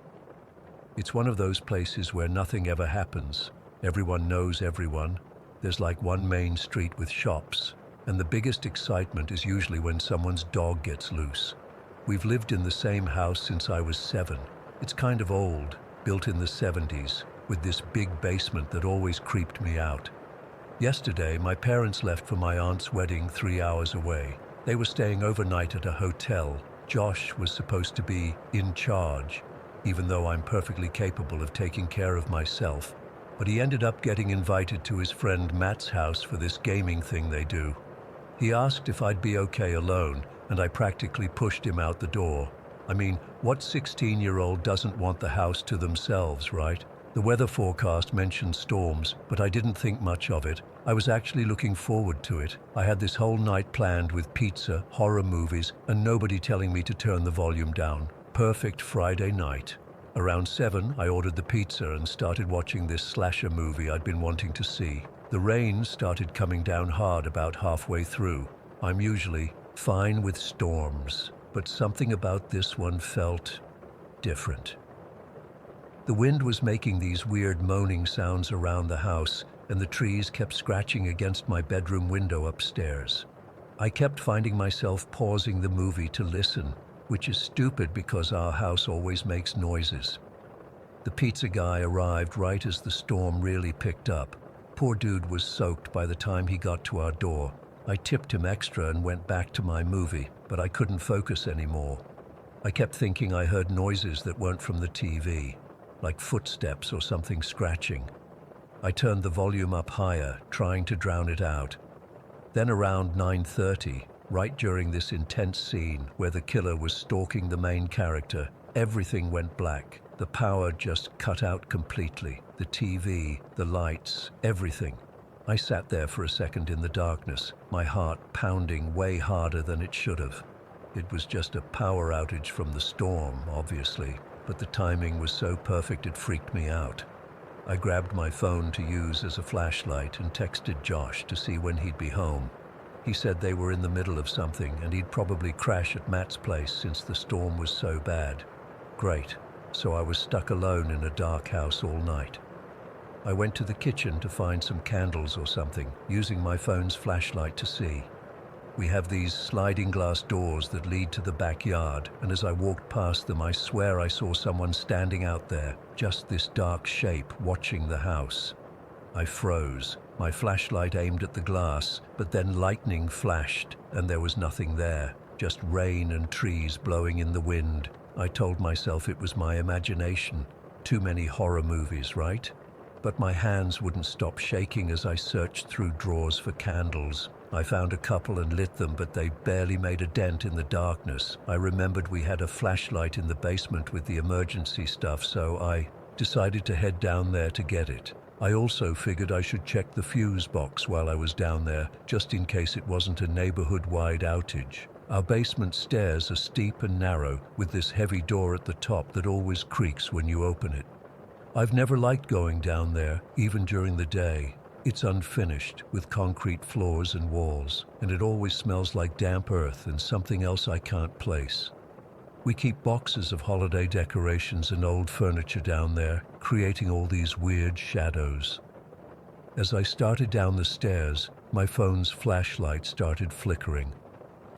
It's one of those places where nothing ever happens. Everyone knows everyone. There's like one main street with shops, and the biggest excitement is usually when someone's dog gets loose. We've lived in the same house since I was 7. It's kind of old, built in the 70s, with this big basement that always creeped me out. Yesterday, my parents left for my aunt's wedding 3 hours away. They were staying overnight at a hotel. Josh was supposed to be in charge, even though I'm perfectly capable of taking care of myself. But he ended up getting invited to his friend Matt's house for this gaming thing they do. He asked if I'd be okay alone, and I practically pushed him out the door. I mean, what 16-year-old doesn't want the house to themselves, right? The weather forecast mentioned storms, but I didn't think much of it. I was actually looking forward to it. I had this whole night planned with pizza, horror movies, and nobody telling me to turn the volume down. Perfect Friday night. Around 7, I ordered the pizza and started watching this slasher movie I'd been wanting to see. The rain started coming down hard about halfway through. I'm usually fine with storms, but something about this one felt different. The wind was making these weird moaning sounds around the house, and the trees kept scratching against my bedroom window upstairs. I kept finding myself pausing the movie to listen, which is stupid because our house always makes noises. The pizza guy arrived right as the storm really picked up. Poor dude was soaked by the time he got to our door. I tipped him extra and went back to my movie, but I couldn't focus anymore. I kept thinking I heard noises that weren't from the TV, like footsteps or something scratching. I turned the volume up higher, trying to drown it out. Then around 9:30, right during this intense scene where the killer was stalking the main character, everything went black. The power just cut out completely. The TV, the lights, everything. I sat there for a second in the darkness, my heart pounding way harder than it should have. It was just a power outage from the storm, obviously, but the timing was so perfect it freaked me out. I grabbed my phone to use as a flashlight and texted Josh to see when he'd be home. He said they were in the middle of something and he'd probably crash at Matt's place since the storm was so bad. Great. So I was stuck alone in a dark house all night. I went to the kitchen to find some candles or something, using my phone's flashlight to see. We have these sliding glass doors that lead to the backyard, and as I walked past them, I swear I saw someone standing out there, just this dark shape watching the house. I froze, my flashlight aimed at the glass, but then lightning flashed, and there was nothing there, just rain and trees blowing in the wind. I told myself it was my imagination. Too many horror movies, right? But my hands wouldn't stop shaking as I searched through drawers for candles. I found a couple and lit them, but they barely made a dent in the darkness. I remembered we had a flashlight in the basement with the emergency stuff, so I decided to head down there to get it. I also figured I should check the fuse box while I was down there, just in case it wasn't a neighborhood-wide outage. Our basement stairs are steep and narrow, with this heavy door at the top that always creaks when you open it. I've never liked going down there, even during the day. It's unfinished, with concrete floors and walls, and it always smells like damp earth and something else I can't place. We keep boxes of holiday decorations and old furniture down there, creating all these weird shadows. As I started down the stairs, my phone's flashlight started flickering.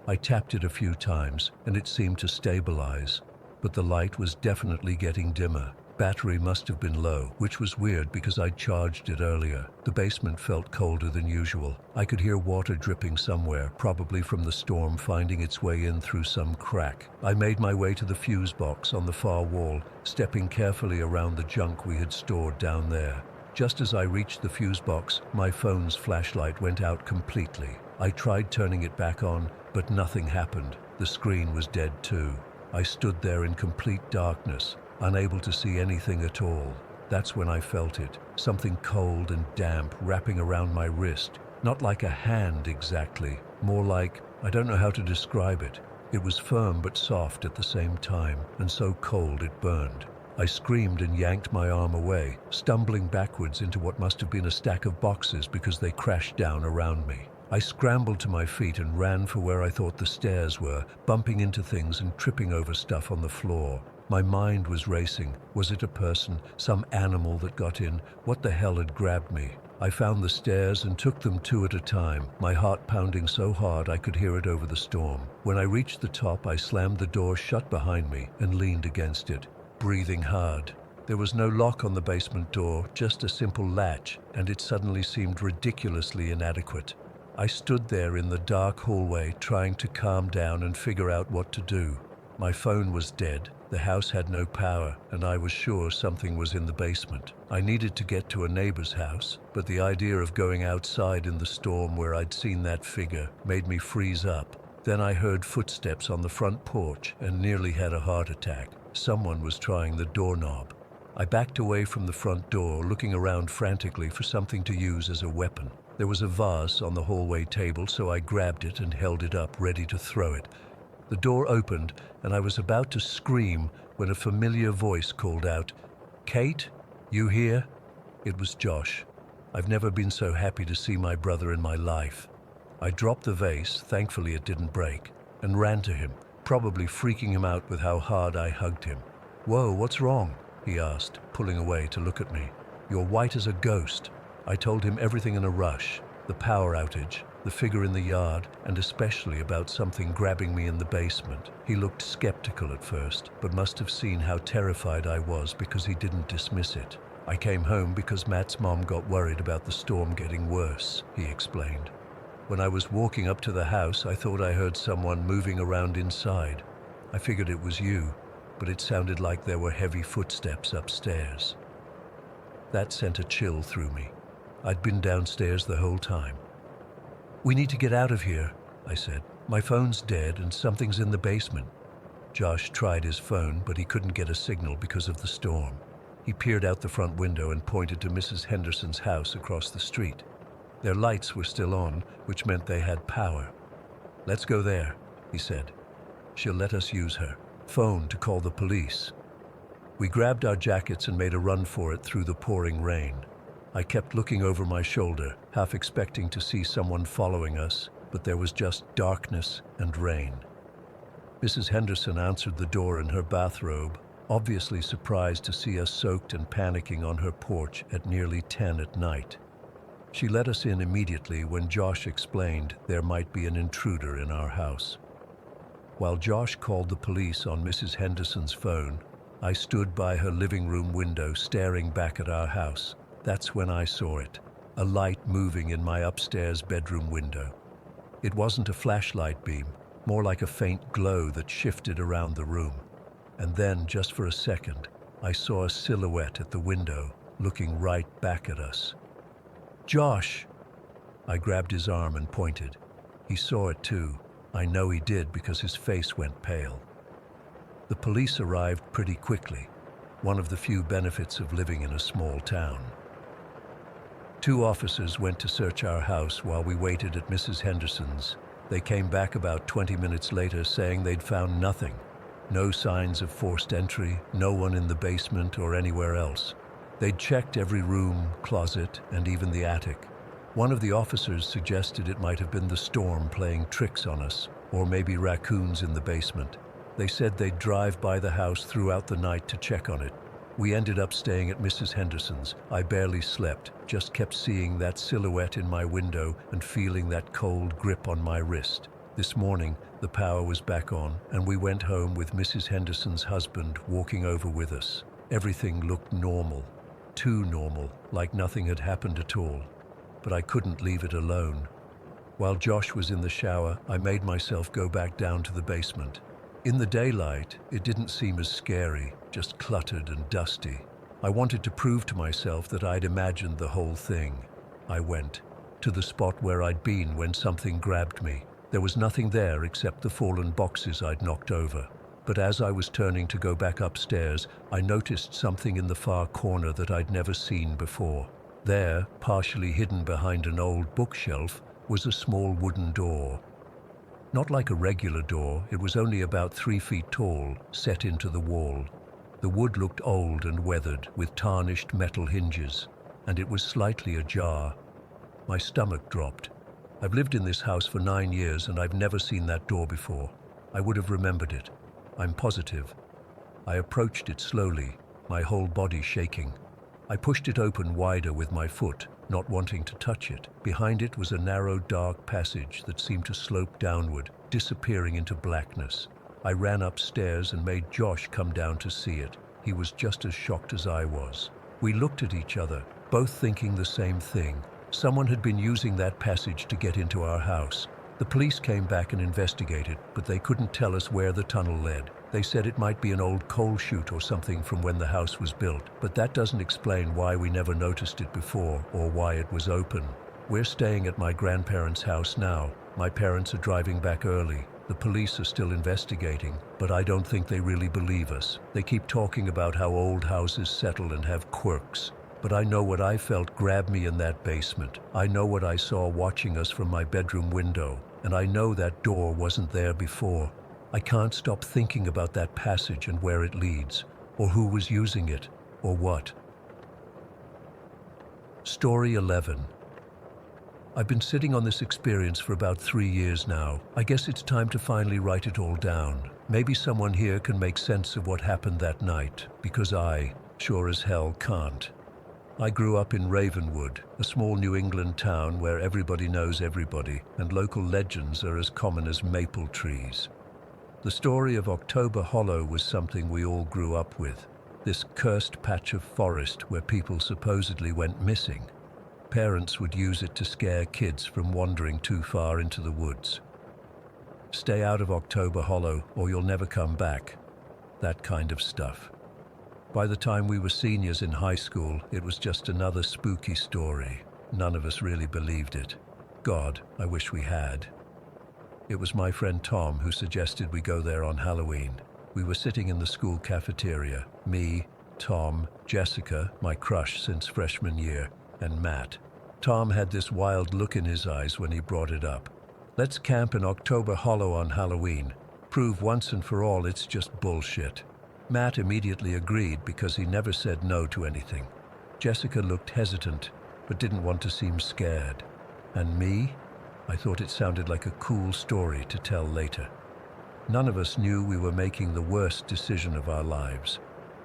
I tapped it a few times, and it seemed to stabilize, but the light was definitely getting dimmer. Battery must have been low, which was weird because I'd charged it earlier. The basement felt colder than usual. I could hear water dripping somewhere, probably from the storm finding its way in through some crack. I made my way to the fuse box on the far wall, stepping carefully around the junk we had stored down there. Just as I reached the fuse box, my phone's flashlight went out completely. I tried turning it back on, but nothing happened. The screen was dead too. I stood there in complete darkness, unable to see anything at all. That's when I felt it, something cold and damp wrapping around my wrist. Not like a hand exactly, more like, I don't know how to describe it. It was firm but soft at the same time, and so cold it burned. I screamed and yanked my arm away, stumbling backwards into what must have been a stack of boxes because they crashed down around me. I scrambled to my feet and ran for where I thought the stairs were, bumping into things and tripping over stuff on the floor. My mind was racing. Was it a person, some animal that got in? What the hell had grabbed me? I found the stairs and took them two at a time, my heart pounding so hard I could hear it over the storm. When I reached the top, I slammed the door shut behind me and leaned against it, breathing hard. There was no lock on the basement door, just a simple latch, and it suddenly seemed ridiculously inadequate. I stood there in the dark hallway trying to calm down and figure out what to do. My phone was dead, the house had no power, and I was sure something was in the basement. I needed to get to a neighbor's house, but the idea of going outside in the storm where I'd seen that figure made me freeze up. Then I heard footsteps on the front porch and nearly had a heart attack. Someone was trying the doorknob. I backed away from the front door, looking around frantically for something to use as a weapon. There was a vase on the hallway table, so I grabbed it and held it up, ready to throw it. The door opened, and I was about to scream when a familiar voice called out, "Kate, you here?" It was Josh. I've never been so happy to see my brother in my life. I dropped the vase, thankfully it didn't break, and ran to him, probably freaking him out with how hard I hugged him. "Whoa, what's wrong?" he asked, pulling away to look at me. "You're white as a ghost." I told him everything in a rush, the power outage, the figure in the yard, and especially about something grabbing me in the basement. He looked skeptical at first, but must have seen how terrified I was because he didn't dismiss it. "I came home because Matt's mom got worried about the storm getting worse," he explained. "When I was walking up to the house, I thought I heard someone moving around inside. I figured it was you, but it sounded like there were heavy footsteps upstairs." That sent a chill through me. I'd been downstairs the whole time. "We need to get out of here," I said. "My phone's dead and something's in the basement." Josh tried his phone, but he couldn't get a signal because of the storm. He peered out the front window and pointed to Mrs. Henderson's house across the street. Their lights were still on, which meant they had power. "Let's go there," he said. "She'll let us use her phone to call the police." We grabbed our jackets and made a run for it through the pouring rain. I kept looking over my shoulder, half expecting to see someone following us, but there was just darkness and rain. Mrs. Henderson answered the door in her bathrobe, obviously surprised to see us soaked and panicking on her porch at nearly 10 at night. She let us in immediately when Josh explained there might be an intruder in our house. While Josh called the police on Mrs. Henderson's phone, I stood by her living room window staring back at our house. That's when I saw it, a light moving in my upstairs bedroom window. It wasn't a flashlight beam, more like a faint glow that shifted around the room. And then, just for a second, I saw a silhouette at the window, looking right back at us. "Josh!" I grabbed his arm and pointed. He saw it too. I know he did because his face went pale. The police arrived pretty quickly, one of the few benefits of living in a small town. 2 officers went to search our house while we waited at Mrs. Henderson's. They came back about 20 minutes later saying they'd found nothing. No signs of forced entry, no one in the basement or anywhere else. They'd checked every room, closet, and even the attic. One of the officers suggested it might have been the storm playing tricks on us, or maybe raccoons in the basement. They said they'd drive by the house throughout the night to check on it. We ended up staying at Mrs. Henderson's. I barely slept, just kept seeing that silhouette in my window and feeling that cold grip on my wrist. This morning, the power was back on, and we went home with Mrs. Henderson's husband walking over with us. Everything looked normal. Too normal, like nothing had happened at all. But I couldn't leave it alone. While Josh was in the shower, I made myself go back down to the basement. In the daylight, it didn't seem as scary, just cluttered and dusty. I wanted to prove to myself that I'd imagined the whole thing. I went to the spot where I'd been when something grabbed me. There was nothing there except the fallen boxes I'd knocked over. But as I was turning to go back upstairs, I noticed something in the far corner that I'd never seen before. There, partially hidden behind an old bookshelf, was a small wooden door. Not like a regular door, it was only about 3 feet tall, set into the wall. The wood looked old and weathered, with tarnished metal hinges, and it was slightly ajar. My stomach dropped. I've lived in this house for 9 years, and I've never seen that door before. I would have remembered it. I'm positive. I approached it slowly, my whole body shaking. I pushed it open wider with my foot, not wanting to touch it. Behind it was a narrow, dark passage that seemed to slope downward, disappearing into blackness. I ran upstairs and made Josh come down to see it. He was just as shocked as I was. We looked at each other, both thinking the same thing. Someone had been using that passage to get into our house. The police came back and investigated, but they couldn't tell us where the tunnel led. They said it might be an old coal chute or something from when the house was built, but that doesn't explain why we never noticed it before or why it was open. We're staying at my grandparents' house now. My parents are driving back early. The police are still investigating, but I don't think they really believe us. They keep talking about how old houses settle and have quirks. But I know what I felt grab me in that basement. I know what I saw watching us from my bedroom window, and I know that door wasn't there before. I can't stop thinking about that passage and where it leads, or who was using it, or what. Story 11. I've been sitting on this experience for about 3 years now. I guess it's time to finally write it all down. Maybe someone here can make sense of what happened that night, because I, sure as hell, can't. I grew up in Ravenwood, a small New England town where everybody knows everybody, and local legends are as common as maple trees. The story of October Hollow was something we all grew up with, this cursed patch of forest where people supposedly went missing. Parents would use it to scare kids from wandering too far into the woods. Stay out of October Hollow or you'll never come back. That kind of stuff. By the time we were seniors in high school, it was just another spooky story. None of us really believed it. God, I wish we had. It was my friend Tom who suggested we go there on Halloween. We were sitting in the school cafeteria. Me, Tom, Jessica, my crush since freshman year, and Matt. Tom had this wild look in his eyes when he brought it up. Let's camp in October Hollow on Halloween. Prove once and for all it's just bullshit. Matt immediately agreed because he never said no to anything. Jessica looked hesitant, but didn't want to seem scared. And me? I thought it sounded like a cool story to tell later. None of us knew we were making the worst decision of our lives.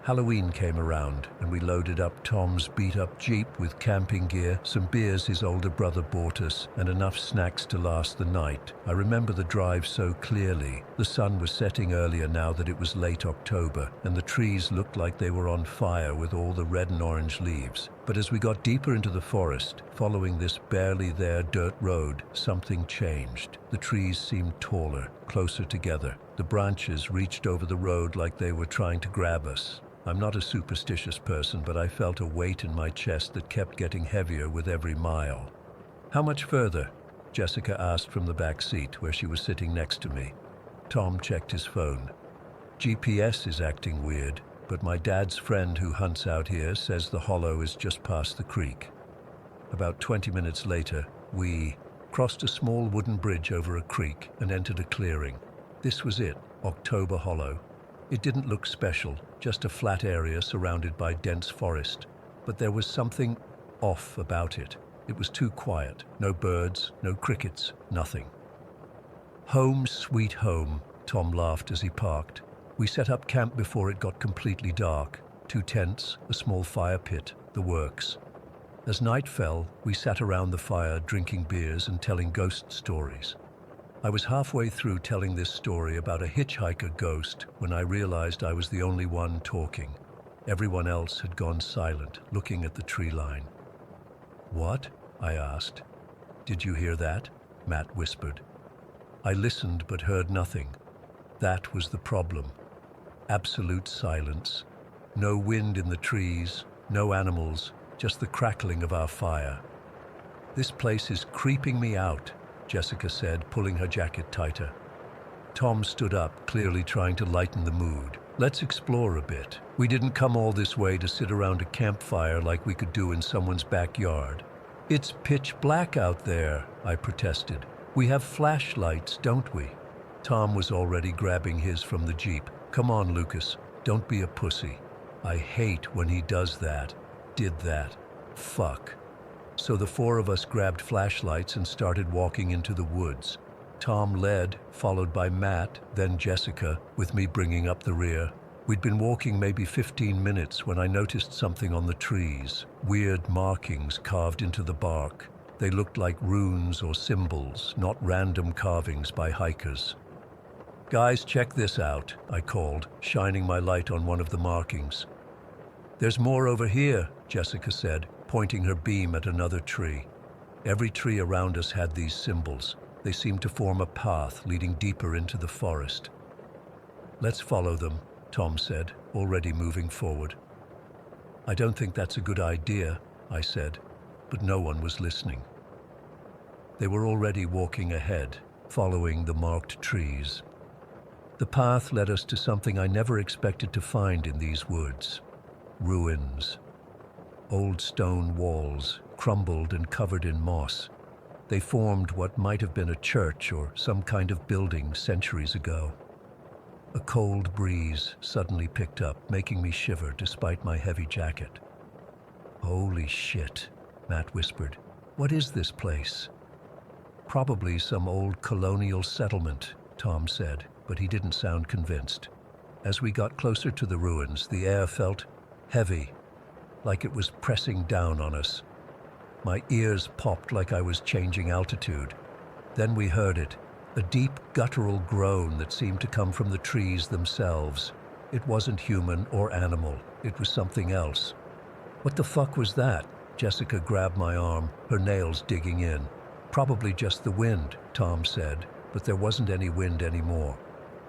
Halloween came around, and we loaded up Tom's beat-up Jeep with camping gear, some beers his older brother bought us, and enough snacks to last the night. I remember the drive so clearly. The sun was setting earlier now that it was late October, and the trees looked like they were on fire with all the red and orange leaves. But as we got deeper into the forest, following this barely there dirt road, something changed. The trees seemed taller, closer together. The branches reached over the road like they were trying to grab us. I'm not a superstitious person, but I felt a weight in my chest that kept getting heavier with every mile. How much further? Jessica asked from the back seat where she was sitting next to me. Tom checked his phone. GPS is acting weird, but my dad's friend who hunts out here says the hollow is just past the creek. About 20 minutes later, we crossed a small wooden bridge over a creek and entered a clearing. This was it, October Hollow. It didn't look special, just a flat area surrounded by dense forest. But there was something off about it. It was too quiet. No birds, no crickets, nothing. Home sweet home, Tom laughed as he parked. We set up camp before it got completely dark. 2 tents, a small fire pit, the works. As night fell, we sat around the fire drinking beers and telling ghost stories. I was halfway through telling this story about a hitchhiker ghost when I realized I was the only one talking. Everyone else had gone silent, looking at the tree line. "What?" I asked. "Did you hear that?" Matt whispered. I listened but heard nothing. That was the problem. Absolute silence. No wind in the trees, no animals, just the crackling of our fire. "This place is creeping me out," Jessica said, pulling her jacket tighter. Tom stood up, clearly trying to lighten the mood. "Let's explore a bit. We didn't come all this way to sit around a campfire like we could do in someone's backyard." "It's pitch black out there," I protested. "We have flashlights, don't we?" Tom was already grabbing his from the Jeep. "Come on, Lucas. Don't be a pussy." I hate when he does that. Did that. Fuck. So the 4 of us grabbed flashlights and started walking into the woods. Tom led, followed by Matt, then Jessica, with me bringing up the rear. We'd been walking maybe 15 minutes when I noticed something on the trees. Weird markings carved into the bark. They looked like runes or symbols, not random carvings by hikers. "Guys, check this out," I called, shining my light on one of the markings. "There's more over here," Jessica said, pointing her beam at another tree. Every tree around us had these symbols. They seemed to form a path leading deeper into the forest. "Let's follow them," Tom said, already moving forward. "I don't think that's a good idea," I said, but no one was listening. They were already walking ahead, following the marked trees. The path led us to something I never expected to find in these woods: ruins. Old stone walls, crumbled and covered in moss. They formed what might have been a church or some kind of building centuries ago. A cold breeze suddenly picked up, making me shiver despite my heavy jacket. "Holy shit," Matt whispered. "What is this place?" "Probably some old colonial settlement," Tom said, but he didn't sound convinced. As we got closer to the ruins, the air felt heavy, like it was pressing down on us. My ears popped like I was changing altitude. Then we heard it, a deep guttural groan that seemed to come from the trees themselves. It wasn't human or animal, it was something else. "What the fuck was that?" Jessica grabbed my arm, her nails digging in. "Probably just the wind," Tom said, but there wasn't any wind anymore.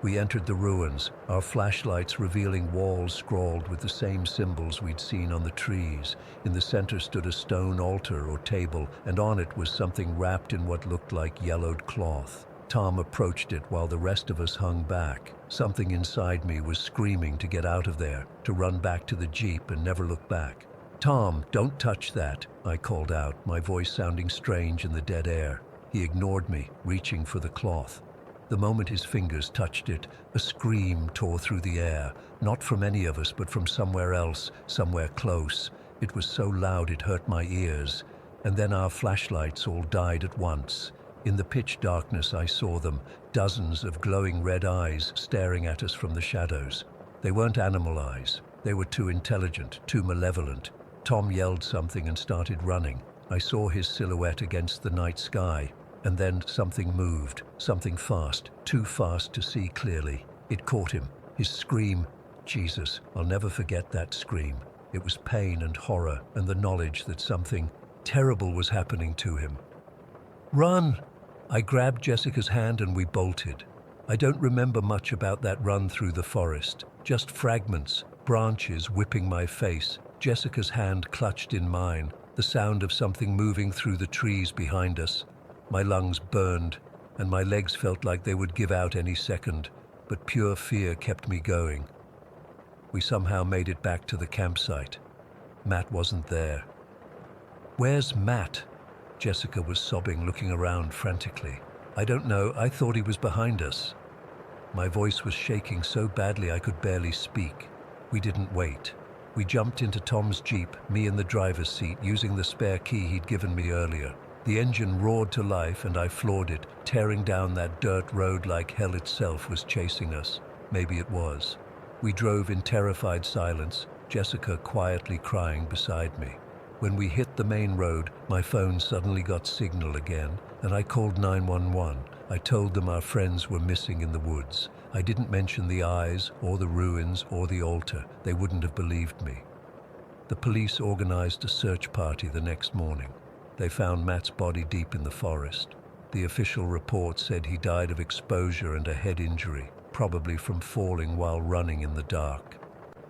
We entered the ruins, our flashlights revealing walls scrawled with the same symbols we'd seen on the trees. In the center stood a stone altar or table, and on it was something wrapped in what looked like yellowed cloth. Tom approached it while the rest of us hung back. Something inside me was screaming to get out of there, to run back to the Jeep and never look back. "Tom, don't touch that," I called out, my voice sounding strange in the dead air. He ignored me, reaching for the cloth. The moment his fingers touched it, a scream tore through the air, not from any of us, but from somewhere else, somewhere close. It was so loud it hurt my ears. And then our flashlights all died at once. In the pitch darkness I saw them, dozens of glowing red eyes staring at us from the shadows. They weren't animal eyes. They were too intelligent, too malevolent. Tom yelled something and started running. I saw his silhouette against the night sky. And then something moved, something fast, too fast to see clearly. It caught him. His scream, Jesus, I'll never forget that scream. It was pain and horror and the knowledge that something terrible was happening to him. "Run!" I grabbed Jessica's hand and we bolted. I don't remember much about that run through the forest, just fragments, branches whipping my face, Jessica's hand clutched in mine, the sound of something moving through the trees behind us. My lungs burned, and my legs felt like they would give out any second, but pure fear kept me going. We somehow made it back to the campsite. Matt wasn't there. "Where's Matt?" Jessica was sobbing, looking around frantically. "I don't know, I thought he was behind us." My voice was shaking so badly I could barely speak. We didn't wait. We jumped into Tom's Jeep, me in the driver's seat, using the spare key he'd given me earlier. The engine roared to life and I floored it, tearing down that dirt road like hell itself was chasing us. Maybe it was. We drove in terrified silence, Jessica quietly crying beside me. When we hit the main road, my phone suddenly got signal again, and I called 911. I told them our friends were missing in the woods. I didn't mention the eyes, or the ruins, or the altar. They wouldn't have believed me. The police organized a search party the next morning. They found Matt's body deep in the forest. The official report said he died of exposure and a head injury, probably from falling while running in the dark.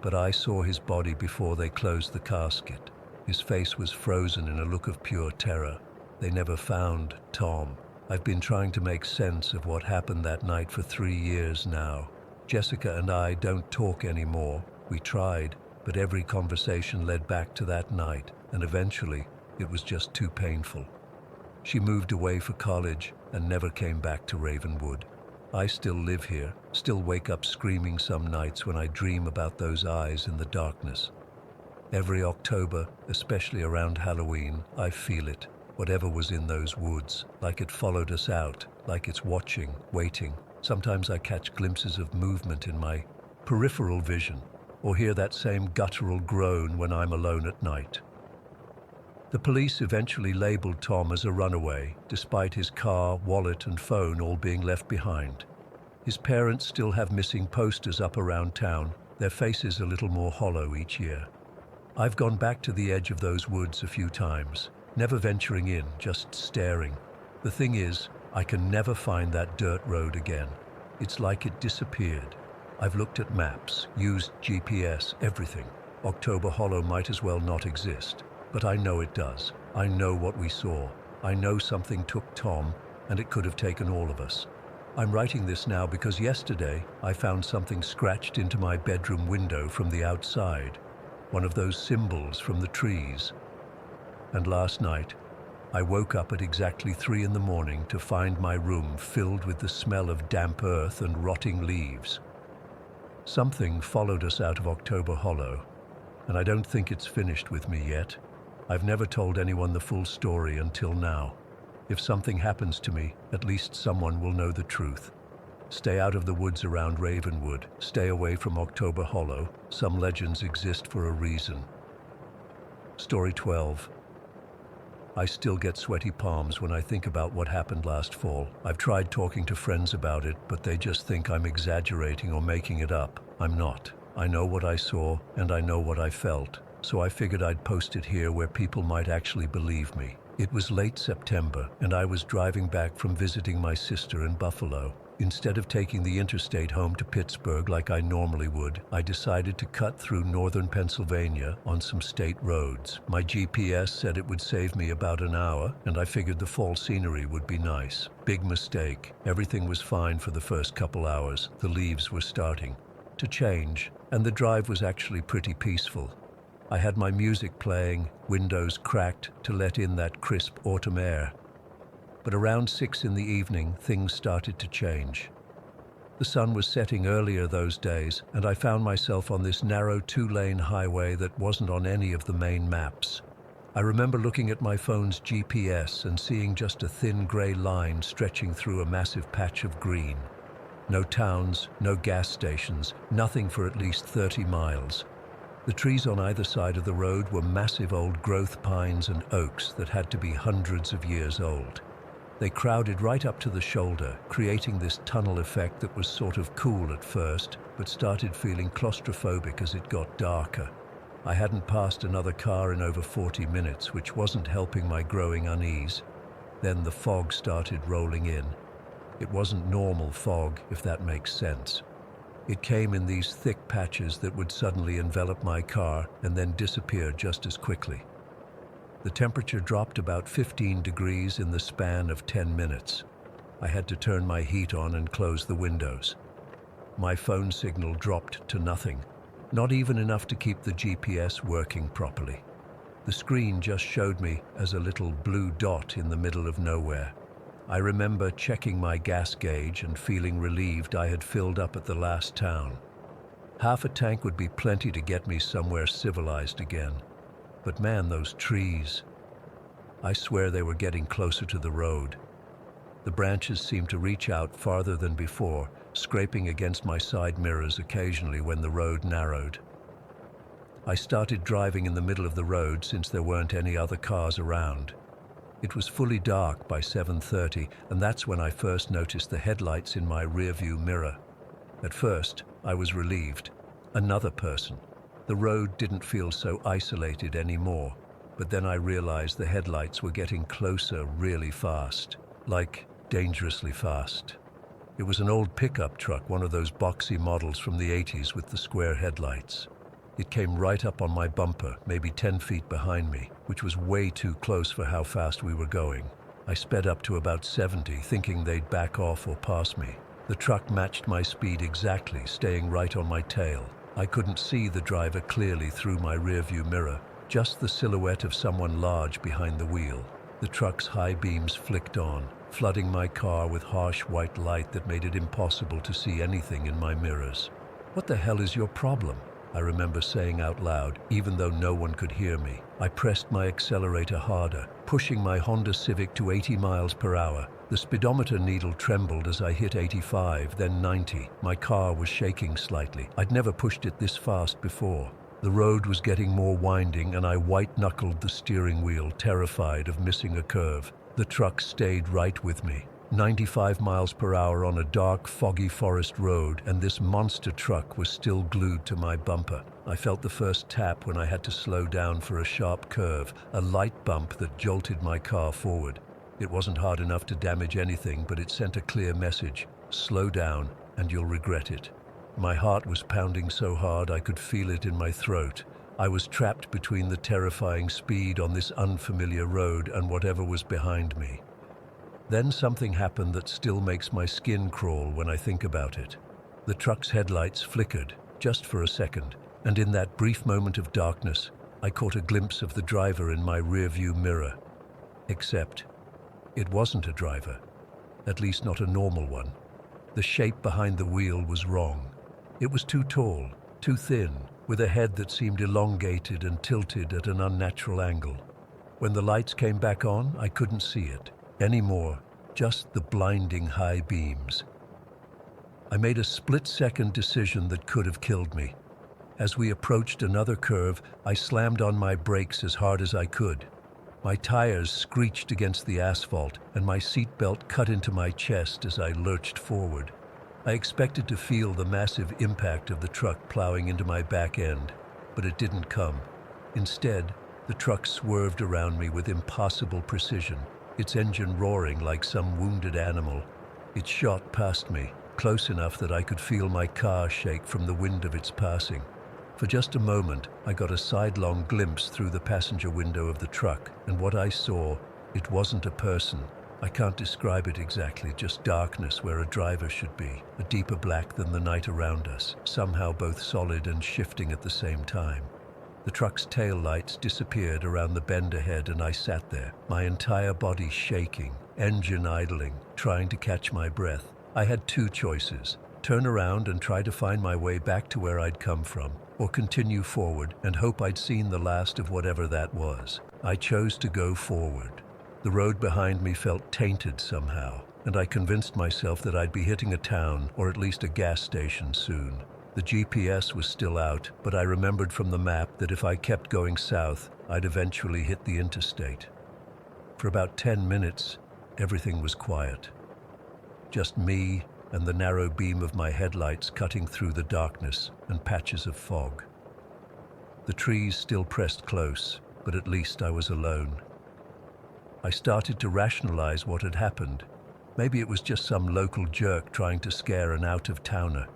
But I saw his body before they closed the casket. His face was frozen in a look of pure terror. They never found Tom. I've been trying to make sense of what happened that night for 3 years now. Jessica and I don't talk anymore. We tried, but every conversation led back to that night, and eventually, it was just too painful. She moved away for college and never came back to Ravenwood. I still live here, still wake up screaming some nights when I dream about those eyes in the darkness. Every October, especially around Halloween, I feel it, whatever was in those woods, like it followed us out, like it's watching, waiting. Sometimes I catch glimpses of movement in my peripheral vision, or hear that same guttural groan when I'm alone at night. The police eventually labeled Tom as a runaway, despite his car, wallet, and phone all being left behind. His parents still have missing posters up around town, their faces a little more hollow each year. I've gone back to the edge of those woods a few times. never venturing in, just staring. The thing is, I can never find that dirt road again. It's like it disappeared. I've looked at maps, used GPS, everything. October Hollow might as well not exist. But I know it does. I know what we saw. I know something took Tom, and it could have taken all of us. I'm writing this now because yesterday I found something scratched into my bedroom window from the outside. One of those symbols from the trees. And last night, I woke up at exactly 3 in the morning to find my room filled with the smell of damp earth and rotting leaves. Something followed us out of October Hollow, and I don't think it's finished with me yet. I've never told anyone the full story until now. If something happens to me, at least someone will know the truth. Stay out of the woods around Ravenwood. Stay away from October Hollow. Some legends exist for a reason. Story 12. I still get sweaty palms when I think about what happened last fall. I've tried talking to friends about it, but they just think I'm exaggerating or making it up. I'm not. I know what I saw, and I know what I felt, so I figured I'd post it here where people might actually believe me. It was late September, and I was driving back from visiting my sister in Buffalo. Instead of taking the interstate home to Pittsburgh like I normally would, I decided to cut through northern Pennsylvania on some state roads. My GPS said it would save me about an hour, and I figured the fall scenery would be nice. Big mistake. Everything was fine for the first couple hours. The leaves were starting to change, and the drive was actually pretty peaceful. I had my music playing, windows cracked to let in that crisp autumn air. But around 6 in the evening, things started to change. The sun was setting earlier those days, and I found myself on this narrow 2-lane highway that wasn't on any of the main maps. I remember looking at my phone's GPS and seeing just a thin gray line stretching through a massive patch of green. No towns, no gas stations, nothing for at least 30 miles. The trees on either side of the road were massive old growth pines and oaks that had to be hundreds of years old. They crowded right up to the shoulder, creating this tunnel effect that was sort of cool at first, but started feeling claustrophobic as it got darker. I hadn't passed another car in over 40 minutes, which wasn't helping my growing unease. Then the fog started rolling in. It wasn't normal fog, if that makes sense. It came in these thick patches that would suddenly envelop my car and then disappear just as quickly. The temperature dropped about 15 degrees in the span of 10 minutes. I had to turn my heat on and close the windows. My phone signal dropped to nothing, not even enough to keep the GPS working properly. The screen just showed me as a little blue dot in the middle of nowhere. I remember checking my gas gauge and feeling relieved I had filled up at the last town. Half a tank would be plenty to get me somewhere civilized again. But man, those trees. I swear they were getting closer to the road. The branches seemed to reach out farther than before, scraping against my side mirrors occasionally when the road narrowed. I started driving in the middle of the road since there weren't any other cars around. It was fully dark by 7:30, and that's when I first noticed the headlights in my rearview mirror. At first, I was relieved. Another person. The road didn't feel so isolated anymore, but then I realized the headlights were getting closer really fast, like dangerously fast. It was an old pickup truck, one of those boxy models from the 80s with the square headlights. It came right up on my bumper, maybe 10 feet behind me, which was way too close for how fast we were going. I sped up to about 70, thinking they'd back off or pass me. The truck matched my speed exactly, staying right on my tail. I couldn't see the driver clearly through my rearview mirror, just the silhouette of someone large behind the wheel. The truck's high beams flicked on, flooding my car with harsh white light that made it impossible to see anything in my mirrors. "What the hell is your problem?" I remember saying out loud, even though no one could hear me. I pressed my accelerator harder, pushing my Honda Civic to 80 miles per hour. The speedometer needle trembled as I hit 85, then 90. My car was shaking slightly. I'd never pushed it this fast before. The road was getting more winding, and I white-knuckled the steering wheel, terrified of missing a curve. The truck stayed right with me. 95 miles per hour on a dark, foggy forest road, and this monster truck was still glued to my bumper. I felt the first tap when I had to slow down for a sharp curve, a light bump that jolted my car forward. It wasn't hard enough to damage anything, but it sent a clear message: slow down, and you'll regret it. My heart was pounding so hard I could feel it in my throat. I was trapped between the terrifying speed on this unfamiliar road and whatever was behind me. Then something happened that still makes my skin crawl when I think about it. The truck's headlights flickered, just for a second, and in that brief moment of darkness, I caught a glimpse of the driver in my rearview mirror. Except, it wasn't a driver, at least not a normal one. The shape behind the wheel was wrong. It was too tall, too thin, with a head that seemed elongated and tilted at an unnatural angle. When the lights came back on, I couldn't see it anymore, just the blinding high beams. I made a split-second decision that could have killed me. As we approached another curve, I slammed on my brakes as hard as I could. My tires screeched against the asphalt, and my seatbelt cut into my chest as I lurched forward. I expected to feel the massive impact of the truck plowing into my back end, but it didn't come. Instead, the truck swerved around me with impossible precision, its engine roaring like some wounded animal. It shot past me, close enough that I could feel my car shake from the wind of its passing. For just a moment, I got a sidelong glimpse through the passenger window of the truck, and what I saw, it wasn't a person. I can't describe it exactly, just darkness where a driver should be, a deeper black than the night around us, somehow both solid and shifting at the same time. The truck's tail lights disappeared around the bend ahead, and I sat there, my entire body shaking, engine idling, trying to catch my breath. I had two choices: turn around and try to find my way back to where I'd come from, or continue forward and hope I'd seen the last of whatever that was. I chose to go forward. The road behind me felt tainted somehow, and I convinced myself that I'd be hitting a town, or at least a gas station, soon. The GPS was still out, but I remembered from the map that if I kept going south, I'd eventually hit the interstate. For about 10 minutes, everything was quiet. Just me and the narrow beam of my headlights cutting through the darkness and patches of fog. The trees still pressed close, but at least I was alone. I started to rationalize what had happened. Maybe it was just some local jerk trying to scare an out-of-towner.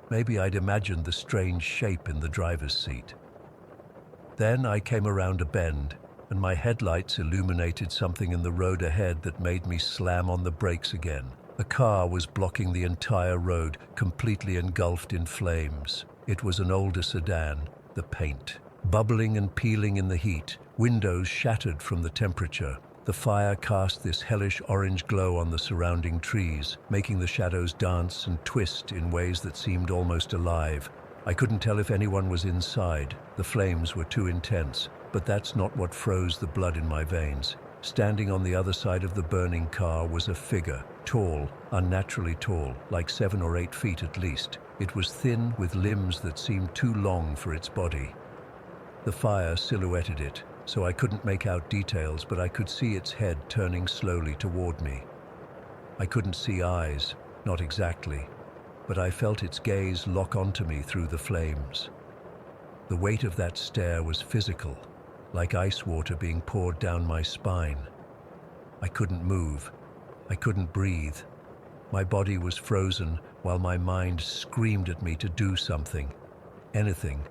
Maybe I'd imagined the strange shape in the driver's seat. Then I came around a bend, and my headlights illuminated something in the road ahead that made me slam on the brakes again. A car was blocking the entire road, completely engulfed in flames. It was an older sedan, the paint, bubbling and peeling in the heat, windows shattered from the temperature. The fire cast this hellish orange glow on the surrounding trees, making the shadows dance and twist in ways that seemed almost alive. I couldn't tell if anyone was inside. The flames were too intense, but that's not what froze the blood in my veins. Standing on the other side of the burning car was a figure, tall, unnaturally tall, like 7 or 8 feet at least. It was thin, with limbs that seemed too long for its body. The fire silhouetted it, so I couldn't make out details, but I could see its head turning slowly toward me. I couldn't see eyes, not exactly, but I felt its gaze lock onto me through the flames. The weight of that stare was physical, like ice water being poured down my spine. I couldn't move. I couldn't breathe. My body was frozen while my mind screamed at me to do something, anything.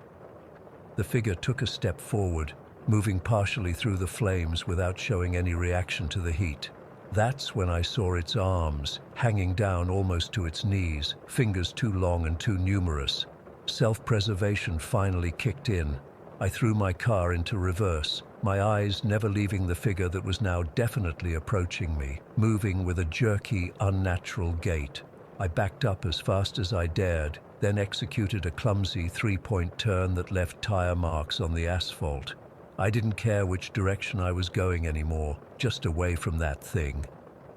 The figure took a step forward, moving partially through the flames without showing any reaction to the heat. That's when I saw its arms, hanging down almost to its knees, fingers too long and too numerous. Self-preservation finally kicked in. I threw my car into reverse, my eyes never leaving the figure that was now definitely approaching me, moving with a jerky, unnatural gait. I backed up as fast as I dared, then executed a clumsy 3-point turn that left tire marks on the asphalt. I didn't care which direction I was going anymore, just away from that thing.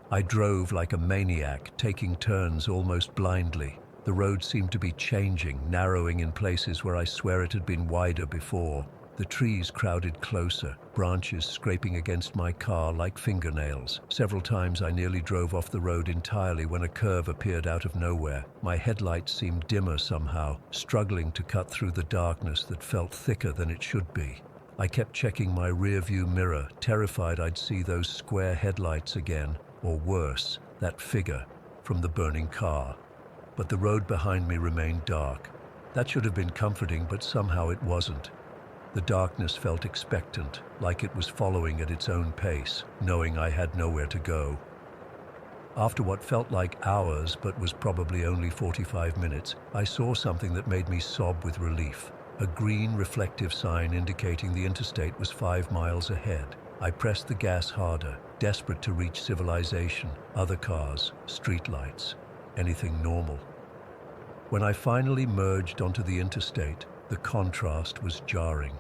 I drove like a maniac, taking turns almost blindly. The road seemed to be changing, narrowing in places where I swear it had been wider before. The trees crowded closer, branches scraping against my car like fingernails. Several times I nearly drove off the road entirely when a curve appeared out of nowhere. My headlights seemed dimmer somehow, struggling to cut through the darkness that felt thicker than it should be. I kept checking my rearview mirror, terrified I'd see those square headlights again, or worse, that figure from the burning car. But the road behind me remained dark. That should have been comforting, but somehow it wasn't. The darkness felt expectant, like it was following at its own pace, knowing I had nowhere to go. After what felt like hours, but was probably only 45 minutes, I saw something that made me sob with relief. A green reflective sign indicating the interstate was 5 miles ahead. I pressed the gas harder, desperate to reach civilization, other cars, streetlights, anything normal. When I finally merged onto the interstate, the contrast was jarring.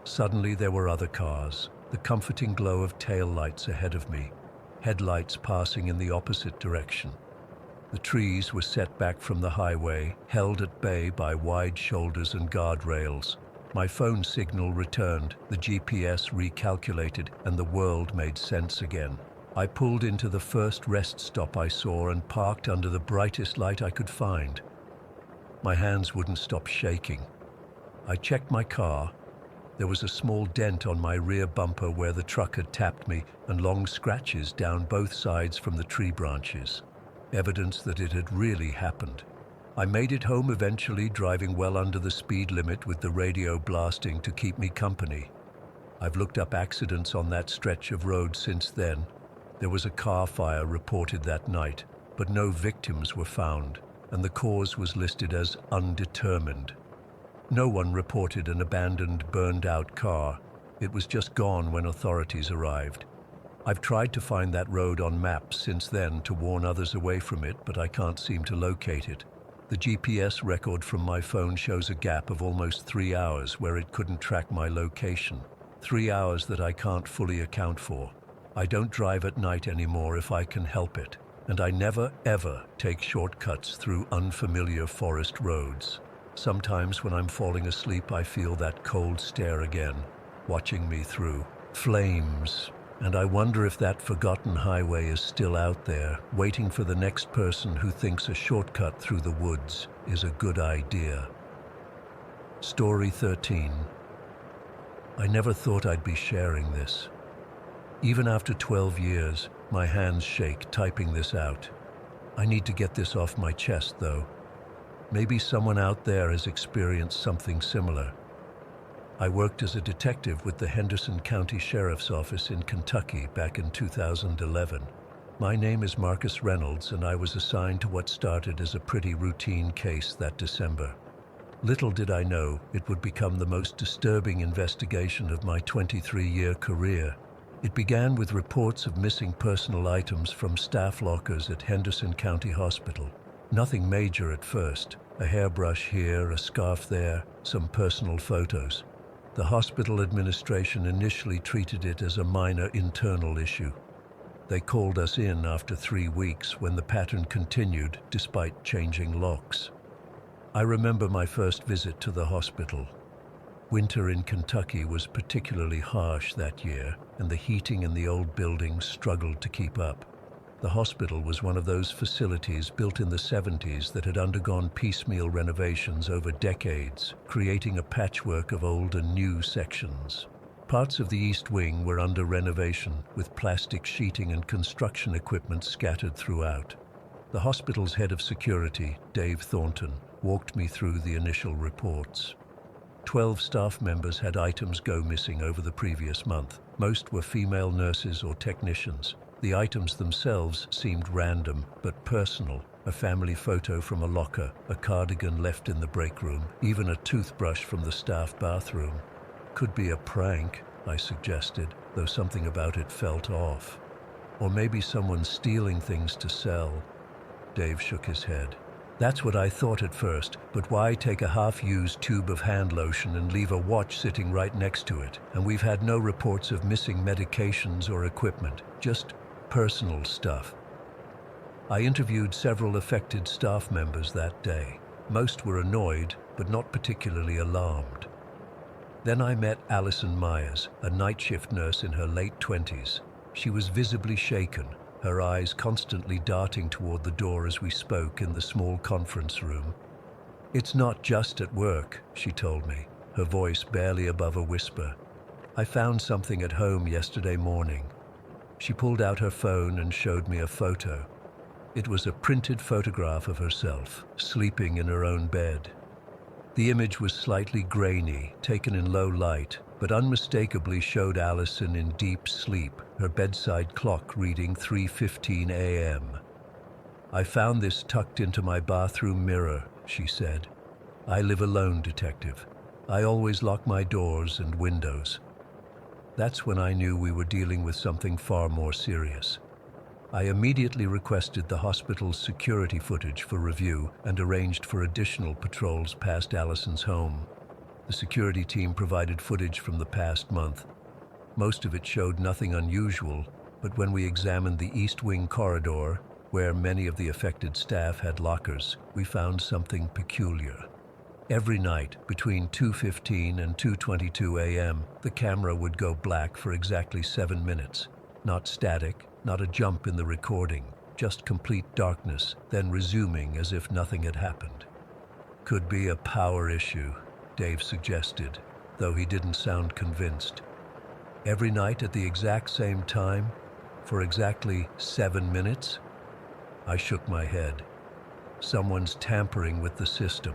Suddenly there were other cars, the comforting glow of taillights ahead of me, headlights passing in the opposite direction. The trees were set back from the highway, held at bay by wide shoulders and guardrails. My phone signal returned, the GPS recalculated, and the world made sense again. I pulled into the first rest stop I saw and parked under the brightest light I could find. My hands wouldn't stop shaking. I checked my car. There was a small dent on my rear bumper where the truck had tapped me, and long scratches down both sides from the tree branches. Evidence that it had really happened. I made it home eventually, driving well under the speed limit with the radio blasting to keep me company. I've looked up accidents on that stretch of road since then. There was a car fire reported that night, but no victims were found, and the cause was listed as undetermined. No one reported an abandoned, burned-out car. It was just gone when authorities arrived. I've tried to find that road on maps since then to warn others away from it, but I can't seem to locate it. The GPS record from my phone shows a gap of almost 3 hours where it couldn't track my location. 3 hours that I can't fully account for. I don't drive at night anymore if I can help it, and I never, ever take shortcuts through unfamiliar forest roads. Sometimes when I'm falling asleep, I feel that cold stare again, watching me through flames. And I wonder if that forgotten highway is still out there, waiting for the next person who thinks a shortcut through the woods is a good idea. Story 13. I never thought I'd be sharing this. Even after 12 years, my hands shake typing this out. I need to get this off my chest, though. Maybe someone out there has experienced something similar. I worked as a detective with the Henderson County Sheriff's Office in Kentucky back in 2011. My name is Marcus Reynolds, and I was assigned to what started as a pretty routine case that December. Little did I know it would become the most disturbing investigation of my 23-year career. It began with reports of missing personal items from staff lockers at Henderson County Hospital. Nothing major at first. A hairbrush here, a scarf there, some personal photos. The hospital administration initially treated it as a minor internal issue. They called us in after 3 weeks when the pattern continued despite changing locks. I remember my first visit to the hospital. Winter in Kentucky was particularly harsh that year, and the heating in the old buildings struggled to keep up. The hospital was one of those facilities built in the 70s that had undergone piecemeal renovations over decades, creating a patchwork of old and new sections. Parts of the East Wing were under renovation, with plastic sheeting and construction equipment scattered throughout. The hospital's head of security, Dave Thornton, walked me through the initial reports. 12 staff members had items go missing over the previous month. Most were female nurses or technicians. The items themselves seemed random, but personal. A family photo from a locker, a cardigan left in the break room, even a toothbrush from the staff bathroom. Could be a prank, I suggested, though something about it felt off. Or maybe someone stealing things to sell. Dave shook his head. That's what I thought at first, but why take a half-used tube of hand lotion and leave a watch sitting right next to it? And we've had no reports of missing medications or equipment, just personal stuff. I interviewed several affected staff members that day. Most were annoyed, but not particularly alarmed. Then I met Alison Myers, a night shift nurse in her late 20s. She was visibly shaken, her eyes constantly darting toward the door as we spoke in the small conference room. "It's not just at work," she told me, her voice barely above a whisper. "I found something at home yesterday morning." She pulled out her phone and showed me a photo. It was a printed photograph of herself, sleeping in her own bed. The image was slightly grainy, taken in low light, but unmistakably showed Alison in deep sleep, her bedside clock reading 3:15 a.m. "I found this tucked into my bathroom mirror," she said. "I live alone, detective. I always lock my doors and windows." That's when I knew we were dealing with something far more serious. I immediately requested the hospital's security footage for review and arranged for additional patrols past Alison's home. The security team provided footage from the past month. Most of it showed nothing unusual, but when we examined the East Wing corridor, where many of the affected staff had lockers, we found something peculiar. Every night, between 2:15 and 2:22 a.m., the camera would go black for exactly 7 minutes. Not static, not a jump in the recording, just complete darkness, then resuming as if nothing had happened. "Could be a power issue," Dave suggested, though he didn't sound convinced. "Every night at the exact same time, for exactly 7 minutes? I shook my head. "Someone's tampering with the system."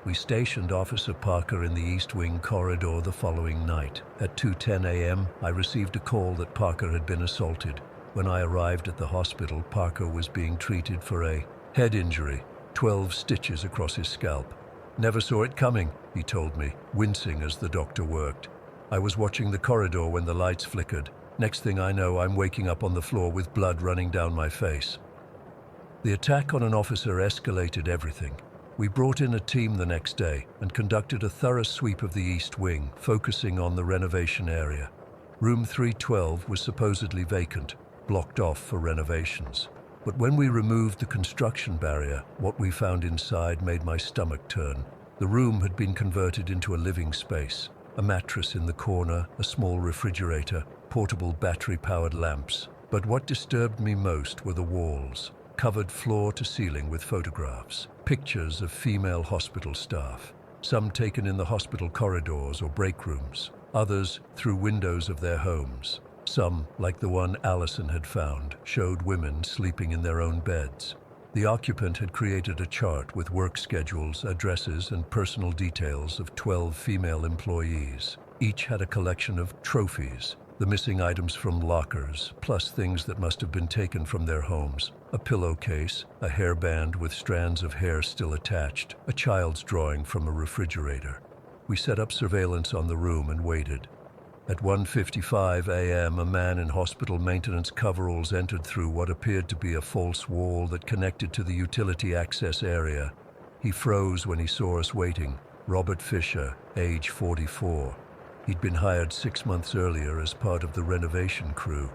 We stationed Officer Parker in the East Wing corridor the following night. At 2:10 a.m., I received a call that Parker had been assaulted. When I arrived at the hospital, Parker was being treated for a head injury, 12 stitches across his scalp. "Never saw it coming," he told me, wincing as the doctor worked. "I was watching the corridor when the lights flickered. Next thing I know, I'm waking up on the floor with blood running down my face." The attack on an officer escalated everything. We brought in a team the next day and conducted a thorough sweep of the East Wing, focusing on the renovation area. Room 312 was supposedly vacant, blocked off for renovations. But when we removed the construction barrier, what we found inside made my stomach turn. The room had been converted into a living space. A mattress in the corner, a small refrigerator, portable battery-powered lamps. But what disturbed me most were the walls, covered floor to ceiling with photographs, pictures of female hospital staff, some taken in the hospital corridors or break rooms, others through windows of their homes. Some, like the one Alison had found, showed women sleeping in their own beds. The occupant had created a chart with work schedules, addresses, and personal details of 12 female employees. Each had a collection of trophies, the missing items from lockers, plus things that must have been taken from their homes. A pillowcase, a hairband with strands of hair still attached, a child's drawing from a refrigerator. We set up surveillance on the room and waited. At 1:55 a.m., a man in hospital maintenance coveralls entered through what appeared to be a false wall that connected to the utility access area. He froze when he saw us waiting. Robert Fisher, age 44. He'd been hired 6 months earlier as part of the renovation crew.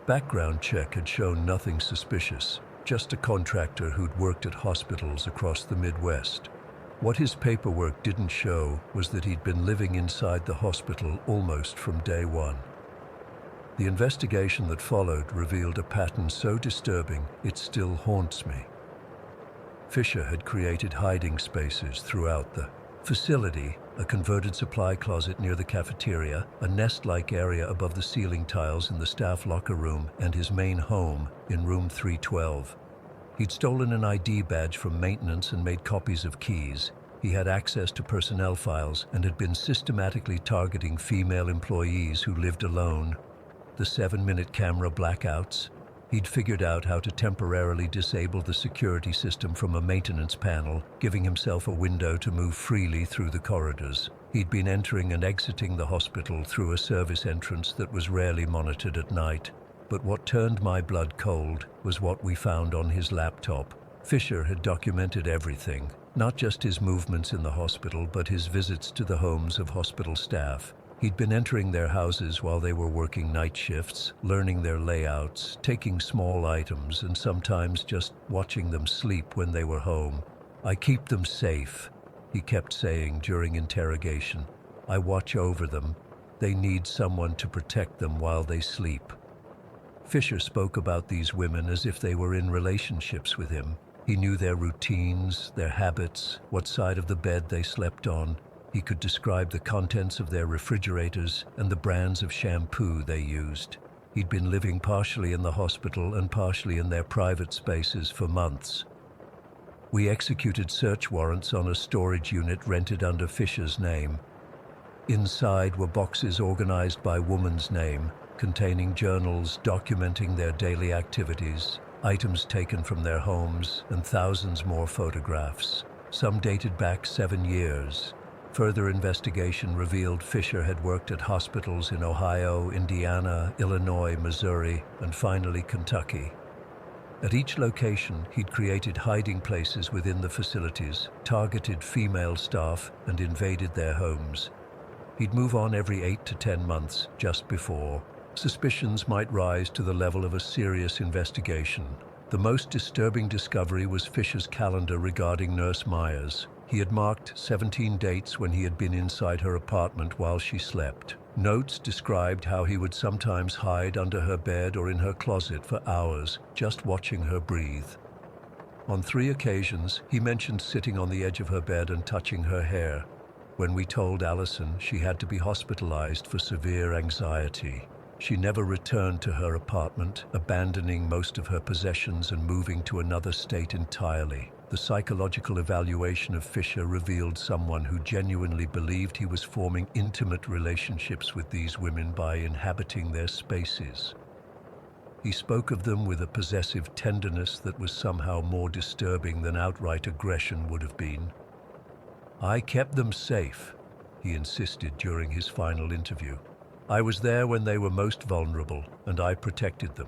Background check had shown nothing suspicious, just a contractor who'd worked at hospitals across the Midwest. What his paperwork didn't show was that he'd been living inside the hospital almost from day one. The investigation that followed revealed a pattern so disturbing it still haunts me. Fisher had created hiding spaces throughout the facility, a converted supply closet near the cafeteria, a nest-like area above the ceiling tiles in the staff locker room, and his main home in room 312. He'd stolen an ID badge from maintenance and made copies of keys. He had access to personnel files and had been systematically targeting female employees who lived alone. The 7-minute camera blackouts. He'd figured out how to temporarily disable the security system from a maintenance panel, giving himself a window to move freely through the corridors. He'd been entering and exiting the hospital through a service entrance that was rarely monitored at night. But what turned my blood cold was what we found on his laptop. Fisher had documented everything, not just his movements in the hospital, but his visits to the homes of hospital staff. He'd been entering their houses while they were working night shifts, learning their layouts, taking small items, and sometimes just watching them sleep when they were home. "I keep them safe," he kept saying during interrogation. I watch over them. They need someone to protect them while they sleep. Fisher spoke about these women as if they were in relationships with him. He knew their routines, their habits, what side of the bed they slept on. He could describe the contents of their refrigerators and the brands of shampoo they used. He'd been living partially in the hospital and partially in their private spaces for months. We executed search warrants on a storage unit rented under Fisher's name. Inside were boxes organized by woman's name, containing journals documenting their daily activities, items taken from their homes, and thousands more photographs. Some dated back 7 years. Further investigation revealed Fisher had worked at hospitals in Ohio, Indiana, Illinois, Missouri, and finally Kentucky. At each location, he'd created hiding places within the facilities, targeted female staff, and invaded their homes. He'd move on every 8 to 10 months, just before suspicions might rise to the level of a serious investigation. The most disturbing discovery was Fisher's calendar regarding Nurse Myers. He had marked 17 dates when he had been inside her apartment while she slept. Notes described how he would sometimes hide under her bed or in her closet for hours, just watching her breathe. On 3 occasions, he mentioned sitting on the edge of her bed and touching her hair. When we told Allison, she had to be hospitalized for severe anxiety. She never returned to her apartment, abandoning most of her possessions and moving to another state entirely. The psychological evaluation of Fisher revealed someone who genuinely believed he was forming intimate relationships with these women by inhabiting their spaces. He spoke of them with a possessive tenderness that was somehow more disturbing than outright aggression would have been. "I kept them safe," he insisted during his final interview. "I was there when they were most vulnerable, and I protected them."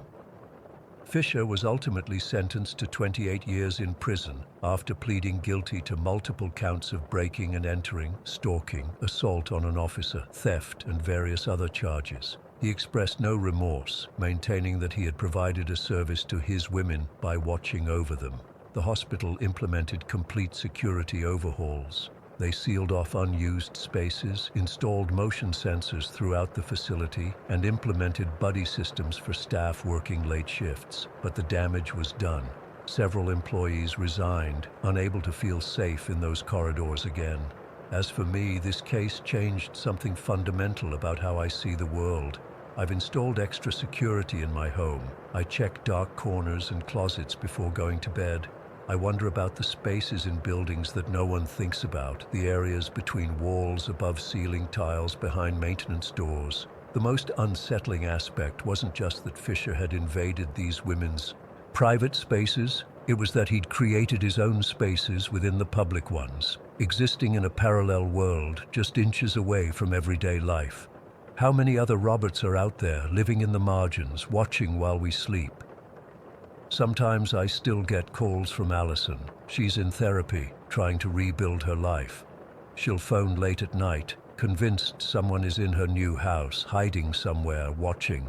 Fisher was ultimately sentenced to 28 years in prison after pleading guilty to multiple counts of breaking and entering, stalking, assault on an officer, theft, and various other charges. He expressed no remorse, maintaining that he had provided a service to his women by watching over them. The hospital implemented complete security overhauls. They sealed off unused spaces, installed motion sensors throughout the facility, and implemented buddy systems for staff working late shifts. But the damage was done. Several employees resigned, unable to feel safe in those corridors again. As for me, this case changed something fundamental about how I see the world. I've installed extra security in my home. I check dark corners and closets before going to bed. I wonder about the spaces in buildings that no one thinks about, the areas between walls, above ceiling tiles, behind maintenance doors. The most unsettling aspect wasn't just that Fisher had invaded these women's private spaces, it was that he'd created his own spaces within the public ones, existing in a parallel world just inches away from everyday life. How many other Roberts are out there, living in the margins, watching while we sleep? Sometimes I still get calls from Allison. She's in therapy, trying to rebuild her life. She'll phone late at night, convinced someone is in her new house, hiding somewhere, watching.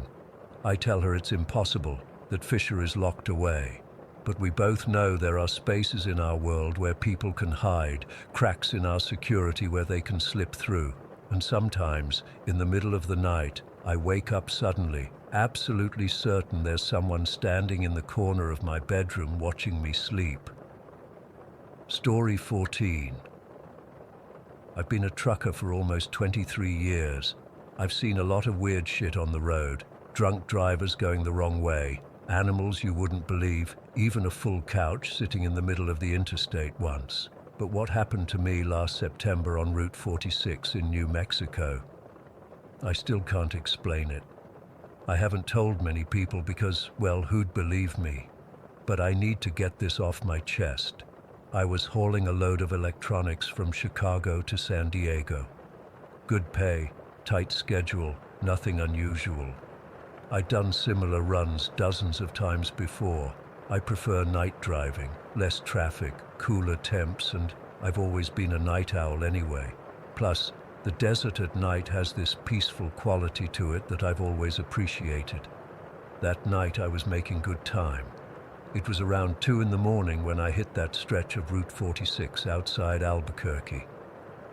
I tell her it's impossible, that Fisher is locked away. But we both know there are spaces in our world where people can hide, cracks in our security where they can slip through. And sometimes, in the middle of the night, I wake up suddenly, absolutely certain there's someone standing in the corner of my bedroom watching me sleep. Story 14. I've been a trucker for almost 23 years. I've seen a lot of weird shit on the road. Drunk drivers going the wrong way, animals you wouldn't believe, even a full couch sitting in the middle of the interstate once. But what happened to me last September on Route 46 in New Mexico? I still can't explain it. I haven't told many people because, well, who'd believe me? But I need to get this off my chest. I was hauling a load of electronics from Chicago to San Diego. Good pay, tight schedule, nothing unusual. I'd done similar runs dozens of times before. I prefer night driving, less traffic, cooler temps, and I've always been a night owl anyway. Plus, the desert at night has this peaceful quality to it that I've always appreciated. That night I was making good time. It was around 2 in the morning when I hit that stretch of Route 46 outside Albuquerque.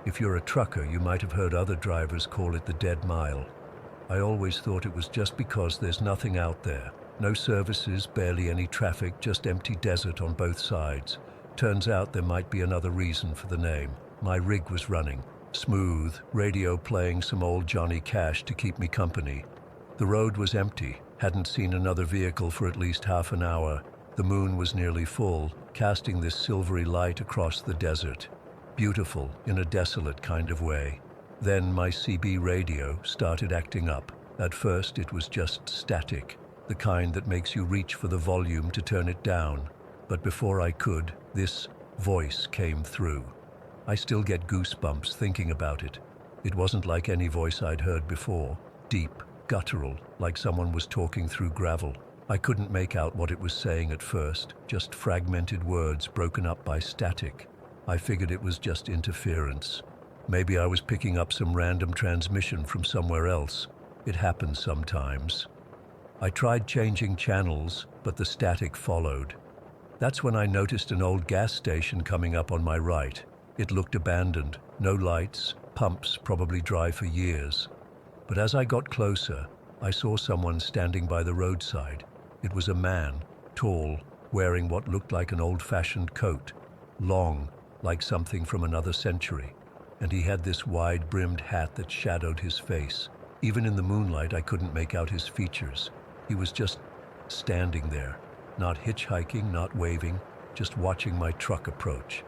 If you're a trucker, you might have heard other drivers call it the dead mile. I always thought it was just because there's nothing out there. No services, barely any traffic, just empty desert on both sides. Turns out there might be another reason for the name. My rig was running. Smooth, radio playing some old Johnny Cash to keep me company. The road was empty. Hadn't seen another vehicle for at least half an hour. The moon was nearly full, casting this silvery light across the desert. Beautiful, in a desolate kind of way. Then my CB radio started acting up. At first it was just static, the kind that makes you reach for the volume to turn it down. But before I could, this voice came through. I still get goosebumps thinking about it. It wasn't like any voice I'd heard before. Deep, guttural, like someone was talking through gravel. I couldn't make out what it was saying at first, just fragmented words broken up by static. I figured it was just interference. Maybe I was picking up some random transmission from somewhere else. It happens sometimes. I tried changing channels, but the static followed. That's when I noticed an old gas station coming up on my right. It looked abandoned, no lights, pumps probably dry for years. But as I got closer, I saw someone standing by the roadside. It was a man, tall, wearing what looked like an old-fashioned coat, long, like something from another century. And he had this wide-brimmed hat that shadowed his face. Even in the moonlight, I couldn't make out his features. He was just standing there, not hitchhiking, not waving, just watching my truck approach.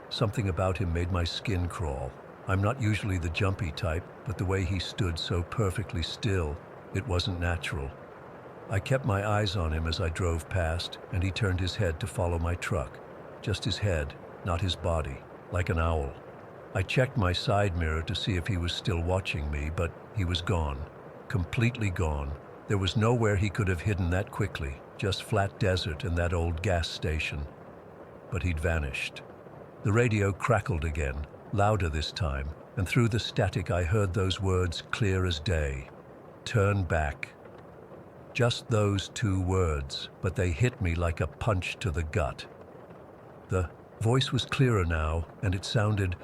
Something about him made my skin crawl. I'm not usually the jumpy type, but the way he stood so perfectly still, it wasn't natural. I kept my eyes on him as I drove past, and he turned his head to follow my truck. Just his head, not his body, like an owl. I checked my side mirror to see if he was still watching me, but he was gone. Completely gone. There was nowhere he could have hidden that quickly, just flat desert and that old gas station. But he'd vanished. The radio crackled again, louder this time, and through the static I heard those words clear as day. Turn back. Just those 2 words, but they hit me like a punch to the gut. The voice was clearer now, and it sounded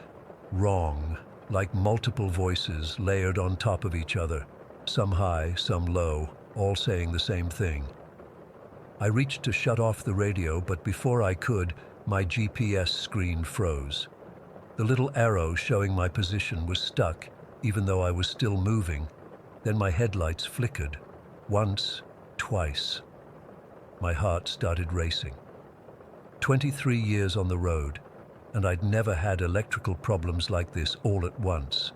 wrong, like multiple voices layered on top of each other, some high, some low, all saying the same thing. I reached to shut off the radio, but before I could, my GPS screen froze. The little arrow showing my position was stuck, even though I was still moving. Then my headlights flickered. Once, twice. My heart started racing. 23 years on the road, and I'd never had electrical problems like this all at once.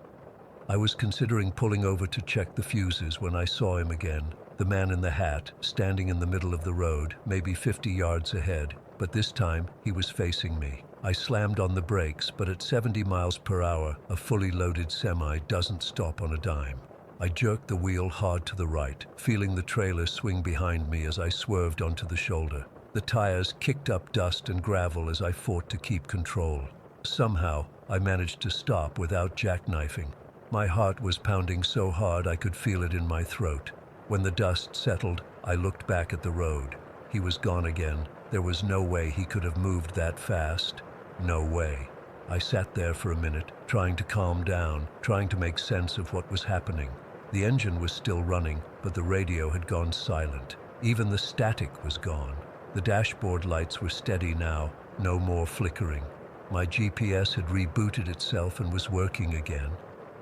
I was considering pulling over to check the fuses when I saw him again, the man in the hat, standing in the middle of the road, maybe 50 yards ahead, but this time he was facing me. I slammed on the brakes, but at 70 miles per hour, a fully loaded semi doesn't stop on a dime. I jerked the wheel hard to the right, feeling the trailer swing behind me as I swerved onto the shoulder. The tires kicked up dust and gravel as I fought to keep control. Somehow, I managed to stop without jackknifing. My heart was pounding so hard I could feel it in my throat. When the dust settled, I looked back at the road. He was gone again. There was no way he could have moved that fast. No way. I sat there for a minute, trying to calm down, trying to make sense of what was happening. The engine was still running, but the radio had gone silent. Even the static was gone. The dashboard lights were steady now, no more flickering. My GPS had rebooted itself and was working again.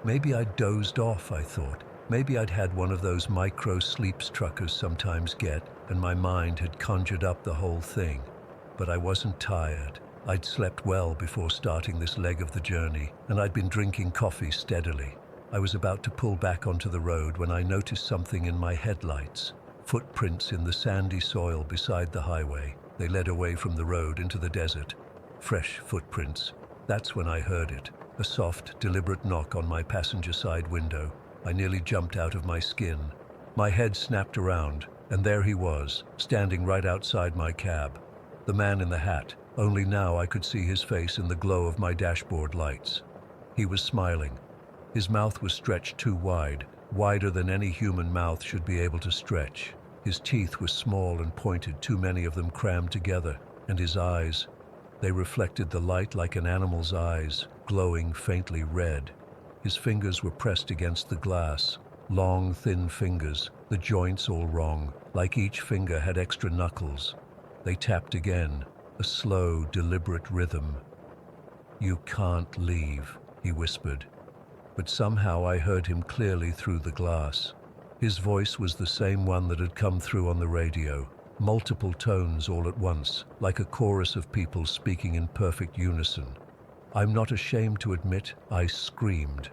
Maybe I'd dozed off, I thought. Maybe I'd had one of those micro-sleeps truckers sometimes get, and my mind had conjured up the whole thing. But I wasn't tired. I'd slept well before starting this leg of the journey, and I'd been drinking coffee steadily. I was about to pull back onto the road when I noticed something in my headlights. Footprints in the sandy soil beside the highway. They led away from the road into the desert. Fresh footprints. That's when I heard it. A soft, deliberate knock on my passenger side window. I nearly jumped out of my skin. My head snapped around, and there he was, standing right outside my cab. The man in the hat, only now I could see his face in the glow of my dashboard lights. He was smiling. His mouth was stretched too wide, wider than any human mouth should be able to stretch. His teeth were small and pointed, too many of them crammed together, and his eyes, they reflected the light like an animal's eyes, glowing faintly red. His fingers were pressed against the glass, long, thin fingers, the joints all wrong, like each finger had extra knuckles. They tapped again, a slow, deliberate rhythm. "You can't leave," he whispered. But somehow I heard him clearly through the glass. His voice was the same one that had come through on the radio, multiple tones all at once, like a chorus of people speaking in perfect unison. I'm not ashamed to admit I screamed.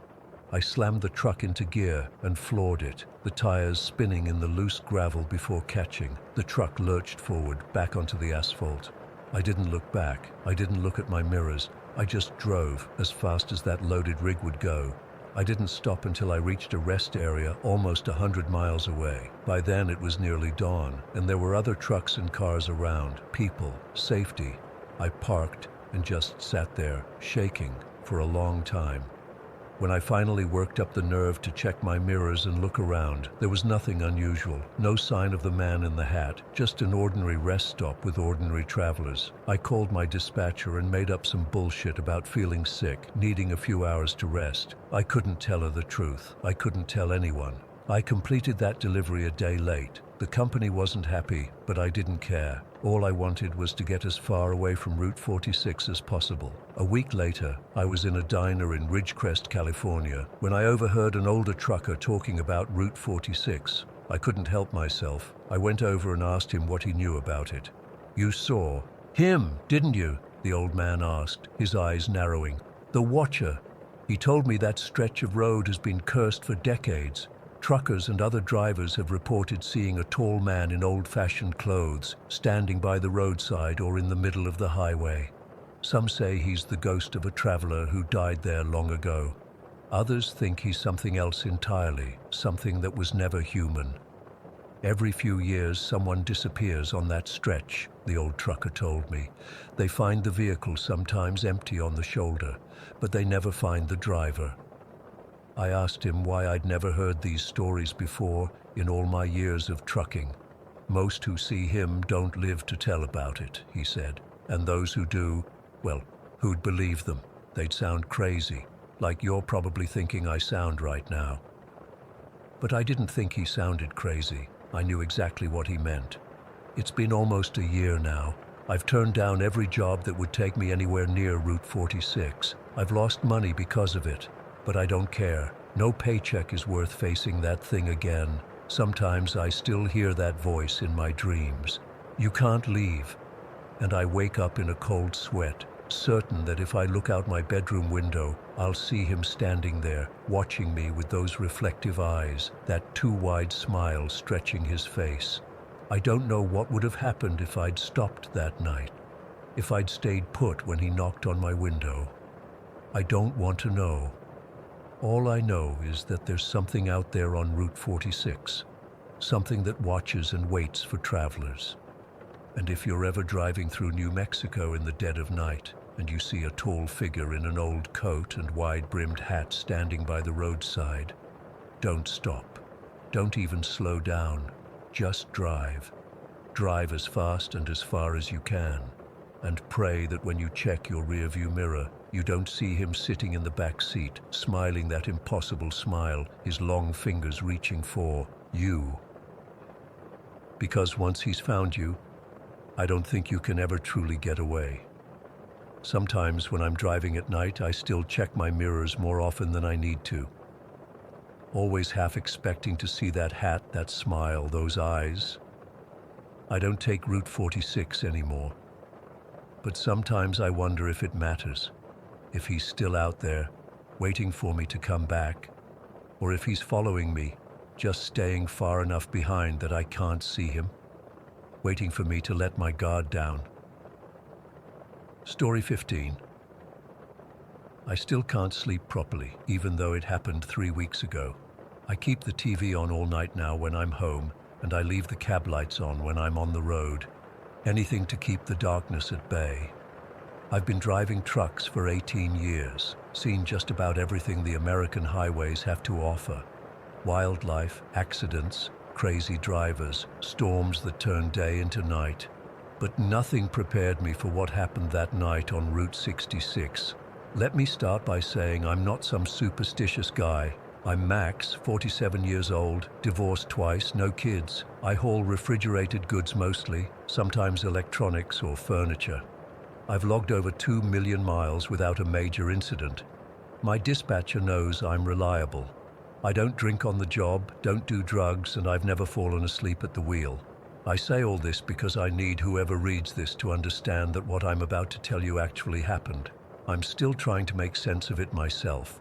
I slammed the truck into gear and floored it, the tires spinning in the loose gravel before catching. The truck lurched forward, back onto the asphalt. I didn't look back. I didn't look at my mirrors. I just drove as fast as that loaded rig would go. I didn't stop until I reached a rest area almost 100 miles away. By then it was nearly dawn, and there were other trucks and cars around, people, safety. I parked and just sat there, shaking, for a long time. When I finally worked up the nerve to check my mirrors and look around, there was nothing unusual, no sign of the man in the hat, just an ordinary rest stop with ordinary travelers. I called my dispatcher and made up some bullshit about feeling sick, needing a few hours to rest. I couldn't tell her the truth. I couldn't tell anyone. I completed that delivery a day late. The company wasn't happy, but I didn't care. All I wanted was to get as far away from Route 46 as possible. A week later, I was in a diner in Ridgecrest, California, when I overheard an older trucker talking about Route 46. I couldn't help myself. I went over and asked him what he knew about it. "You saw him, didn't you?" the old man asked, his eyes narrowing. "The Watcher. He told me that stretch of road has been cursed for decades. Truckers and other drivers have reported seeing a tall man in old-fashioned clothes standing by the roadside or in the middle of the highway. Some say he's the ghost of a traveler who died there long ago. Others think he's something else entirely, something that was never human. Every few years someone disappears on that stretch," the old trucker told me. "They find the vehicle sometimes empty on the shoulder, but they never find the driver." I asked him why I'd never heard these stories before in all my years of trucking. "Most who see him don't live to tell about it," he said. "And those who do, well, who'd believe them? They'd sound crazy, like you're probably thinking I sound right now." But I didn't think he sounded crazy. I knew exactly what he meant. It's been almost a year now. I've turned down every job that would take me anywhere near Route 46. I've lost money because of it. But I don't care. No paycheck is worth facing that thing again. Sometimes I still hear that voice in my dreams. "You can't leave." And I wake up in a cold sweat, certain that if I look out my bedroom window, I'll see him standing there, watching me with those reflective eyes, that too-wide smile stretching his face. I don't know what would have happened if I'd stopped that night, if I'd stayed put when he knocked on my window. I don't want to know. All I know is that there's something out there on Route 46, something that watches and waits for travelers. And if you're ever driving through New Mexico in the dead of night, and you see a tall figure in an old coat and wide-brimmed hat standing by the roadside, don't stop. Don't even slow down. Just drive. Drive as fast and as far as you can. And pray that when you check your rearview mirror, you don't see him sitting in the back seat, smiling that impossible smile, his long fingers reaching for you. Because once he's found you, I don't think you can ever truly get away. Sometimes when I'm driving at night, I still check my mirrors more often than I need to. Always half expecting to see that hat, that smile, those eyes. I don't take Route 46 anymore. But sometimes I wonder if it matters. If he's still out there, waiting for me to come back, or if he's following me, just staying far enough behind that I can't see him, waiting for me to let my guard down. Story 15. I still can't sleep properly, even though it happened 3 weeks ago. I keep the TV on all night now when I'm home, and I leave the cab lights on when I'm on the road. Anything to keep the darkness at bay. I've been driving trucks for 18 years, seen just about everything the American highways have to offer. Wildlife, accidents, crazy drivers, storms that turn day into night. But nothing prepared me for what happened that night on Route 66. Let me start by saying I'm not some superstitious guy. I'm Max, 47 years old, divorced twice, no kids. I haul refrigerated goods mostly, sometimes electronics or furniture. I've logged over 2 million miles without a major incident. My dispatcher knows I'm reliable. I don't drink on the job, don't do drugs, and I've never fallen asleep at the wheel. I say all this because I need whoever reads this to understand that what I'm about to tell you actually happened. I'm still trying to make sense of it myself.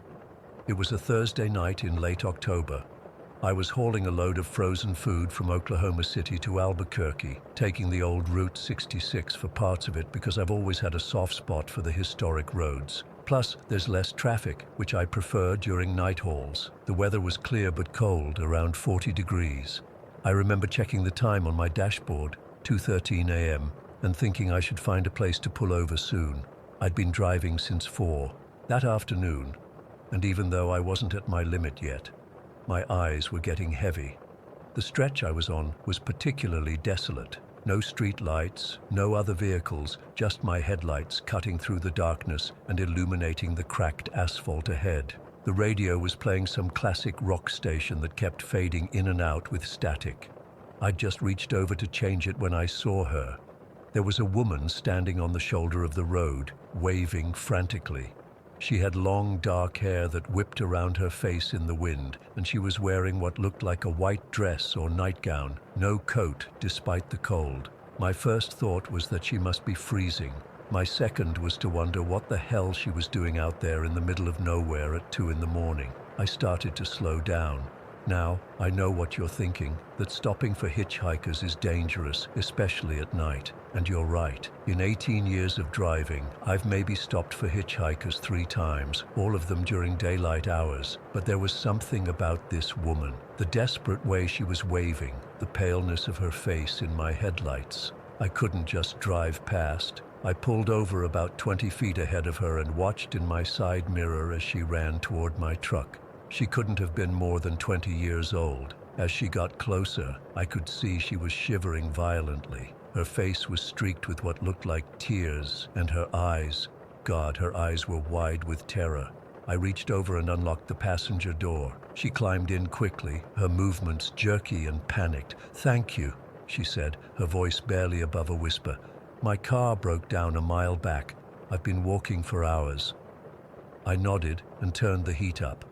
It was a Thursday night in late October. I was hauling a load of frozen food from Oklahoma City to Albuquerque, taking the old Route 66 for parts of it because I've always had a soft spot for the historic roads. Plus, there's less traffic, which I prefer during night hauls. The weather was clear but cold, around 40 degrees. I remember checking the time on my dashboard, 2:13 a.m., and thinking I should find a place to pull over soon. I'd been driving since 4 that afternoon, and even though I wasn't at my limit yet, my eyes were getting heavy. The stretch I was on was particularly desolate. No street lights, no other vehicles, just my headlights cutting through the darkness and illuminating the cracked asphalt ahead. The radio was playing some classic rock station that kept fading in and out with static. I'd just reached over to change it when I saw her. There was a woman standing on the shoulder of the road, waving frantically. She had long, dark hair that whipped around her face in the wind, and she was wearing what looked like a white dress or nightgown, no coat despite the cold. My first thought was that she must be freezing. My second was to wonder what the hell she was doing out there in the middle of nowhere at 2 in the morning. I started to slow down. Now, I know what you're thinking, that stopping for hitchhikers is dangerous, especially at night. And you're right. In 18 years of driving, I've maybe stopped for hitchhikers 3 times, all of them during daylight hours. But there was something about this woman. The desperate way she was waving, the paleness of her face in my headlights. I couldn't just drive past. I pulled over about 20 feet ahead of her and watched in my side mirror as she ran toward my truck. She couldn't have been more than 20 years old. As she got closer, I could see she was shivering violently. Her face was streaked with what looked like tears, and her eyes, God, her eyes were wide with terror. I reached over and unlocked the passenger door. She climbed in quickly, her movements jerky and panicked. "Thank you," she said, her voice barely above a whisper. "My car broke down a mile back. I've been walking for hours." I nodded and turned the heat up.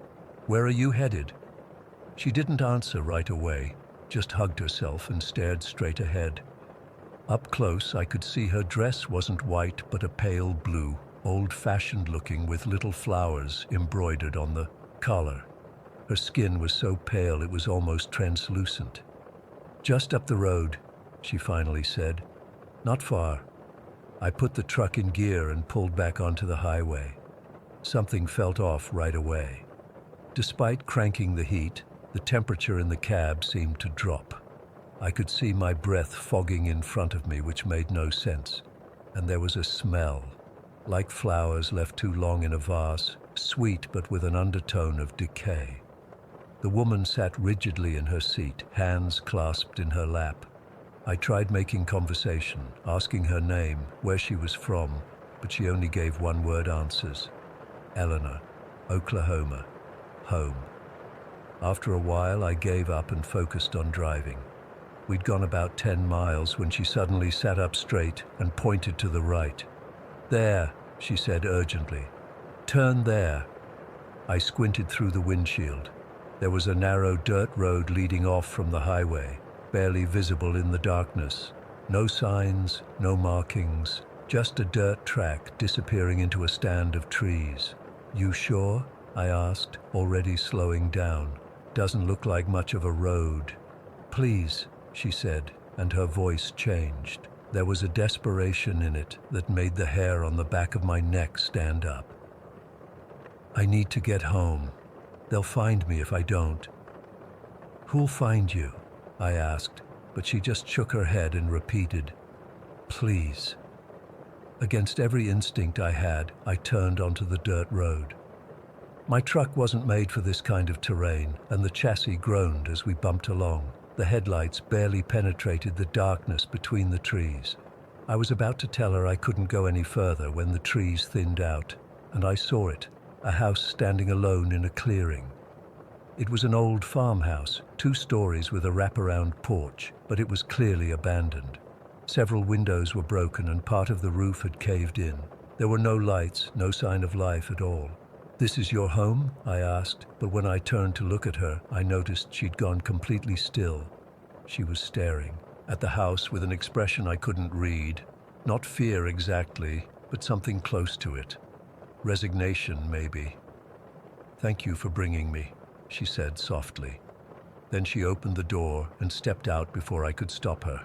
"Where are you headed?" She didn't answer right away, just hugged herself and stared straight ahead. Up close, I could see her dress wasn't white but a pale blue, old-fashioned looking with little flowers embroidered on the collar. Her skin was so pale it was almost translucent. "Just up the road," she finally said. "Not far." I put the truck in gear and pulled back onto the highway. Something felt off right away. Despite cranking the heat, the temperature in the cab seemed to drop. I could see my breath fogging in front of me, which made no sense. And there was a smell, like flowers left too long in a vase, sweet but with an undertone of decay. The woman sat rigidly in her seat, hands clasped in her lap. I tried making conversation, asking her name, where she was from, but she only gave one-word answers. "Eleanor, Oklahoma. Home." After a while, I gave up and focused on driving. We'd gone about 10 miles when she suddenly sat up straight and pointed to the right. "There," she said urgently. "Turn there." I squinted through the windshield. There was a narrow dirt road leading off from the highway, barely visible in the darkness. No signs, no markings, just a dirt track disappearing into a stand of trees. "You sure?" I asked, already slowing down. "Doesn't look like much of a road." "Please," she said, and her voice changed. There was a desperation in it that made the hair on the back of my neck stand up. "I need to get home. They'll find me if I don't." "Who'll find you?" I asked, but she just shook her head and repeated, "Please." Against every instinct I had, I turned onto the dirt road. My truck wasn't made for this kind of terrain, and the chassis groaned as we bumped along. The headlights barely penetrated the darkness between the trees. I was about to tell her I couldn't go any further when the trees thinned out. and I saw it, a house standing alone in a clearing. It was an old farmhouse, 2 stories with a wraparound porch, but it was clearly abandoned. Several windows were broken and part of the roof had caved in. There were no lights, no sign of life at all. "This is your home?" I asked, but when I turned to look at her, I noticed she'd gone completely still. She was staring at the house with an expression I couldn't read. Not fear exactly, but something close to it. Resignation, maybe. "Thank you for bringing me," she said softly. Then she opened the door and stepped out before I could stop her.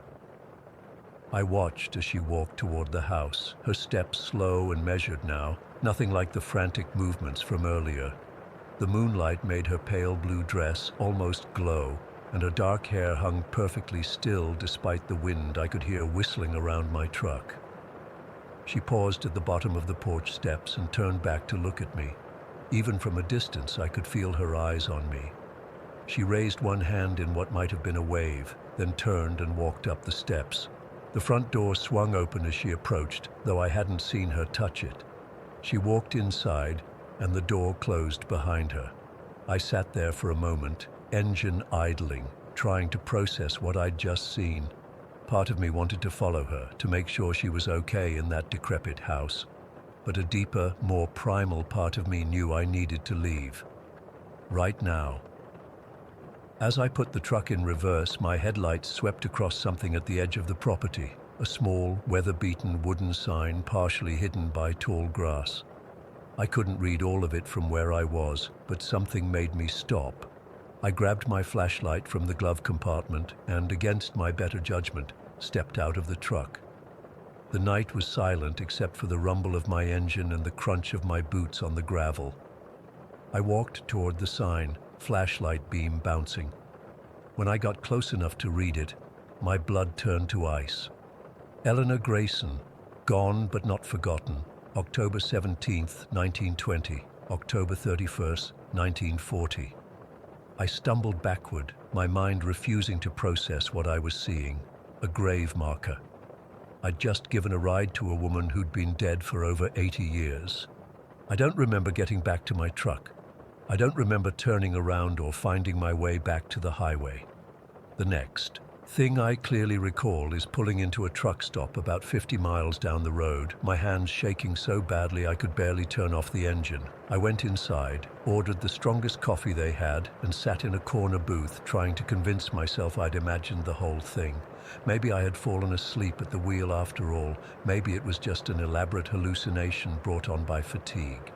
I watched as she walked toward the house, her steps slow and measured now, nothing like the frantic movements from earlier. The moonlight made her pale blue dress almost glow, and her dark hair hung perfectly still despite the wind I could hear whistling around my truck. She paused at the bottom of the porch steps and turned back to look at me. Even from a distance, I could feel her eyes on me. She raised one hand in what might have been a wave, then turned and walked up the steps. The front door swung open as she approached, though I hadn't seen her touch it. She walked inside, and the door closed behind her. I sat there for a moment, engine idling, trying to process what I'd just seen. Part of me wanted to follow her, to make sure she was okay in that decrepit house. But a deeper, more primal part of me knew I needed to leave. Right now. As I put the truck in reverse, my headlights swept across something at the edge of the property, a small, weather-beaten wooden sign partially hidden by tall grass. I couldn't read all of it from where I was, but something made me stop. I grabbed my flashlight from the glove compartment and, against my better judgment, stepped out of the truck. The night was silent except for the rumble of my engine and the crunch of my boots on the gravel. I walked toward the sign, flashlight beam bouncing. When I got close enough to read it, my blood turned to ice. Eleanor Grayson, gone but not forgotten, October 17th, 1920, October 31st, 1940. I stumbled backward, my mind refusing to process what I was seeing, a grave marker. I'd just given a ride to a woman who'd been dead for over 80 years. I don't remember getting back to my truck. I don't remember turning around or finding my way back to the highway. The next thing I clearly recall is pulling into a truck stop about 50 miles down the road, my hands shaking so badly I could barely turn off the engine. I went inside, ordered the strongest coffee they had, and sat in a corner booth trying to convince myself I'd imagined the whole thing. Maybe I had fallen asleep at the wheel after all. Maybe it was just an elaborate hallucination brought on by fatigue.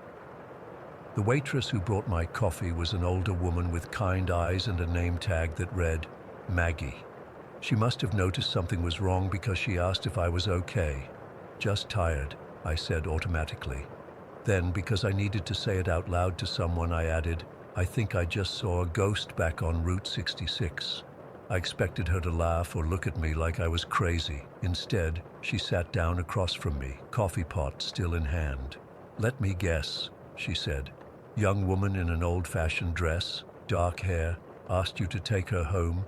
The waitress who brought my coffee was an older woman with kind eyes and a name tag that read, Maggie. She must have noticed something was wrong because she asked if I was okay. "Just tired," I said automatically. Then, because I needed to say it out loud to someone, I added, "I think I just saw a ghost back on Route 66. I expected her to laugh or look at me like I was crazy. Instead, she sat down across from me, coffee pot still in hand. "Let me guess," she said. "Young woman in an old-fashioned dress, dark hair, asked you to take her home?"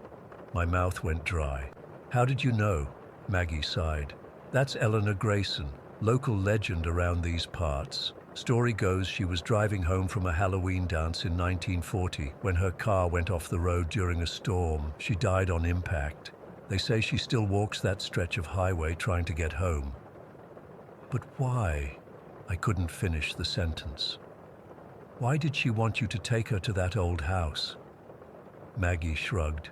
My mouth went dry. "How did you know?" Maggie sighed. "That's Eleanor Grayson, local legend around these parts. Story goes she was driving home from a Halloween dance in 1940 when her car went off the road during a storm. She died on impact. They say she still walks that stretch of highway trying to get home." "But why?" I couldn't finish the sentence. "Why did she want you to take her to that old house?" Maggie shrugged.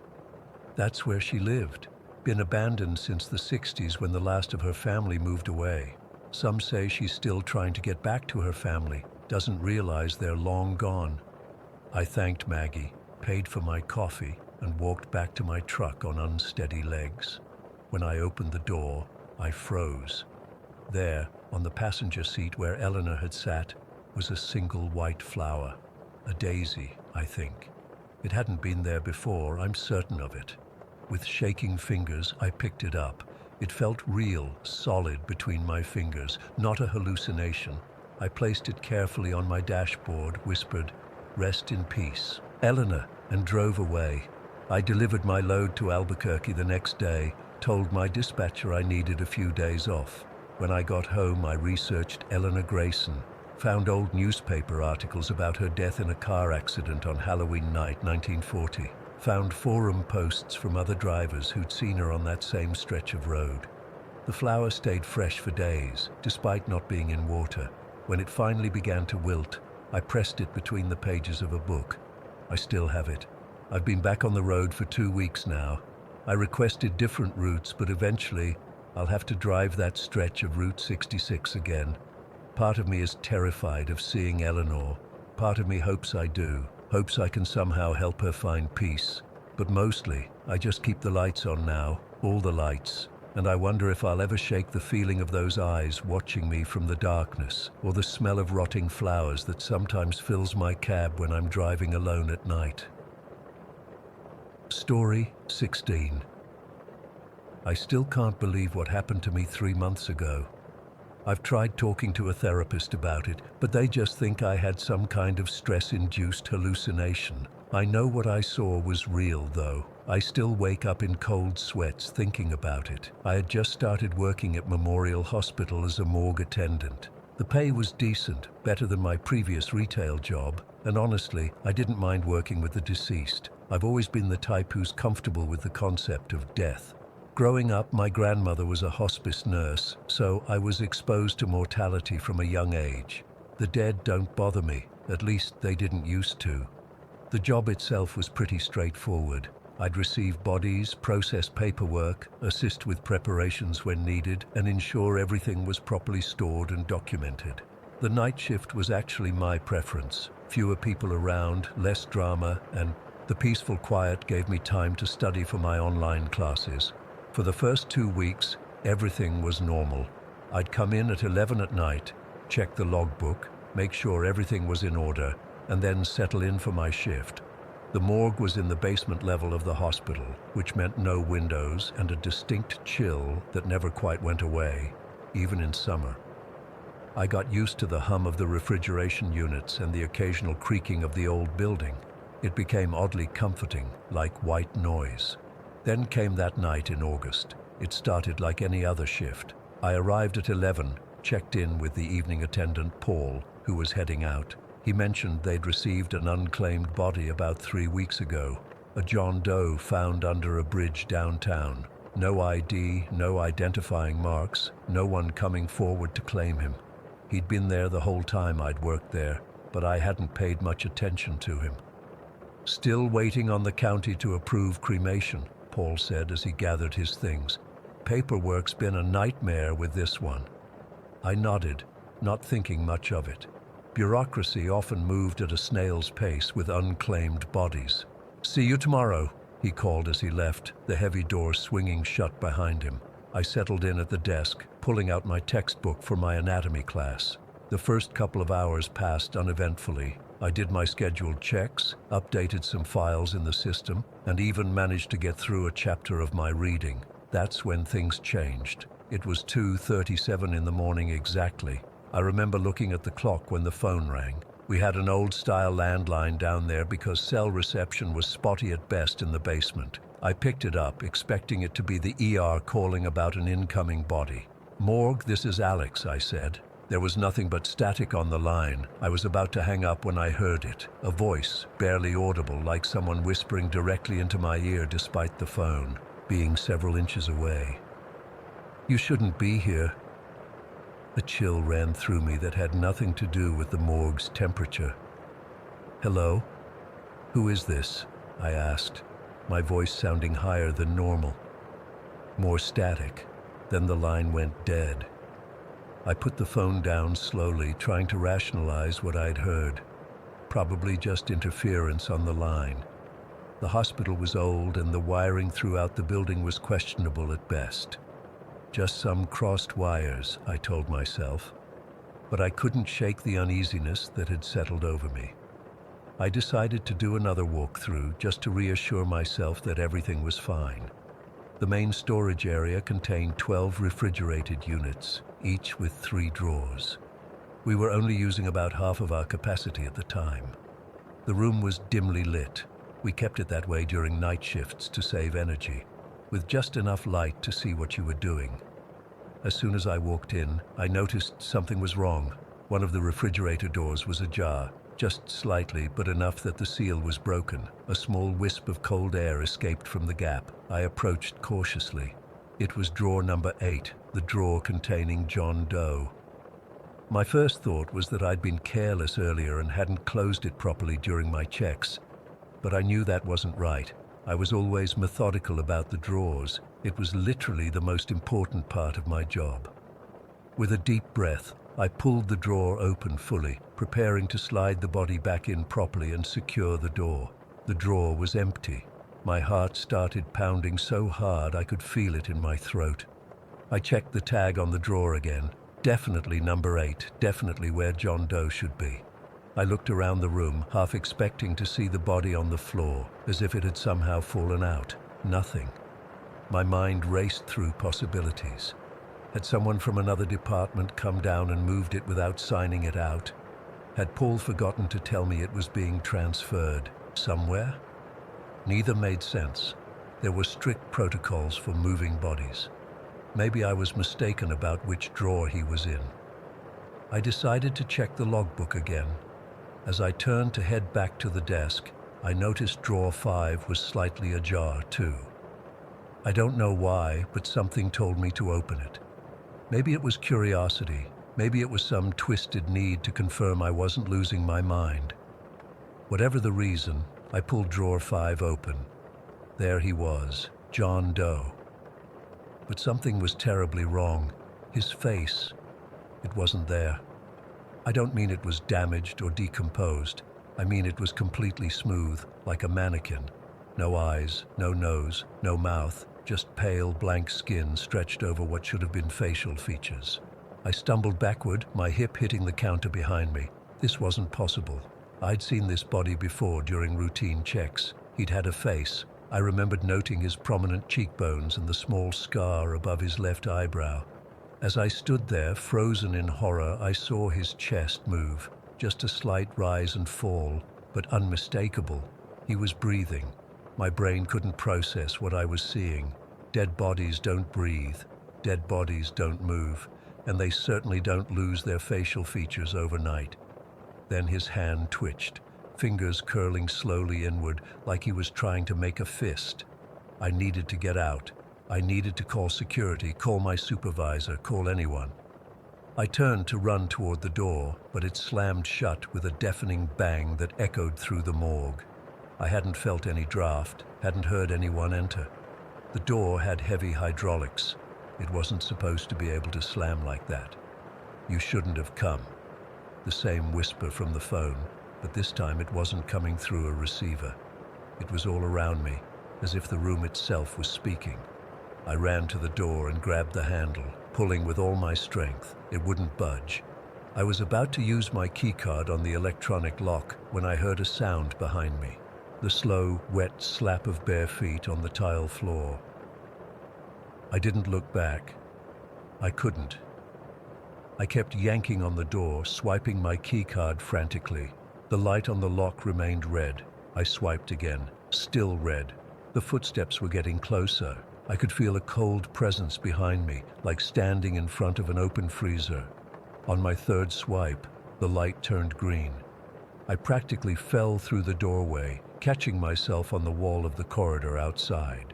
"That's where she lived. Been abandoned since the 60s when the last of her family moved away. Some say she's still trying to get back to her family, doesn't realize they're long gone." I thanked Maggie, paid for my coffee, and walked back to my truck on unsteady legs. When I opened the door, I froze. There, on the passenger seat where Eleanor had sat, was a single white flower. A daisy, I think. It hadn't been there before, I'm certain of it. With shaking fingers, I picked it up. It felt real, solid between my fingers, not a hallucination. I placed it carefully on my dashboard, whispered, "Rest in peace, Eleanor," and drove away. I delivered my load to Albuquerque the next day, told my dispatcher I needed a few days off. When I got home, I researched Eleanor Grayson. Found old newspaper articles about her death in a car accident on Halloween night 1940. Found forum posts from other drivers who'd seen her on that same stretch of road. The flower stayed fresh for days, despite not being in water. When it finally began to wilt, I pressed it between the pages of a book. I still have it. I've been back on the road for 2 weeks now. I requested different routes, but eventually I'll have to drive that stretch of Route 66 again. Part of me is terrified of seeing Eleanor. Part of me hopes I do, hopes I can somehow help her find peace. But mostly, I just keep the lights on now, all the lights, and I wonder if I'll ever shake the feeling of those eyes watching me from the darkness, or the smell of rotting flowers that sometimes fills my cab when I'm driving alone at night. Story 16. I still can't believe what happened to me 3 months ago. I've tried talking to a therapist about it, but they just think I had some kind of stress-induced hallucination. I know what I saw was real, though. I still wake up in cold sweats thinking about it. I had just started working at Memorial Hospital as a morgue attendant. The pay was decent, better than my previous retail job, and honestly, I didn't mind working with the deceased. I've always been the type who's comfortable with the concept of death. Growing up, my grandmother was a hospice nurse, so I was exposed to mortality from a young age. The dead don't bother me, at least they didn't used to. The job itself was pretty straightforward. I'd receive bodies, process paperwork, assist with preparations when needed, and ensure everything was properly stored and documented. The night shift was actually my preference. Fewer people around, less drama, and the peaceful quiet gave me time to study for my online classes. For the first 2 weeks, everything was normal. I'd come in at 11 at night, check the logbook, make sure everything was in order, and then settle in for my shift. The morgue was in the basement level of the hospital, which meant no windows and a distinct chill that never quite went away, even in summer. I got used to the hum of the refrigeration units and the occasional creaking of the old building. It became oddly comforting, like white noise. Then came that night in August. It started like any other shift. I arrived at 11, checked in with the evening attendant, Paul, who was heading out. He mentioned they'd received an unclaimed body about 3 weeks ago, a John Doe found under a bridge downtown. No ID, no identifying marks, no one coming forward to claim him. He'd been there the whole time I'd worked there, but I hadn't paid much attention to him. Still waiting on the county to approve cremation, Paul said as he gathered his things. Paperwork's been a nightmare with this one. I nodded, not thinking much of it. Bureaucracy often moved at a snail's pace with unclaimed bodies. "See you tomorrow," he called as he left, the heavy door swinging shut behind him. I settled in at the desk, pulling out my textbook for my anatomy class. The first couple of hours passed uneventfully. I did my scheduled checks, updated some files in the system, and even managed to get through a chapter of my reading. That's when things changed. It was 2:37 in the morning exactly. I remember looking at the clock when the phone rang. We had an old-style landline down there because cell reception was spotty at best in the basement. I picked it up, expecting it to be the ER calling about an incoming body. "Morgue, this is Alex," I said. There was nothing but static on the line. I was about to hang up when I heard it. A voice, barely audible, like someone whispering directly into my ear despite the phone being several inches away. "You shouldn't be here." A chill ran through me that had nothing to do with the morgue's temperature. "Hello? Who is this?" I asked, my voice sounding higher than normal. More static. Then the line went dead. I put the phone down slowly, trying to rationalize what I'd heard. Probably just interference on the line. The hospital was old and the wiring throughout the building was questionable at best. Just some crossed wires, I told myself. But I couldn't shake the uneasiness that had settled over me. I decided to do another walkthrough just to reassure myself that everything was fine. The main storage area contained 12 refrigerated units, each with 3 drawers. We were only using about half of our capacity at the time. The room was dimly lit. We kept it that way during night shifts to save energy, with just enough light to see what you were doing. As soon as I walked in, I noticed something was wrong. One of the refrigerator doors was ajar, just slightly, but enough that the seal was broken. A small wisp of cold air escaped from the gap. I approached cautiously. It was drawer number 8, the drawer containing John Doe. My first thought was that I'd been careless earlier and hadn't closed it properly during my checks, but I knew that wasn't right. I was always methodical about the drawers. It was literally the most important part of my job. With a deep breath, I pulled the drawer open fully, preparing to slide the body back in properly and secure the door. The drawer was empty. My heart started pounding so hard I could feel it in my throat. I checked the tag on the drawer again. Definitely number 8, definitely where John Doe should be. I looked around the room, half expecting to see the body on the floor, as if it had somehow fallen out. Nothing. My mind raced through possibilities. Had someone from another department come down and moved it without signing it out? Had Paul forgotten to tell me it was being transferred somewhere? Neither made sense. There were strict protocols for moving bodies. Maybe I was mistaken about which drawer he was in. I decided to check the logbook again. As I turned to head back to the desk, I noticed drawer 5 was slightly ajar too. I don't know why, but something told me to open it. Maybe it was curiosity. Maybe it was some twisted need to confirm I wasn't losing my mind. Whatever the reason, I pulled drawer 5 open. There he was, John Doe. But something was terribly wrong. His face, it wasn't there. I don't mean it was damaged or decomposed. I mean it was completely smooth, like a mannequin. No eyes, no nose, no mouth, just pale, blank skin stretched over what should have been facial features. I stumbled backward, my hip hitting the counter behind me. This wasn't possible. I'd seen this body before during routine checks. He'd had a face. I remembered noting his prominent cheekbones and the small scar above his left eyebrow. As I stood there, frozen in horror, I saw his chest move. Just a slight rise and fall, but unmistakable. He was breathing. My brain couldn't process what I was seeing. Dead bodies don't breathe. Dead bodies don't move. And they certainly don't lose their facial features overnight. Then his hand twitched, fingers curling slowly inward, like he was trying to make a fist. I needed to get out. I needed to call security, call my supervisor, call anyone. I turned to run toward the door, but it slammed shut with a deafening bang that echoed through the morgue. I hadn't felt any draft, hadn't heard anyone enter. The door had heavy hydraulics. It wasn't supposed to be able to slam like that. You shouldn't have come. The same whisper from the phone, but this time it wasn't coming through a receiver. It was all around me, as if the room itself was speaking. I ran to the door and grabbed the handle, pulling with all my strength. It wouldn't budge. I was about to use my keycard on the electronic lock when I heard a sound behind me. The slow, wet slap of bare feet on the tile floor. I didn't look back. I couldn't. I kept yanking on the door, swiping my keycard frantically. The light on the lock remained red. I swiped again. Still red. The footsteps were getting closer. I could feel a cold presence behind me, like standing in front of an open freezer. On my third swipe, the light turned green. I practically fell through the doorway, catching myself on the wall of the corridor outside.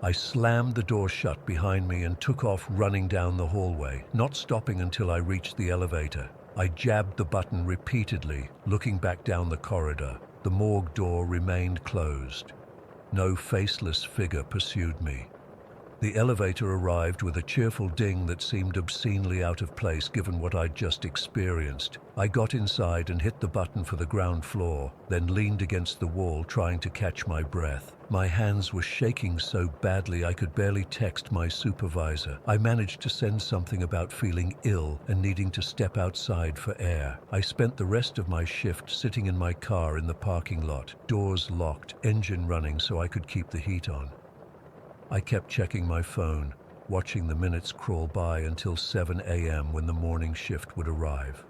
I slammed the door shut behind me and took off running down the hallway, not stopping until I reached the elevator. I jabbed the button repeatedly, looking back down the corridor. The morgue door remained closed. No faceless figure pursued me. The elevator arrived with a cheerful ding that seemed obscenely out of place given what I'd just experienced. I got inside and hit the button for the ground floor, then leaned against the wall trying to catch my breath. My hands were shaking so badly I could barely text my supervisor. I managed to send something about feeling ill and needing to step outside for air. I spent the rest of my shift sitting in my car in the parking lot, doors locked, engine running so I could keep the heat on. I kept checking my phone, watching the minutes crawl by until 7 a.m. when the morning shift would arrive.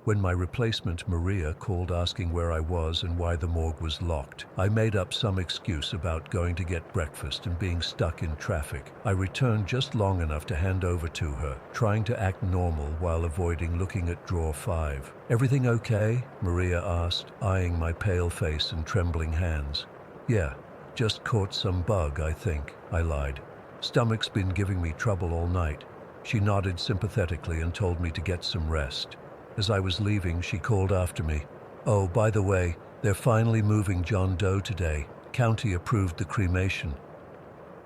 When my replacement, Maria, called asking where I was and why the morgue was locked, I made up some excuse about going to get breakfast and being stuck in traffic. I returned just long enough to hand over to her, trying to act normal while avoiding looking at drawer 5. "Everything okay?" Maria asked, eyeing my pale face and trembling hands. "Yeah, just caught some bug, I think," I lied. "Stomach's been giving me trouble all night." She nodded sympathetically and told me to get some rest. As I was leaving, she called after me. "Oh, by the way, they're finally moving John Doe today. County approved the cremation."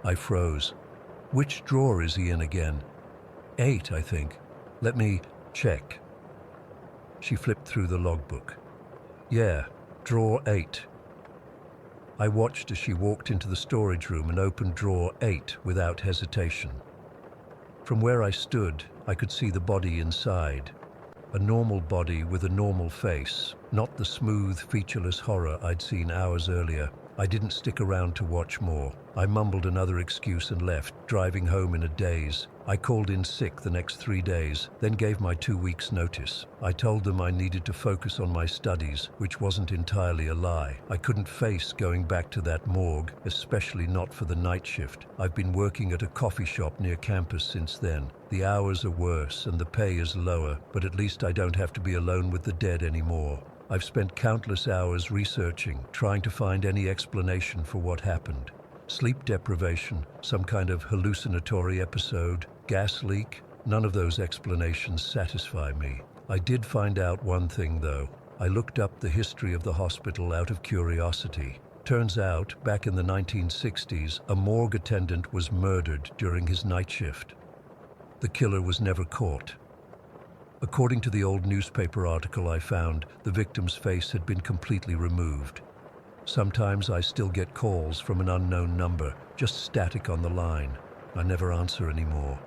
I froze. "Which drawer is he in again?" 8, I think. Let me check." She flipped through the logbook. "Yeah, drawer 8. I watched as she walked into the storage room and opened drawer 8 without hesitation. From where I stood, I could see the body inside. A normal body with a normal face, not the smooth, featureless horror I'd seen hours earlier. I didn't stick around to watch more. I mumbled another excuse and left, driving home in a daze. I called in sick the next 3 days, then gave my 2 weeks' notice. I told them I needed to focus on my studies, which wasn't entirely a lie. I couldn't face going back to that morgue, especially not for the night shift. I've been working at a coffee shop near campus since then. The hours are worse and the pay is lower, but at least I don't have to be alone with the dead anymore. I've spent countless hours researching, trying to find any explanation for what happened. Sleep deprivation, some kind of hallucinatory episode, gas leak, none of those explanations satisfy me. I did find out one thing though. I looked up the history of the hospital out of curiosity. Turns out, back in the 1960s, a morgue attendant was murdered during his night shift. The killer was never caught. According to the old newspaper article I found, the victim's face had been completely removed. Sometimes I still get calls from an unknown number, just static on the line. I never answer anymore.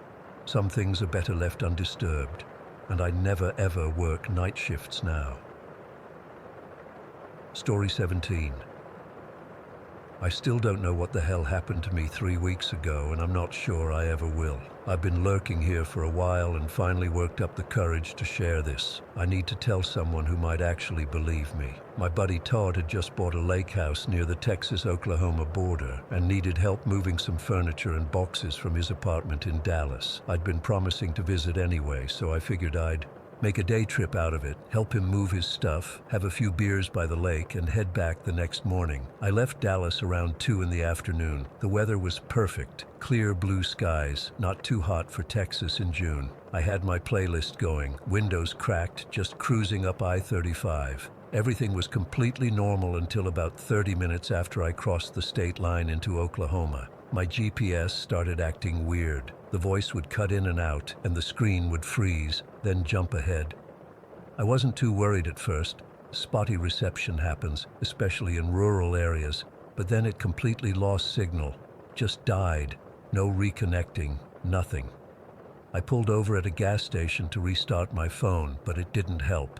Some things are better left undisturbed, and I never ever work night shifts now. Story 17. I still don't know what the hell happened to me 3 weeks ago, and I'm not sure I ever will. I've been lurking here for a while and finally worked up the courage to share this. I need to tell someone who might actually believe me. My buddy Todd had just bought a lake house near the Texas-Oklahoma border and needed help moving some furniture and boxes from his apartment in Dallas. I'd been promising to visit anyway, so I figured I'd make a day trip out of it, help him move his stuff, have a few beers by the lake, and head back the next morning. I left Dallas around 2 in the afternoon. The weather was perfect. Clear blue skies, not too hot for Texas in June. I had my playlist going, windows cracked, just cruising up I-35. Everything was completely normal until about 30 minutes after I crossed the state line into Oklahoma. My GPS started acting weird. The voice would cut in and out, and the screen would freeze, then jump ahead. I wasn't too worried at first. Spotty reception happens, especially in rural areas, but then it completely lost signal. Just died. No reconnecting, nothing. I pulled over at a gas station to restart my phone, but it didn't help.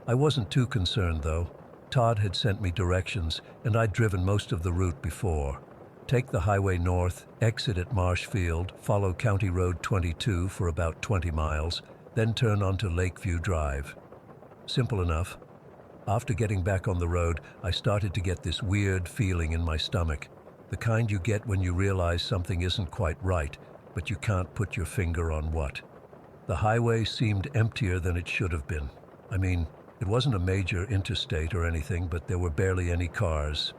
I wasn't too concerned though. Todd had sent me directions, and I'd driven most of the route before. Take the highway north, exit at Marshfield, follow County Road 22 for about 20 miles, then turn onto Lakeview Drive. Simple enough. After getting back on the road, I started to get this weird feeling in my stomach. The kind you get when you realize something isn't quite right, but you can't put your finger on what. The highway seemed emptier than it should have been. I mean, it wasn't a major interstate or anything, but there were barely any cars.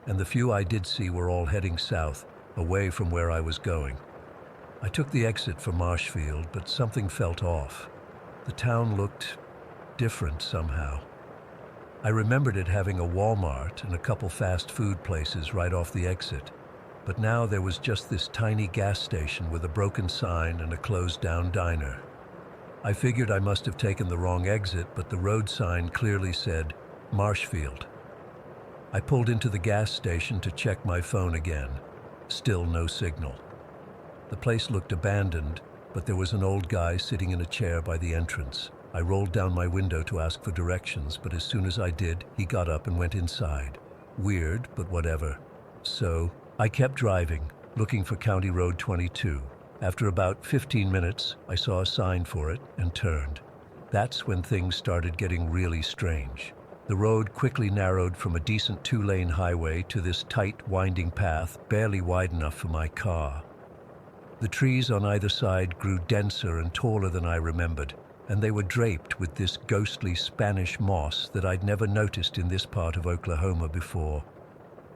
And the few I did see were all heading south, away from where I was going. I took the exit for Marshfield, but something felt off. The town looked different somehow. I remembered it having a Walmart and a couple fast food places right off the exit, but now there was just this tiny gas station with a broken sign and a closed-down diner. I figured I must have taken the wrong exit, but the road sign clearly said Marshfield. I pulled into the gas station to check my phone again. Still no signal. The place looked abandoned, but there was an old guy sitting in a chair by the entrance. I rolled down my window to ask for directions, but as soon as I did, he got up and went inside. Weird, but whatever. So, I kept driving, looking for County Road 22. After about 15 minutes, I saw a sign for it and turned. That's when things started getting really strange. The road quickly narrowed from a decent two-lane highway to this tight, winding path, barely wide enough for my car. The trees on either side grew denser and taller than I remembered, and they were draped with this ghostly Spanish moss that I'd never noticed in this part of Oklahoma before.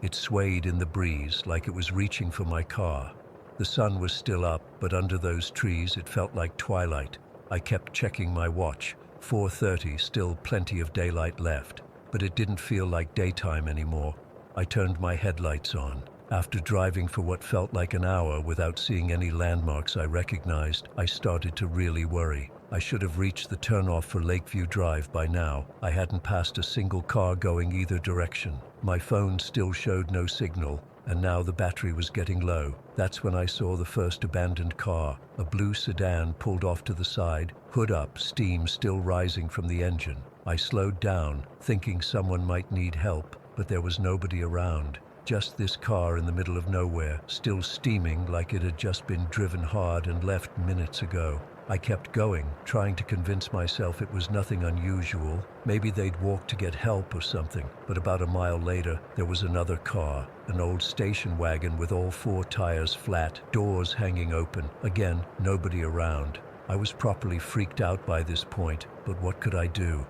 It swayed in the breeze like it was reaching for my car. The sun was still up, but under those trees it felt like twilight. I kept checking my watch. 4:30, still plenty of daylight left, but it didn't feel like daytime anymore. I turned my headlights on. After driving for what felt like an hour without seeing any landmarks I recognized, I started to really worry. I should have reached the turnoff for Lakeview Drive by now. I hadn't passed a single car going either direction. My phone still showed no signal, and now the battery was getting low. That's when I saw the first abandoned car. A blue sedan pulled off to the side, hood up, steam still rising from the engine. I slowed down, thinking someone might need help, but there was nobody around. Just this car in the middle of nowhere, still steaming like it had just been driven hard and left minutes ago. I kept going, trying to convince myself it was nothing unusual. Maybe they'd walked to get help or something. But about a mile later, there was another car, an old station wagon with all four tires flat, doors hanging open. Again, nobody around. I was properly freaked out by this point, but what could I do?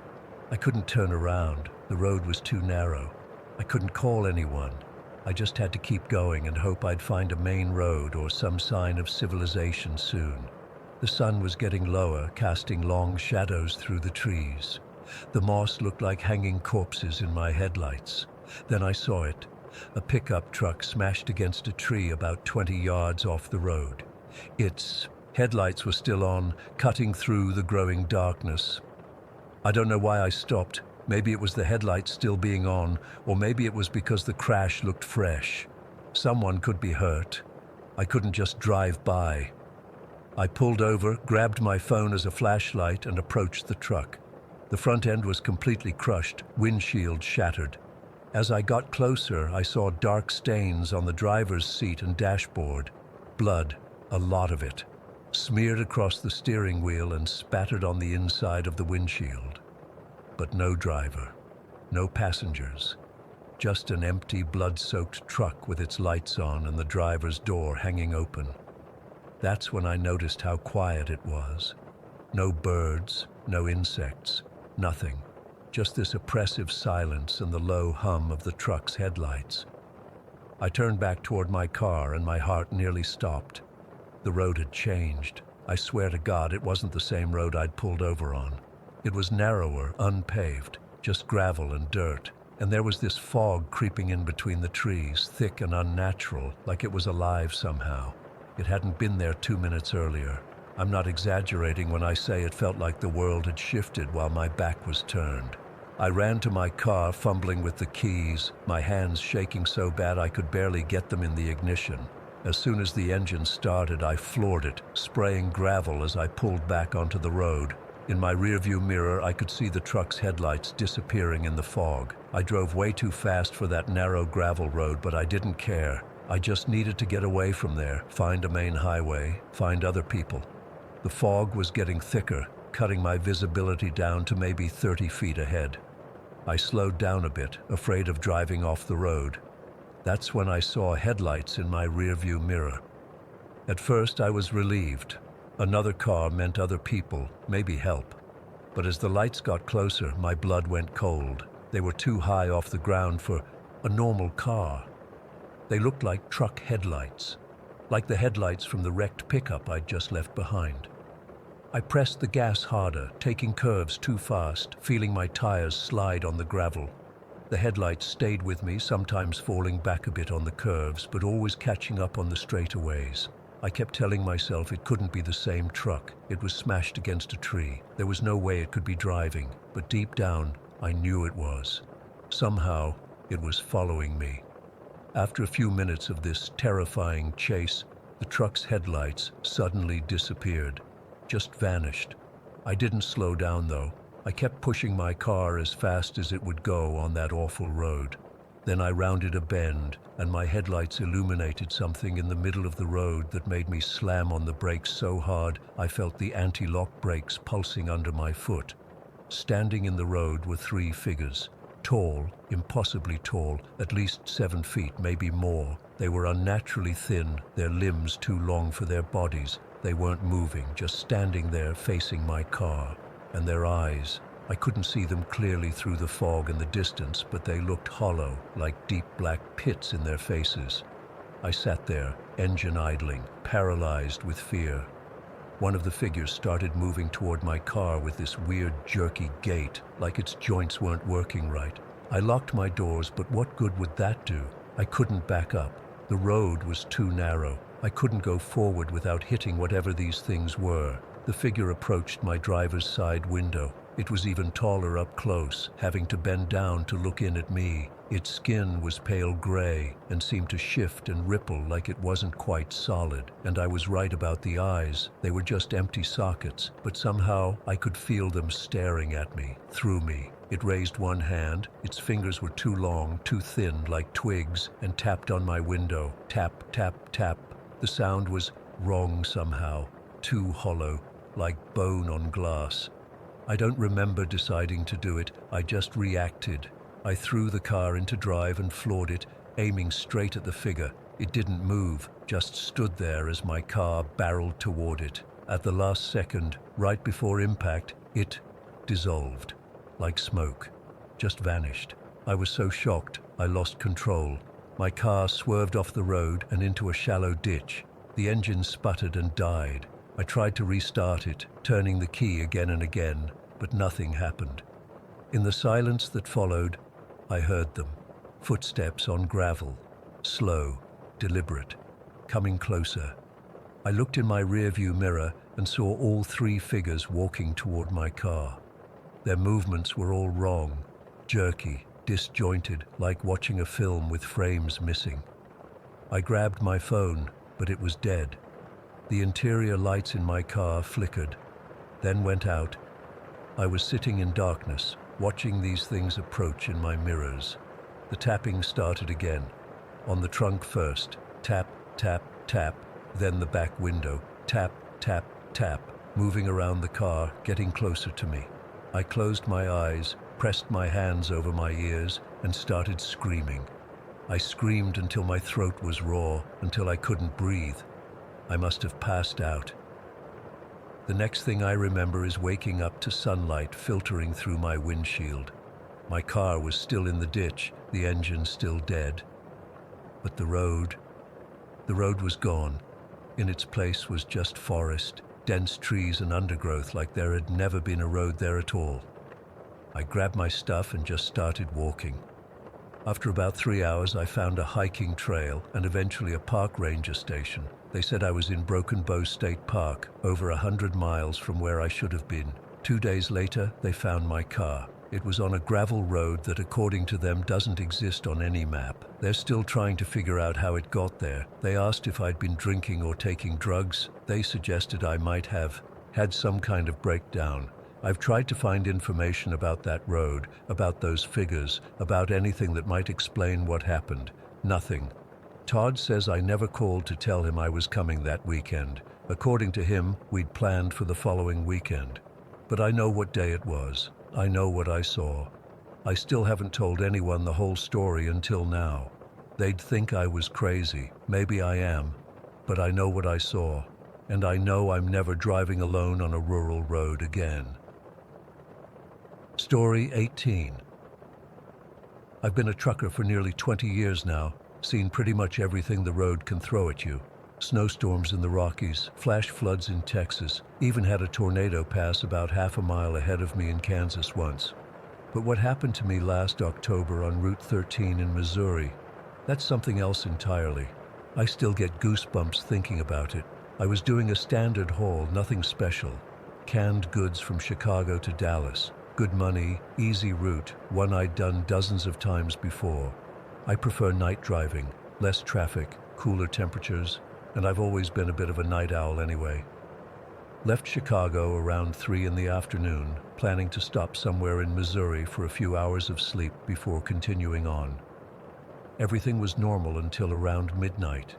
I couldn't turn around. The road was too narrow. I couldn't call anyone. I just had to keep going and hope I'd find a main road or some sign of civilization soon. The sun was getting lower, casting long shadows through the trees. The moss looked like hanging corpses in my headlights. Then I saw it. A pickup truck smashed against a tree about 20 yards off the road. Its headlights were still on, cutting through the growing darkness. I don't know why I stopped. Maybe it was the headlights still being on, or maybe it was because the crash looked fresh. Someone could be hurt. I couldn't just drive by. I pulled over, grabbed my phone as a flashlight, and approached the truck. The front end was completely crushed, windshield shattered. As I got closer, I saw dark stains on the driver's seat and dashboard. Blood, a lot of it, smeared across the steering wheel and spattered on the inside of the windshield. But no driver, no passengers, just an empty, blood-soaked truck with its lights on and the driver's door hanging open. That's when I noticed how quiet it was. No birds, no insects, nothing. Just this oppressive silence and the low hum of the truck's headlights. I turned back toward my car and my heart nearly stopped. The road had changed. I swear to God it wasn't the same road I'd pulled over on. It was narrower, unpaved, just gravel and dirt. And there was this fog creeping in between the trees, thick and unnatural, like it was alive somehow. It hadn't been there 2 minutes earlier. I'm not exaggerating when I say it felt like the world had shifted while my back was turned. I ran to my car, fumbling with the keys, my hands shaking so bad I could barely get them in the ignition. As soon as the engine started, I floored it, spraying gravel as I pulled back onto the road. In my rearview mirror, I could see the truck's headlights disappearing in the fog. I drove way too fast for that narrow gravel road, but I didn't care. I just needed to get away from there, find a main highway, find other people. The fog was getting thicker, cutting my visibility down to maybe 30 feet ahead. I slowed down a bit, afraid of driving off the road. That's when I saw headlights in my rearview mirror. At first, I was relieved. Another car meant other people, maybe help. But as the lights got closer, my blood went cold. They were too high off the ground for a normal car. They looked like truck headlights, like the headlights from the wrecked pickup I'd just left behind. I pressed the gas harder, taking curves too fast, feeling my tires slide on the gravel. The headlights stayed with me, sometimes falling back a bit on the curves, but always catching up on the straightaways. I kept telling myself it couldn't be the same truck. It was smashed against a tree. There was no way it could be driving, but deep down, I knew it was. Somehow, it was following me. After a few minutes of this terrifying chase, the truck's headlights suddenly disappeared, just vanished. I didn't slow down though. I kept pushing my car as fast as it would go on that awful road. Then I rounded a bend, and my headlights illuminated something in the middle of the road that made me slam on the brakes so hard I felt the anti-lock brakes pulsing under my foot. Standing in the road were three figures. Tall, impossibly tall, at least 7 feet, maybe more. They were unnaturally thin, their limbs too long for their bodies. They weren't moving, just standing there facing my car. And their eyes, I couldn't see them clearly through the fog and the distance, but they looked hollow, like deep black pits in their faces. I sat there, engine idling, paralyzed with fear. One of the figures started moving toward my car with this weird, jerky gait, like its joints weren't working right. I locked my doors, but what good would that do? I couldn't back up. The road was too narrow. I couldn't go forward without hitting whatever these things were. The figure approached my driver's side window. It was even taller up close, having to bend down to look in at me. Its skin was pale gray and seemed to shift and ripple like it wasn't quite solid. And I was right about the eyes. They were just empty sockets, but somehow I could feel them staring at me, through me. It raised one hand. Its fingers were too long, too thin, like twigs, and tapped on my window. Tap, tap, tap. The sound was wrong somehow, too hollow, like bone on glass. I don't remember deciding to do it. I just reacted. I threw the car into drive and floored it, aiming straight at the figure. It didn't move, just stood there as my car barreled toward it. At the last second, right before impact, it dissolved, like smoke, just vanished. I was so shocked, I lost control. My car swerved off the road and into a shallow ditch. The engine sputtered and died. I tried to restart it, turning the key again and again, but nothing happened. In the silence that followed, I heard them. Footsteps on gravel, slow, deliberate, coming closer. I looked in my rearview mirror and saw all three figures walking toward my car. Their movements were all wrong, jerky, disjointed, like watching a film with frames missing. I grabbed my phone, but it was dead. The interior lights in my car flickered, then went out. I was sitting in darkness, watching these things approach in my mirrors. The tapping started again. On the trunk first, tap, tap, tap, then the back window, tap, tap, tap, moving around the car, getting closer to me. I closed my eyes, pressed my hands over my ears, and started screaming. I screamed until my throat was raw, until I couldn't breathe. I must have passed out. The next thing I remember is waking up to sunlight filtering through my windshield. My car was still in the ditch, the engine still dead. But the road was gone. In its place was just forest, dense trees and undergrowth like there had never been a road there at all. I grabbed my stuff and just started walking. After about 3 hours, I found a hiking trail and eventually a park ranger station. They said I was in Broken Bow State Park, over 100 miles from where I should have been. 2 days later, they found my car. It was on a gravel road that, according to them, doesn't exist on any map. They're still trying to figure out how it got there. They asked if I'd been drinking or taking drugs. They suggested I might have had some kind of breakdown. I've tried to find information about that road, about those figures, about anything that might explain what happened. Nothing. Todd says I never called to tell him I was coming that weekend. According to him, we'd planned for the following weekend. But I know what day it was. I know what I saw. I still haven't told anyone the whole story until now. They'd think I was crazy. Maybe I am. But I know what I saw. And I know I'm never driving alone on a rural road again. Story 18. I've been a trucker for nearly 20 years now, seen pretty much everything the road can throw at you. Snowstorms in the Rockies, flash floods in Texas, even had a tornado pass about half a mile ahead of me in Kansas once. But what happened to me last October on Route 13 in Missouri, that's something else entirely. I still get goosebumps thinking about it. I was doing a standard haul, nothing special. Canned goods from Chicago to Dallas. Good money, easy route, one I'd done dozens of times before. I prefer night driving, less traffic, cooler temperatures, and I've always been a bit of a night owl anyway. Left Chicago around 3 in the afternoon, planning to stop somewhere in Missouri for a few hours of sleep before continuing on. Everything was normal until around midnight.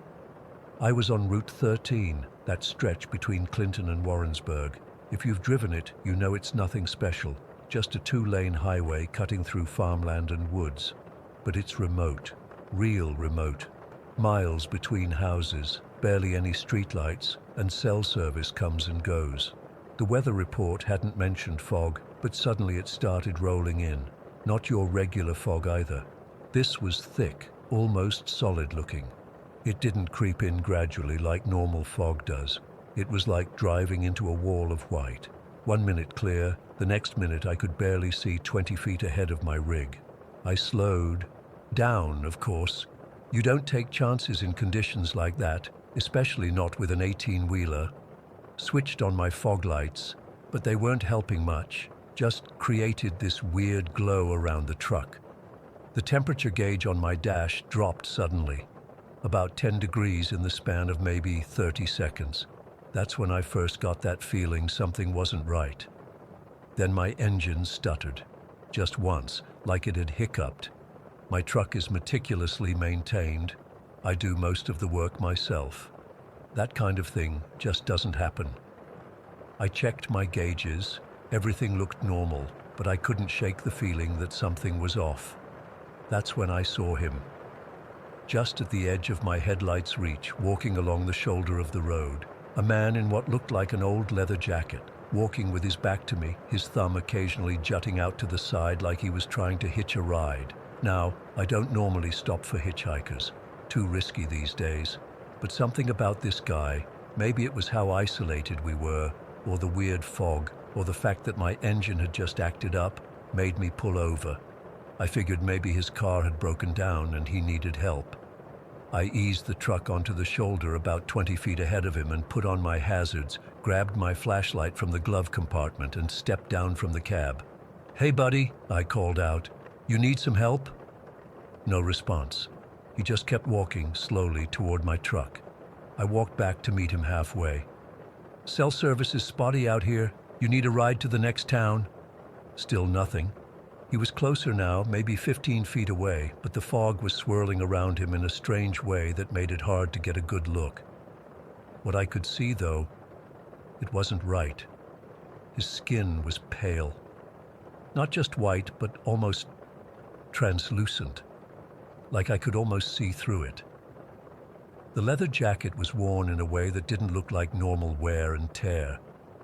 I was on Route 13, that stretch between Clinton and Warrensburg. If you've driven it, you know it's nothing special. just a two-lane highway cutting through farmland and woods. But it's remote, real remote. Miles between houses, barely any streetlights, and cell service comes and goes. The weather report hadn't mentioned fog, but suddenly it started rolling in. Not your regular fog either. This was thick, almost solid looking. It didn't creep in gradually like normal fog does. It was like driving into a wall of white. 1 minute clear, the next minute I could barely see 20 feet ahead of my rig. I slowed. Down, of course. You don't take chances in conditions like that, especially not with an 18-wheeler. Switched on my fog lights, but they weren't helping much, just created this weird glow around the truck. The temperature gauge on my dash dropped suddenly, about 10 degrees in the span of maybe 30 seconds. That's when I first got that feeling something wasn't right. Then my engine stuttered, just once, like it had hiccuped. My truck is meticulously maintained. I do most of the work myself. That kind of thing just doesn't happen. I checked my gauges. Everything looked normal, but I couldn't shake the feeling that something was off. That's when I saw him. Just at the edge of my headlight's reach, walking along the shoulder of the road, a man in what looked like an old leather jacket, walking with his back to me, his thumb occasionally jutting out to the side like he was trying to hitch a ride. Now, I don't normally stop for hitchhikers. Too risky these days. But something about this guy, maybe it was how isolated we were, or the weird fog, or the fact that my engine had just acted up, made me pull over. I figured maybe his car had broken down and he needed help. I eased the truck onto the shoulder about 20 feet ahead of him and put on my hazards, grabbed my flashlight from the glove compartment and stepped down from the cab. "Hey buddy," I called out. "You need some help?" No response. He just kept walking slowly toward my truck. I walked back to meet him halfway. "Cell service is spotty out here. You need a ride to the next town?" Still nothing. He was closer now, maybe 15 feet away, but the fog was swirling around him in a strange way that made it hard to get a good look. What I could see, though, it wasn't right. His skin was pale. Not just white, but almost translucent, like I could almost see through it. The leather jacket was worn in a way that didn't look like normal wear and tear.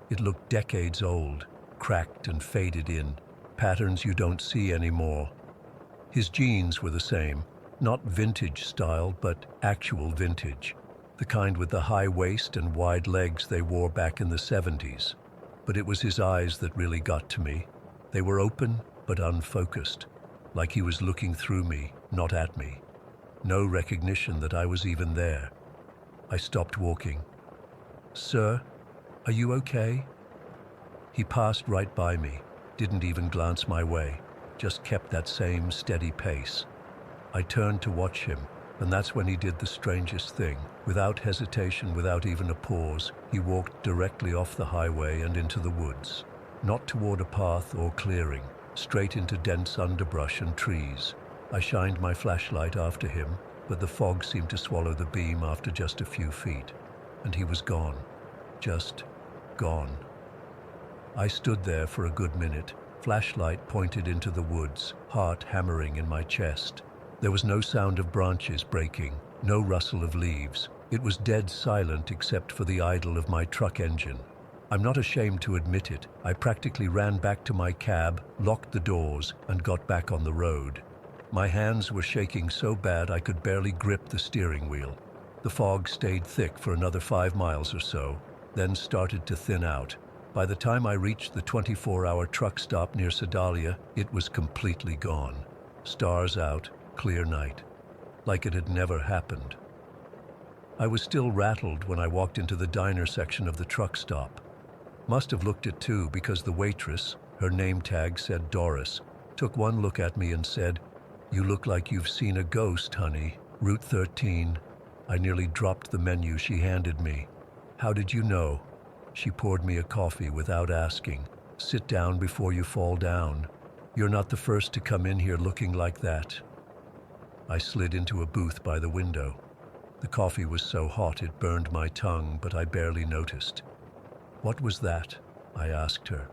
It looked decades old, cracked and faded in, patterns you don't see anymore. His jeans were the same, not vintage style, but actual vintage, the kind with the high waist and wide legs they wore back in the 70s. But it was his eyes that really got to me. They were open but unfocused, like he was looking through me, not at me. No recognition that I was even there. I stopped walking. "Sir, are you okay?" He passed right by me, didn't even glance my way, just kept that same steady pace. I turned to watch him, and that's when he did the strangest thing. Without hesitation, without even a pause, he walked directly off the highway and into the woods. Not toward a path or clearing, straight into dense underbrush and trees. I shined my flashlight after him, but the fog seemed to swallow the beam after just a few feet, and he was gone. Just gone. I stood there for a good minute, flashlight pointed into the woods, heart hammering in my chest. There was no sound of branches breaking, no rustle of leaves. It was dead silent except for the idle of my truck engine. I'm not ashamed to admit it. I practically ran back to my cab, locked the doors, and got back on the road. My hands were shaking so bad I could barely grip the steering wheel. The fog stayed thick for another 5 miles or so, then started to thin out. By the time I reached the 24-hour truck stop near Sedalia, it was completely gone. Stars out, clear night. Like it had never happened. I was still rattled when I walked into the diner section of the truck stop. Must have looked it too because the waitress, her name tag said Doris, took one look at me and said, "You look like you've seen a ghost, honey. Route 13. I nearly dropped the menu she handed me. "How did you know?" She poured me a coffee without asking. "Sit down before you fall down. You're not the first to come in here looking like that." I slid into a booth by the window. The coffee was so hot it burned my tongue, but I barely noticed. "What was that?" I asked her.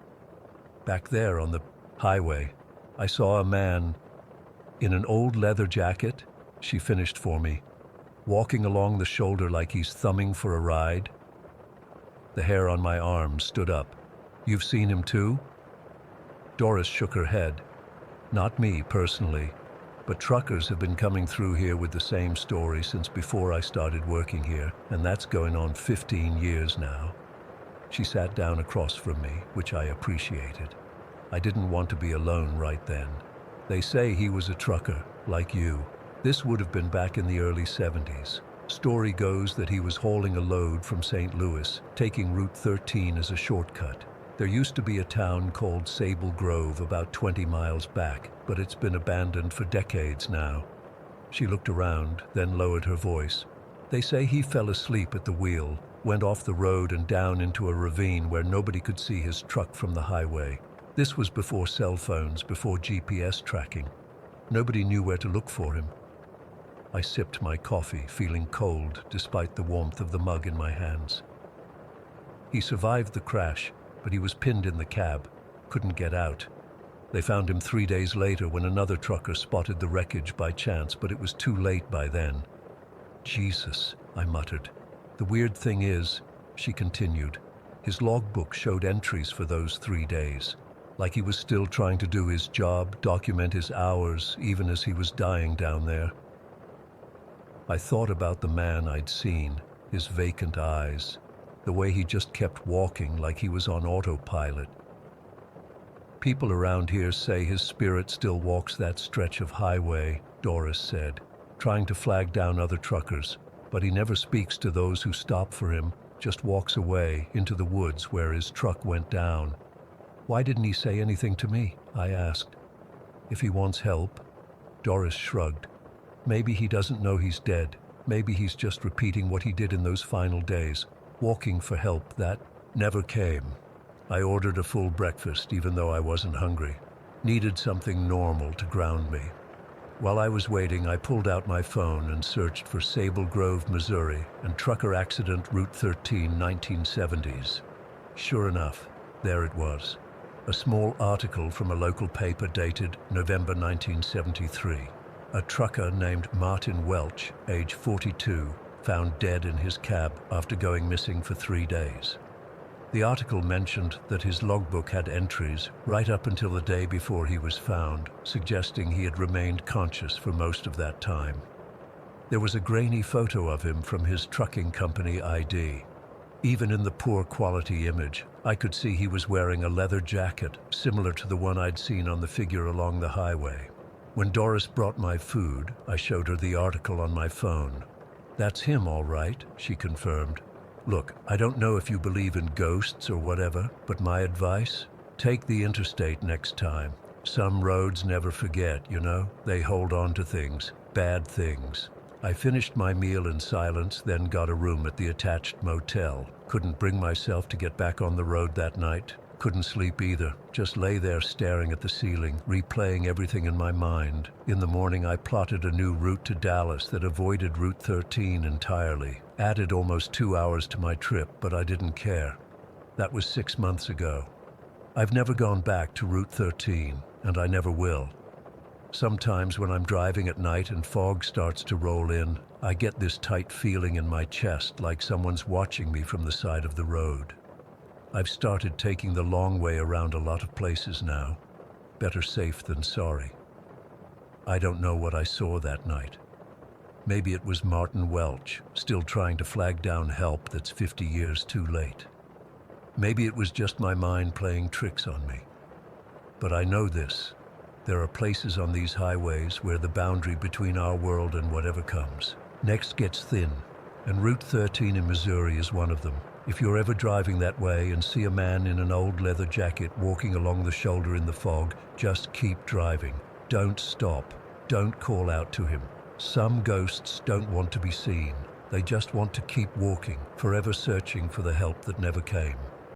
"Back there on the Highway. I saw a man in an old leather jacket, she finished for me, walking along the shoulder like he's thumbing for a ride. The hair on my arm stood up. You've seen him too? Doris shook her head. Not me, personally, but truckers have been coming through here with the same story since before I started working here, and that's going on 15 years now. She sat down across from me, which I appreciated. I didn't want to be alone right then. They say he was a trucker, like you. This would have been back in the early 70s. Story goes that he was hauling a load from St. Louis, taking Route 13 as a shortcut. There used to be a town called Sable Grove about 20 miles back, but it's been abandoned for decades now. She looked around, then lowered her voice. They say he fell asleep at the wheel, went off the road and down into a ravine where nobody could see his truck from the highway. This was before cell phones, before GPS tracking. Nobody knew where to look for him. I sipped my coffee, feeling cold despite the warmth of the mug in my hands. He survived the crash, but he was pinned in the cab, couldn't get out. They found him 3 days later when another trucker spotted the wreckage by chance, but it was too late by then. Jesus, I muttered. The weird thing is, she continued, his logbook showed entries for those 3 days. Like he was still trying to do his job, document his hours, even as he was dying down there. I thought about the man I'd seen, his vacant eyes, the way he just kept walking like he was on autopilot. People around here say his spirit still walks that stretch of highway, Doris said, trying to flag down other truckers, but he never speaks to those who stop for him, just walks away into the woods where his truck went down. Why didn't he say anything to me? I asked. If he wants help. Doris shrugged. Maybe he doesn't know he's dead. Maybe he's just repeating what he did in those final days, walking for help that never came. I ordered a full breakfast even though I wasn't hungry. Needed something normal to ground me. While I was waiting, I pulled out my phone and searched for Sable Grove, Missouri, and trucker accident Route 13, 1970s. Sure enough, there it was. A small article from a local paper dated November 1973. A trucker named Martin Welch, age 42, found dead in his cab after going missing for 3 days. The article mentioned that his logbook had entries right up until the day before he was found, suggesting he had remained conscious for most of that time. There was a grainy photo of him from his trucking company ID. Even in the poor quality image, I could see he was wearing a leather jacket similar to the one I'd seen on the figure along the highway. When Doris brought my food, I showed her the article on my phone. That's him, all right, she confirmed. Look, I don't know if you believe in ghosts or whatever, but my advice? Take the interstate next time. Some roads never forget, you know? They hold on to things, bad things. I finished my meal in silence, then got a room at the attached motel. Couldn't bring myself to get back on the road that night. Couldn't sleep either, just lay there staring at the ceiling, replaying everything in my mind. In the morning I plotted a new route to Dallas that avoided Route 13 entirely. Added almost 2 hours to my trip, but I didn't care. That was 6 months ago. I've never gone back to Route 13, and I never will. Sometimes when I'm driving at night and fog starts to roll in, I get this tight feeling in my chest like someone's watching me from the side of the road. I've started taking the long way around a lot of places now. Better safe than sorry. I don't know what I saw that night. Maybe it was Martin Welch, still trying to flag down help that's 50 years too late. Maybe it was just my mind playing tricks on me. But I know this. There are places on these highways where the boundary between our world and whatever comes next gets thin, and Route 13 in Missouri is one of them. If you're ever driving that way and see a man in an old leather jacket walking along the shoulder in the fog, just keep driving. Don't stop. Don't call out to him. Some ghosts don't want to be seen. They just want to keep walking, forever searching for the help that never came.